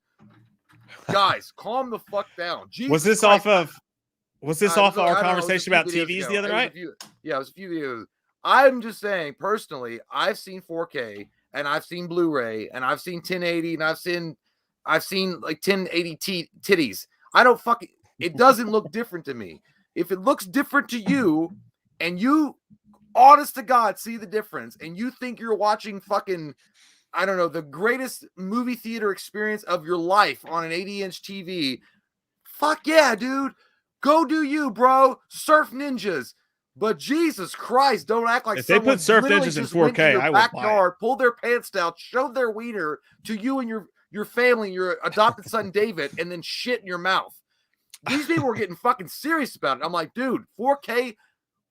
Guys, calm the fuck down. Jesus was this Christ. off our conversation about TVs the other night? It was a few videos. I'm just saying, personally, I've seen 4K and I've seen Blu-ray and I've seen 1080 and I've seen like 1080 titties. I don't fucking, it doesn't look different to me. If it looks different to you and you, honest to God, see the difference and you think you're watching fucking, I don't know, the greatest movie theater experience of your life on an 80-inch TV, fuck yeah, dude. Go do you, bro. Surf Ninjas. But Jesus Christ, don't act like if they put Surf Ninjas in 4K, I will buy it. Pulled their pants down, showed their wiener to you and your family, your adopted son David, and then shit in your mouth. These people were getting fucking serious about it. I'm like, dude, 4K,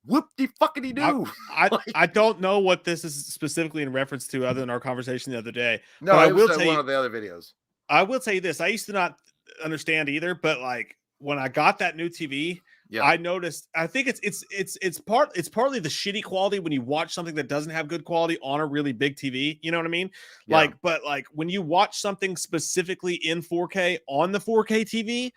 whoop-de-fuckity-doo. I don't know what this is specifically in reference to other than our conversation the other day. No, but it was one of the other videos. I will tell you this. I used to not understand either, but like when I got that new TV, yeah. I noticed, I think it's partly the shitty quality when you watch something that doesn't have good quality on a really big TV. You know what I mean? Yeah. But when you watch something specifically in 4K on the 4K TV,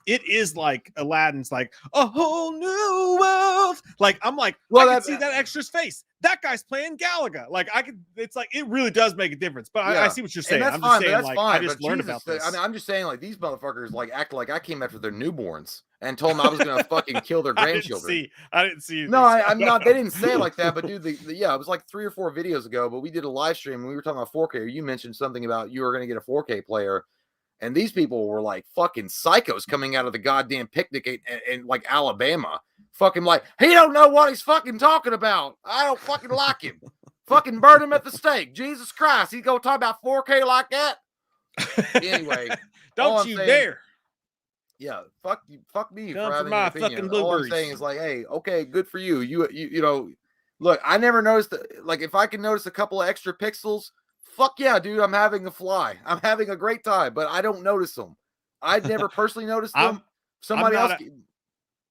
it is like Aladdin's like a whole new world. Like, I'm like, well, I can see that extra's face. That guy's playing Galaga. Like, it's like, it really does make a difference. But yeah. I see what you're saying. I'm just saying, like, I just learned about this. I mean, I'm just saying, like, these motherfuckers, like, act like I came after their newborns and told them I was going to fucking kill their grandchildren. I didn't see. No, I'm not. They didn't say it like that. But, dude, yeah, it was like 3 or 4 videos ago. But we did a live stream and we were talking about 4K. You mentioned something about you were going to get a 4K player. And these people were like fucking psychos coming out of the goddamn picnic in like Alabama. Fucking like, he don't know what he's fucking talking about. I don't fucking like him. Fucking burn him at the stake. Jesus Christ. He's going to talk about 4K like that? Anyway. Don't you dare. Yeah. Fuck me Come for having my an opinion. fucking blueberries. All I'm saying is like, hey, okay, good for you. You know, look, I never noticed like if I can notice a couple of extra pixels, fuck yeah, dude, I'm having a fly. I'm having a great time, but I don't notice them. I'd never personally noticed them. Somebody else.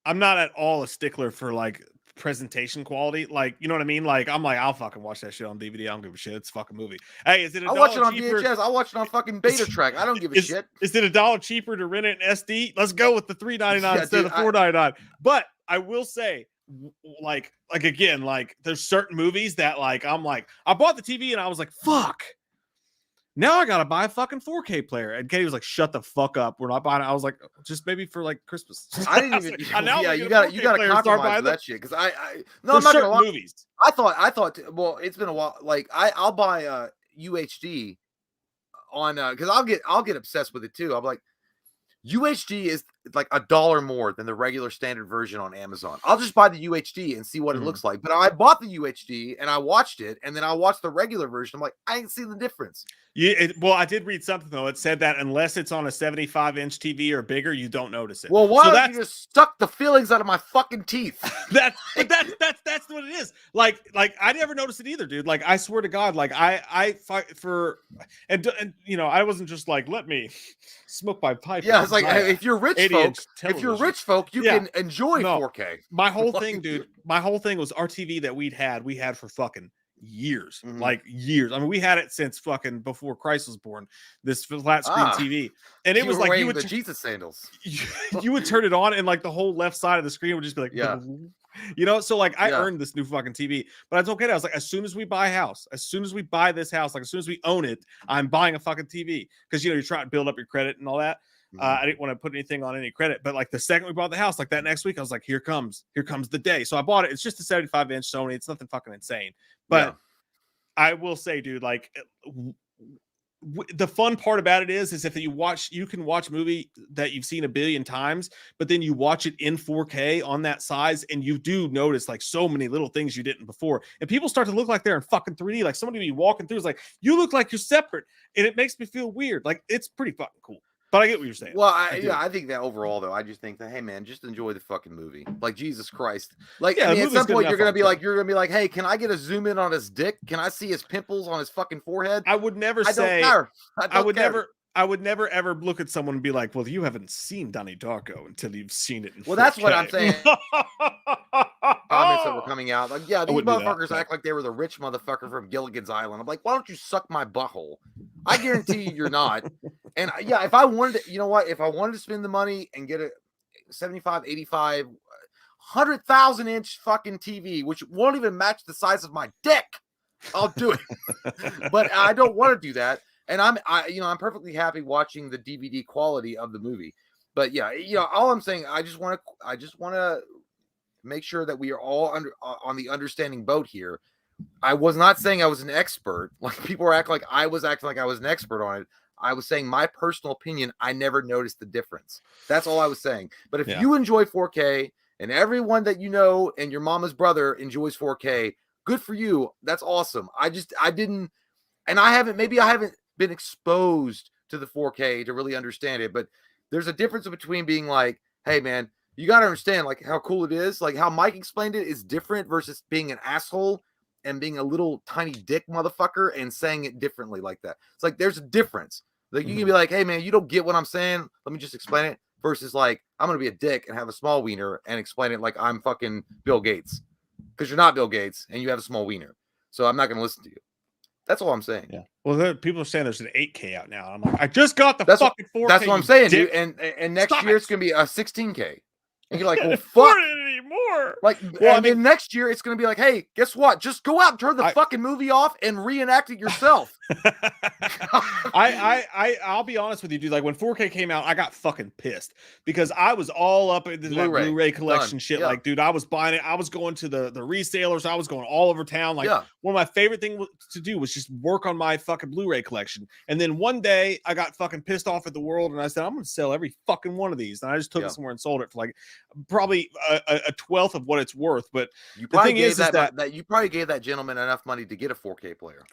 I'm not at all a stickler for like presentation quality. Like, you know what I mean? Like, I'm like, I'll fucking watch that shit on DVD. I don't give a shit. It's a fucking movie. Hey, is it I'll watch it on VHS. I'll watch it on fucking Beta Track. I don't give a shit. Is it $1 cheaper to rent it in SD? Let's go with the $3.99 instead of $4.99. But I will say, like again, like there's certain movies that like I'm like, I bought the TV and I was like, fuck, now I gotta buy a fucking 4K player. And Katie was like, shut the fuck up, we're not buying it. I was like, just maybe for like Christmas. I didn't even yeah, you gotta compromise that shit because no, I'm not gonna lie. Movies. I thought well, it's been a while. Like I'll buy UHD on because I'll get obsessed with it too. I'm like, UHD is like $1 more than the regular standard version on Amazon. I'll just buy the UHD and see what it looks like. But I bought the UHD and I watched it, and then I watched the regular version. I'm like, I ain't seen the difference. Well, I did read something though. It said that unless it's on a 75-inch TV or bigger, you don't notice it. Well, why don't you just suck the fillings out of my fucking teeth? That's what it is. Like I never noticed it either, dude. Like I swear to God, like I fight for and you know, I wasn't just like, let me smoke my pipe. Yeah, it's like if you're rich folk, you can enjoy 4K. My whole thing, dude, my whole thing was our TV that we had for fucking years, like years. I mean, we had it since fucking before Christ was born, this flat screen TV. And it was like you would the Jesus sandals. You would turn it on and like the whole left side of the screen would just be like, yeah. You know, so like I earned this new fucking TV, but I told Katie, I was like, as soon as we buy a house, as soon as we buy this house, like as soon as we own it, I'm buying a fucking TV because you know you're trying to build up your credit and all that. I didn't want to put anything on any credit, but like the second we bought the house, like that next week, I was like, here comes the day. So I bought it. It's just a 75-inch Sony. It's nothing fucking insane, but I will say, dude, like the fun part about it is if you can watch a movie that you've seen a billion times, but then you watch it in 4K on that size, and you do notice like so many little things you didn't before, and people start to look like they're in fucking 3D. Like somebody be walking through is like, you look like you're separate, and it makes me feel weird. Like it's pretty fucking cool. But I get what you're saying. Well, I think that overall, though, I just think that, hey, man, just enjoy the fucking movie. Like, Jesus Christ. Like, I mean, at some point, you're gonna be like, hey, can I get a zoom in on his dick? Can I see his pimples on his fucking forehead? I would never say. I would never ever look at someone and be like, well, you haven't seen Donnie Darko until you've seen it in 4K. That's what I'm saying. Comments that were coming out. Like, yeah, these motherfuckers act like they were the rich motherfucker from Gilligan's Island. I'm like, why don't you suck my butthole? I guarantee you're not. And yeah, if I wanted to, you know what? If I wanted to spend the money and get a 75, 85, 100,000 inch fucking TV, which won't even match the size of my dick, I'll do it. But I don't want to do that. And I'm perfectly happy watching the DVD quality of the movie. But yeah, all I'm saying, I just want to make sure that we are all on the understanding boat here. I was not saying I was an expert. Like people are acting like I was acting like I was an expert on it. I was saying my personal opinion. I never noticed the difference. That's all I was saying. But if you enjoy 4K and everyone that you know and your mama's brother enjoys 4K, good for you. That's awesome. I didn't, and I haven't been exposed to the 4K to really understand it. But there's a difference between being like, hey man, you got to understand like how cool it is. Like how Mike explained it is different versus being an asshole and being a little tiny dick motherfucker and saying it differently like that. It's like, there's a difference. Like you can be like, hey man, you don't get what I'm saying. Let me just explain it versus like, I'm going to be a dick and have a small wiener and explain it like I'm fucking Bill Gates because you're not Bill Gates and you have a small wiener. So I'm not going to listen to you. That's all I'm saying. Yeah. Well, people are saying there's an 8K out now. I'm like, I just got the fucking 4K. That's what I'm saying, dude. And next year it's going to be a 16K. And you're like, well, fuck. Anymore. Like, well, then next year it's going to be like, hey, guess what? Just go out and turn the fucking movie off and reenact it yourself. I'll be honest with you, dude. Like when 4K came out, I got fucking pissed because I was all up into that Blu-ray collection shit. Yeah. Like, dude, I was buying it. I was going to the resellers. I was going all over town. Like, one of my favorite things to do was just work on my fucking Blu-ray collection. And then one day I got fucking pissed off at the world and I said, I'm going to sell every fucking one of these. And I just took it somewhere and sold it for like probably a 12th of what it's worth. But you probably the thing is that you probably gave that gentleman enough money to get a 4K player.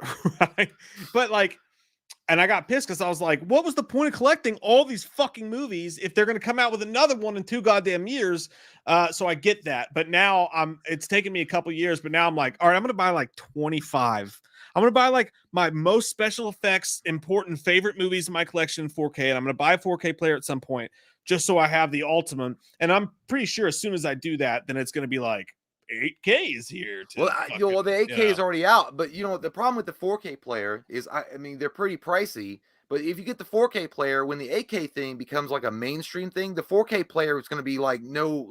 Right. But like, and I got pissed because I was like, what was the point of collecting all these fucking movies if they're going to come out with another one in 2 goddamn years? So I get that. But now it's taken me a couple years, but now I'm like, all right, I'm going to buy like 25. I'm going to buy like my most special effects, important favorite movies in my collection in 4K. And I'm going to buy a 4K player at some point just so I have the ultimate. And I'm pretty sure as soon as I do that, then it's going to be like 8K is here. The 8K is already out. But the problem with the 4K player is, I mean, they're pretty pricey. But if you get the 4K player, when the 8K thing becomes like a mainstream thing, the 4K player is going to be like no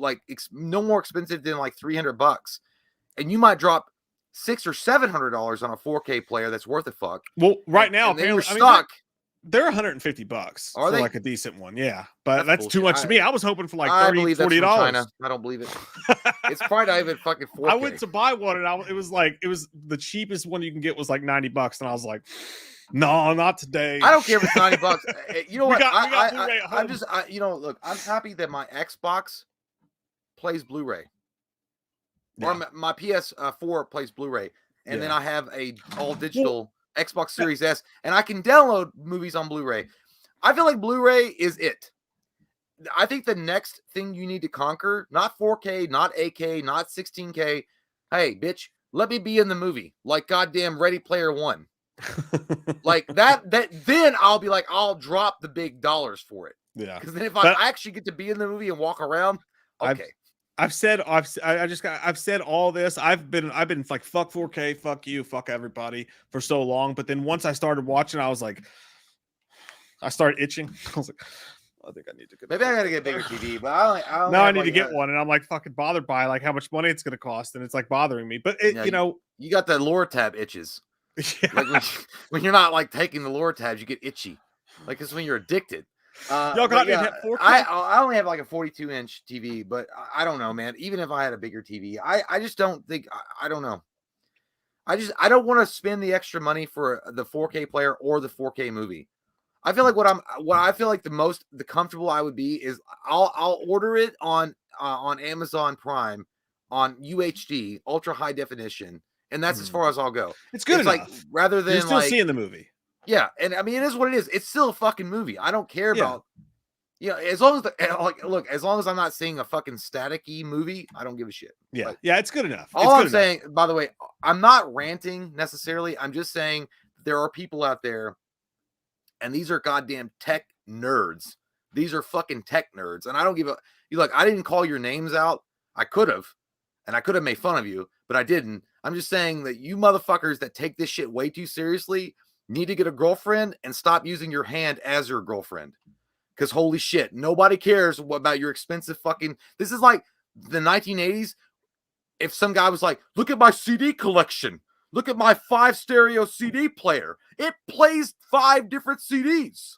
more expensive than like $300, and you might drop $600 or $700 on a 4K player that's worth a fuck. Well, right now, apparently, you're stuck. They're $150 for like a decent one. Yeah. But that's too much to me. I was hoping for like $30, $40. I don't believe it. It's probably not even fucking 4K. I went to buy one and it was the cheapest one you can get was like $90. And I was like, no, not today. I don't care if it's $90. You know what? Look, I'm happy that my Xbox plays Blu-ray. Yeah. Or my PS4 plays Blu-ray. And then I have a all digital Xbox Series S, and I can download movies on Blu-ray. I feel like Blu-ray is it. I think the next thing you need to conquer, not 4K, not 8K, not 16K. Hey, bitch, let me be in the movie like goddamn Ready Player One. Like that then I'll be like, I'll drop the big dollars for it. Yeah. Because then if I actually get to be in the movie and walk around, okay. I've said all this. I've been like, fuck 4K, fuck you, fuck everybody for so long. But then once I started watching, I was like, I started itching. I was like, I think I need to get. Maybe I gotta get a bigger TV, but I need to get one, and I'm like fucking bothered by like how much money it's gonna cost, and it's like bothering me. But you got the lower tab itches. Yeah. Like when you're not like taking the lower tabs, you get itchy. Like it's when you're addicted. Y'all got 4K? I only have like a 42-inch TV, but I don't know, man. Even if I had a bigger TV, I just don't think I don't know. I don't want to spend the extra money for the 4K player or the 4K movie. I feel like what I feel like the comfortable I would be is I'll order it on Amazon Prime on UHD, ultra high definition, and that's as far as I'll go. It's good enough. Like rather than you're still like seeing the movie. Yeah, and I mean it is what it is. It's still a fucking movie. I don't care about as long as look, as long as I'm not seeing a fucking staticky movie, I don't give a shit. Yeah, But yeah, it's good enough. all I'm saying, by the way, I'm not ranting necessarily. I'm just saying there are people out there, and these are goddamn tech nerds. These are fucking tech nerds, and I don't give a. You look, I didn't call your names out. I could have, and I could have made fun of you, but I didn't. I'm just saying that you motherfuckers that take this shit way too seriously need to get a girlfriend and stop using your hand as your girlfriend. Because holy shit, nobody cares about your expensive fucking. This is like the 1980s. If some guy was like, look at my CD collection. Look at my 5 stereo CD player. It plays 5 different CDs.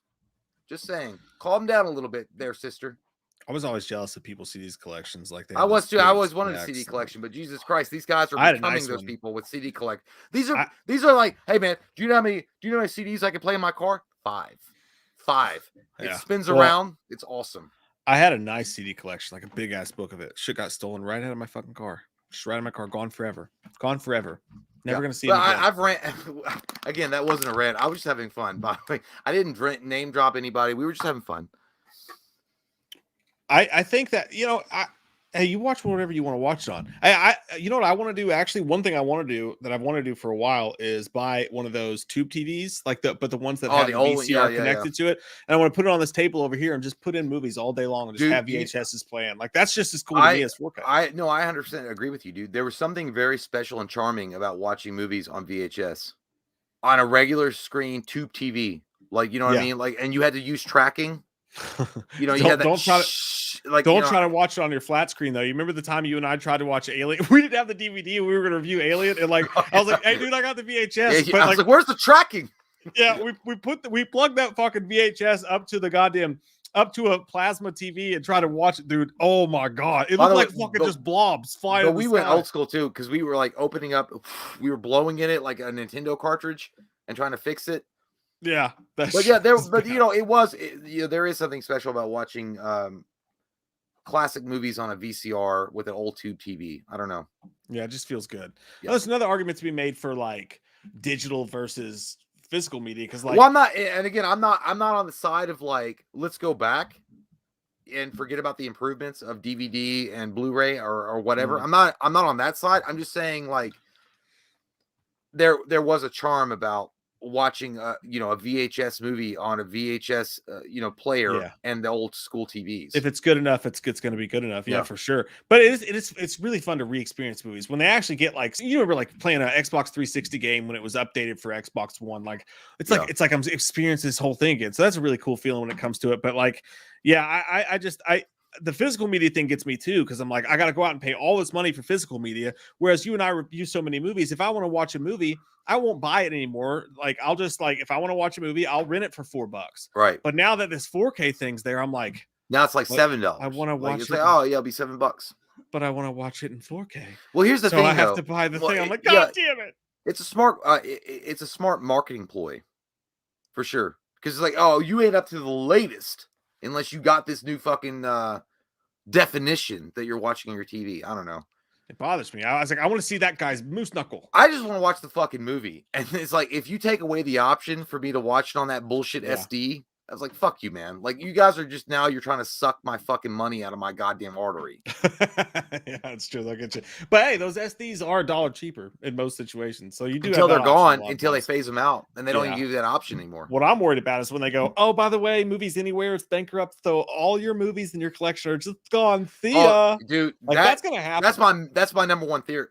Just saying. Calm down a little bit there, sister. I was always jealous of people's CDs collections like that. I was too. I always wanted a CD collection, but Jesus Christ, these guys are becoming those people with CD collect. These are like, hey man, do you know how many CDs I can play in my car? 5. It spins around. It's awesome. I had a nice CD collection, like a big ass book of it. Shit got stolen right out of my fucking car. Just right out of my car, gone forever. Never gonna see it again. I've again. That wasn't a rant. I was just having fun. By the way, I didn't name drop anybody. We were just having fun. I think that hey, you watch whatever you want to watch it on. I you know what I want to do? Actually, one thing I want to do that I've wanted to do for a while is buy one of those tube TVs, but the ones that have the VCR connected to it. And I want to put it on this table over here and just put in movies all day long and just have VHSs playing. Like that's just as cool to me as 4K. I 100% agree with you, dude. There was something very special and charming about watching movies on VHS on a regular screen tube TV. Like, you know what I mean? Like, and you had to use tracking. You know, you had that. Don't try to watch it on your flat screen though. You remember the time you and I tried to watch Alien? We didn't have the DVD. We were going to review Alien, and like I was like, "Hey, dude, I got the VHS." But I was like, "Where's the tracking?" Yeah, we plugged that fucking VHS up to a plasma TV and try to watch it, dude. Oh my god, it looked like fucking just blobs flying. But we went old school too because we were like opening up, we were blowing in it like a Nintendo cartridge and trying to fix it. Yeah, there is something special about watching classic movies on a VCR with an old tube TV. I don't know. Yeah, it just feels good. Yeah. There's another argument to be made for like digital versus physical media because like, well, I'm not, and again, I'm not on the side of like let's go back and forget about the improvements of DVD and Blu-ray or whatever. I'm not on that side. I'm just saying like there was a charm about watching a VHS movie on a VHS player and the old school TVs. If it's good enough, it's going to be good enough. Yeah, for sure. But it's really fun to re-experience movies when they actually get like, you remember like playing an Xbox 360 game when it was updated for Xbox One. Like it's like I'm experiencing this whole thing again. So that's a really cool feeling when it comes to it. But like, yeah, the physical media thing gets me too, because I'm like, I got to go out and pay all this money for physical media. Whereas you and I review so many movies. If I want to watch a movie, I won't buy it anymore. Like I'll just like, if I want to watch a movie, I'll rent it for $4. Right. But now that this 4K thing's there, I'm like, now it's like $7. I want to watch it. Like, oh yeah, it'll be $7. But I want to watch it in 4K. Well, here's the thing. I have to buy the thing. I'm like, God damn it. It's a smart. It's a smart marketing ploy, for sure. Because it's like, oh, you ain't up to the latest unless you got this new fucking definition that you're watching on your TV. I don't know. It bothers me. I was like, I want to see that guy's moose knuckle. I just want to watch the fucking movie. And it's like, if you take away the option for me to watch it on that bullshit SD, I was like, fuck you, man. Like, you guys are just now, you're trying to suck my fucking money out of my goddamn artery. Yeah, it's true. Look at you. But hey, those SDs are $1 cheaper in most situations. So you do until they're gone, until they phase them out, and they don't even give you that option anymore. What I'm worried about is when they go, oh, by the way, Movies Anywhere, it's bankrupt, so all your movies in your collection are just gone. See ya. Dude, like, that's gonna happen. That's my number one fear,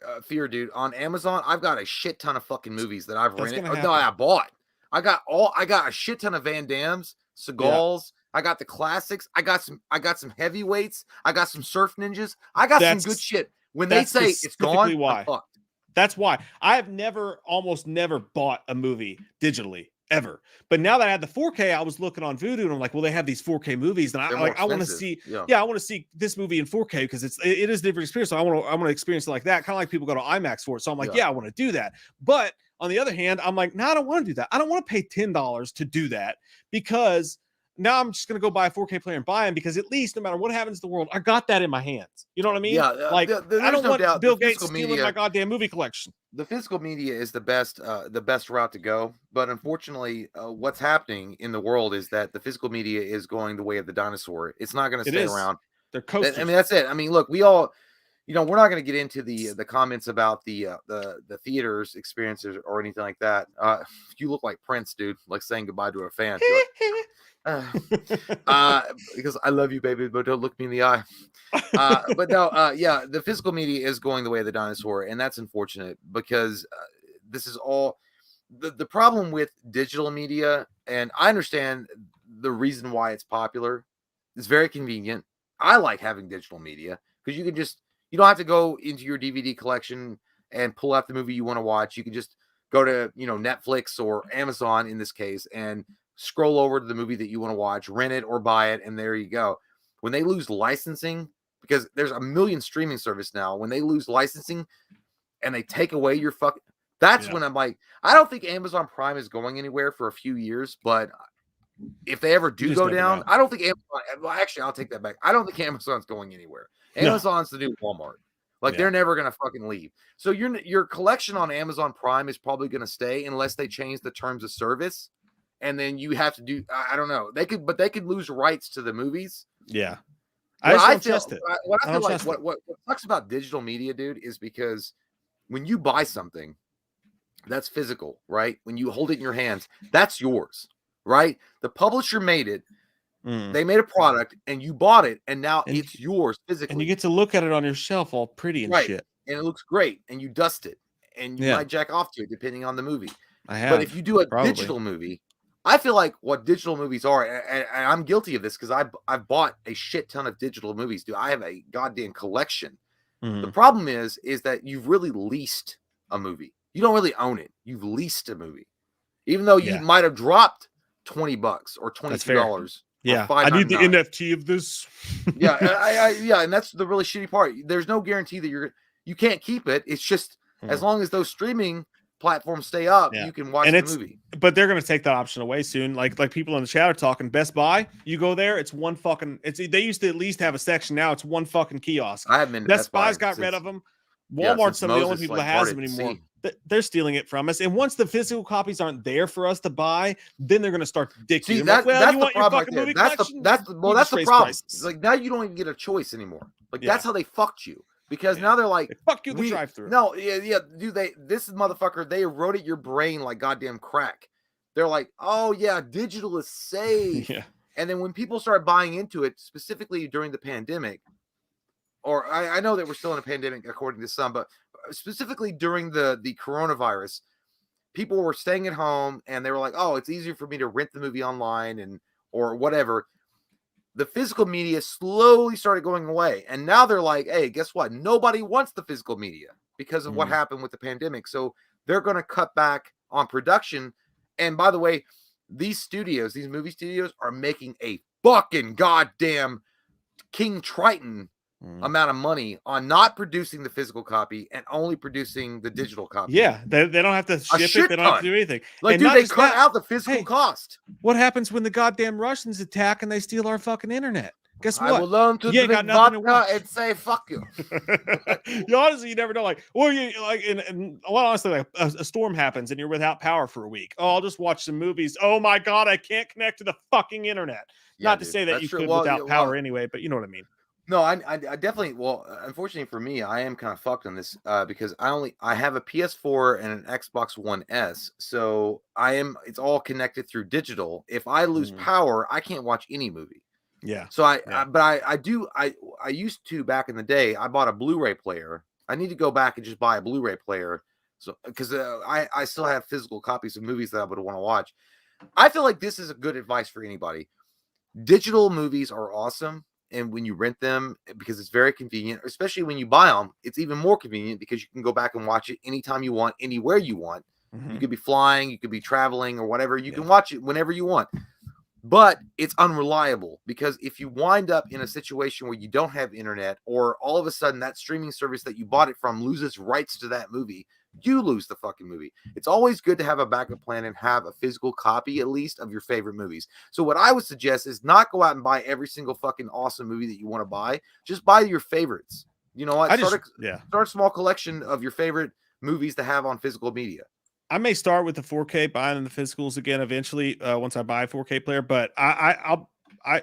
dude. On Amazon, I've got a shit ton of fucking movies that I've rented. No, I bought. I got a shit ton of Van Dammes, Seagulls. I got the classics. I got some heavyweights. I got some Surf Ninjas. I got some good shit. When they say it's gone, I'm fucked. That's why I have almost never bought a movie digitally ever. But now that I had the 4K, I was looking on Vudu and I'm like, well, they have these 4K movies, and They're I more like I want to expensive. see, I want to see this movie in 4K because it is a different experience. So I want to experience it like that, kind of like people go to IMAX for it. So I'm like, I want to do that. But on the other hand, I'm like, no, I don't want to do that. I don't want to pay $10 to do that, because now I'm just going to go buy a 4K player and buy them, because at least no matter what happens in the world, I got that in my hands. You know what I mean? Yeah, like I don't want Bill Gates stealing my goddamn movie collection. The physical media is the best route to go. But unfortunately, what's happening in the world is that the physical media is going the way of the dinosaur. It's not going to stay around. They're coasters. I mean, that's it. I mean, look, we all, we're not going to get into the comments about the theaters experiences or anything like that. You look like Prince, dude, like saying goodbye to a fan. Because I love you, baby, but don't look me in the eye. But no, the physical media is going the way of the dinosaur, and that's unfortunate, because this is all the problem with digital media. And I understand the reason why it's popular. It's very convenient. I like having digital media because you don't have to go into your DVD collection and pull out the movie you want to watch. You can just go to Netflix or Amazon in this case and scroll over to the movie that you want to watch, rent it or buy it, and there you go. When they lose licensing, because there's a million streaming service now, when they lose licensing and they take away your that's when I'm like, I don't think Amazon Prime is going anywhere for a few years, but if they ever do go down, I don't think Amazon, well, actually, I'll take that back. I don't think Amazon's going anywhere. Amazon's the new Walmart. Like, they're never going to fucking leave. So your collection on Amazon Prime is probably going to stay unless they change the terms of service. And then you have to do, I don't know. They could lose rights to the movies. Yeah. I feel like what sucks about digital media, dude, is because when you buy something that's physical, right? When you hold it in your hands, that's yours, right? The publisher made it. They made a product and you bought it, and now it's yours physically. And you get to look at it on your shelf all pretty and shit. And it looks great, and you dust it, and you might jack off to it depending on the movie. But if you do a digital movie, I feel like what digital movies are, and I'm guilty of this because I've bought a shit ton of digital movies, dude. I have a goddamn collection. The problem is that you've really leased a movie. You don't really own it. You've leased a movie, even though you might have dropped $20 or $22. Yeah, I need the NFT of this. And that's the really shitty part. There's no guarantee that you can't keep it. It's just as long as those streaming platforms stay up, you can watch the movie. But they're going to take that option away soon. Like people in the chat are talking. Best Buy, you go there, it's one fucking. They used to at least have a section. Now it's one fucking kiosk. I haven't been. Best Buy's got rid of them. Walmart's some of the only people that has them anymore. They're stealing it from us. And once the physical copies aren't there for us to buy, then they're going to start dictating. That's the problem. That's the problem. Prices. Like, now you don't even get a choice anymore. Like, that's how they fucked you. Because now they're like, fuck you, the drive-through. No, dude, this motherfucker, they eroded your brain like goddamn crack. They're like, oh yeah, digital is safe. And then when people start buying into it, specifically during the pandemic, or I know that we're still in a pandemic according to some, but specifically during the coronavirus, people were staying at home and they were like, oh, it's easier for me to rent the movie online or whatever. The physical media slowly started going away. And now they're like, hey, guess what? Nobody wants the physical media because of what happened with the pandemic. So they're going to cut back on production. And by the way, these movie studios are making a fucking goddamn King Triton amount of money on not producing the physical copy and only producing the digital copy. Yeah, they don't have to ship it. They don't have to do anything. Like, dude, they cut out the physical cost. What happens when the goddamn Russians attack and they steal our fucking internet? Guess what? I will learn to drink vodka and say fuck you. Honestly, you never know. Like, well, honestly, like a storm happens and you're without power for a week. Oh, I'll just watch some movies. Oh my god, I can't connect to the fucking internet. Not to say that you could without power anyway, but you know what I mean. No, I definitely. Well, unfortunately for me, I am kind of fucked on this because I have a PS4 and an Xbox One S, so it's all connected through digital. If I lose power, I can't watch any movie. Yeah. So I used to back in the day. I bought a Blu-ray player. I need to go back and just buy a Blu-ray player, so because I still have physical copies of movies that I would want to watch. I feel like this is a good advice for anybody. Digital movies are awesome. And when you rent them, because it's very convenient, especially when you buy them, it's even more convenient because you can go back and watch it anytime you want, anywhere you want. You could be flying, you could be traveling or whatever. You can watch it whenever you want. But it's unreliable because if you wind up in a situation where you don't have internet, or all of a sudden that streaming service that you bought it from loses rights to that movie, you lose the fucking movie. It's always good to have a backup plan and have a physical copy, at least, of your favorite movies. So what I would suggest is not go out and buy every single fucking awesome movie that you want to buy. Just buy your favorites. You know what? Start a small collection of your favorite movies to have on physical media. I may start with the 4K, buying the physicals again eventually once I buy a 4K player. But I'll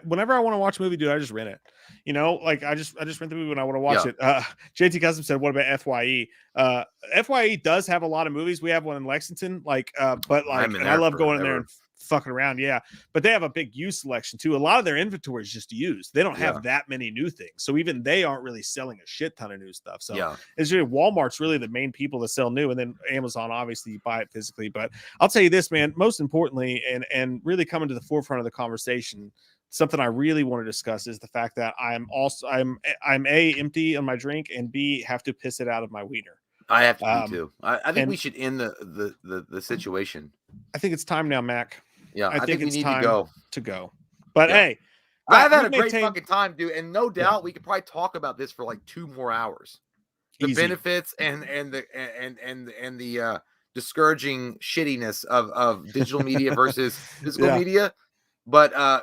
whenever I want to watch a movie, dude, I just rent it. You know, like I just rent the movie when I want to watch it. JT Custom said, "What about FYE?" FYE does have a lot of movies. We have one in Lexington, but I love going in there and fucking around. Yeah, but they have a big used selection too. A lot of their inventory is just used. They don't have that many new things, so even they aren't really selling a shit ton of new stuff. So it's really Walmart's really the main people that sell new, and then Amazon, obviously you buy it physically. But I'll tell you this, man, most importantly, and really coming to the forefront of the conversation, something I really want to discuss is the fact that I'm A, empty on my drink, and B, have to piss it out of my wiener. I have to be too. I think we should end the situation. I think it's time now, Mac. Yeah, I think it's we need time to go. But hey, I've had a great fucking time, dude, and no doubt we could probably talk about this for like 2 more hours. The benefits and the discouraging shittiness of digital media versus physical media. But I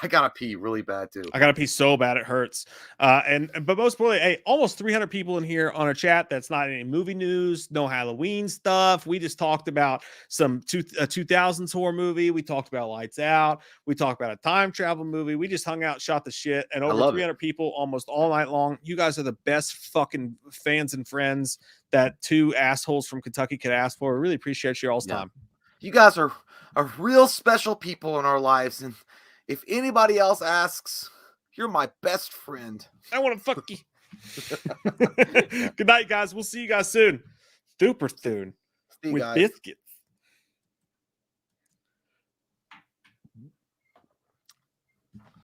gotta pee really bad too. I gotta pee so bad it hurts. But most importantly, hey, almost 300 people in here on a chat. That's not any movie news, no Halloween stuff. We just talked about some 2000s horror movie. We talked about Lights Out. We talked about a time travel movie. We just hung out, shot the shit, and over 300 people almost all night long. You guys are the best fucking fans and friends that 2 assholes from Kentucky could ask for. We really appreciate you all's time. You guys are real special people in our lives, and if anybody else asks, you're my best friend. I want to fuck you. Good night, guys. We'll see you guys soon. Super soon. See you with guys. biscuits.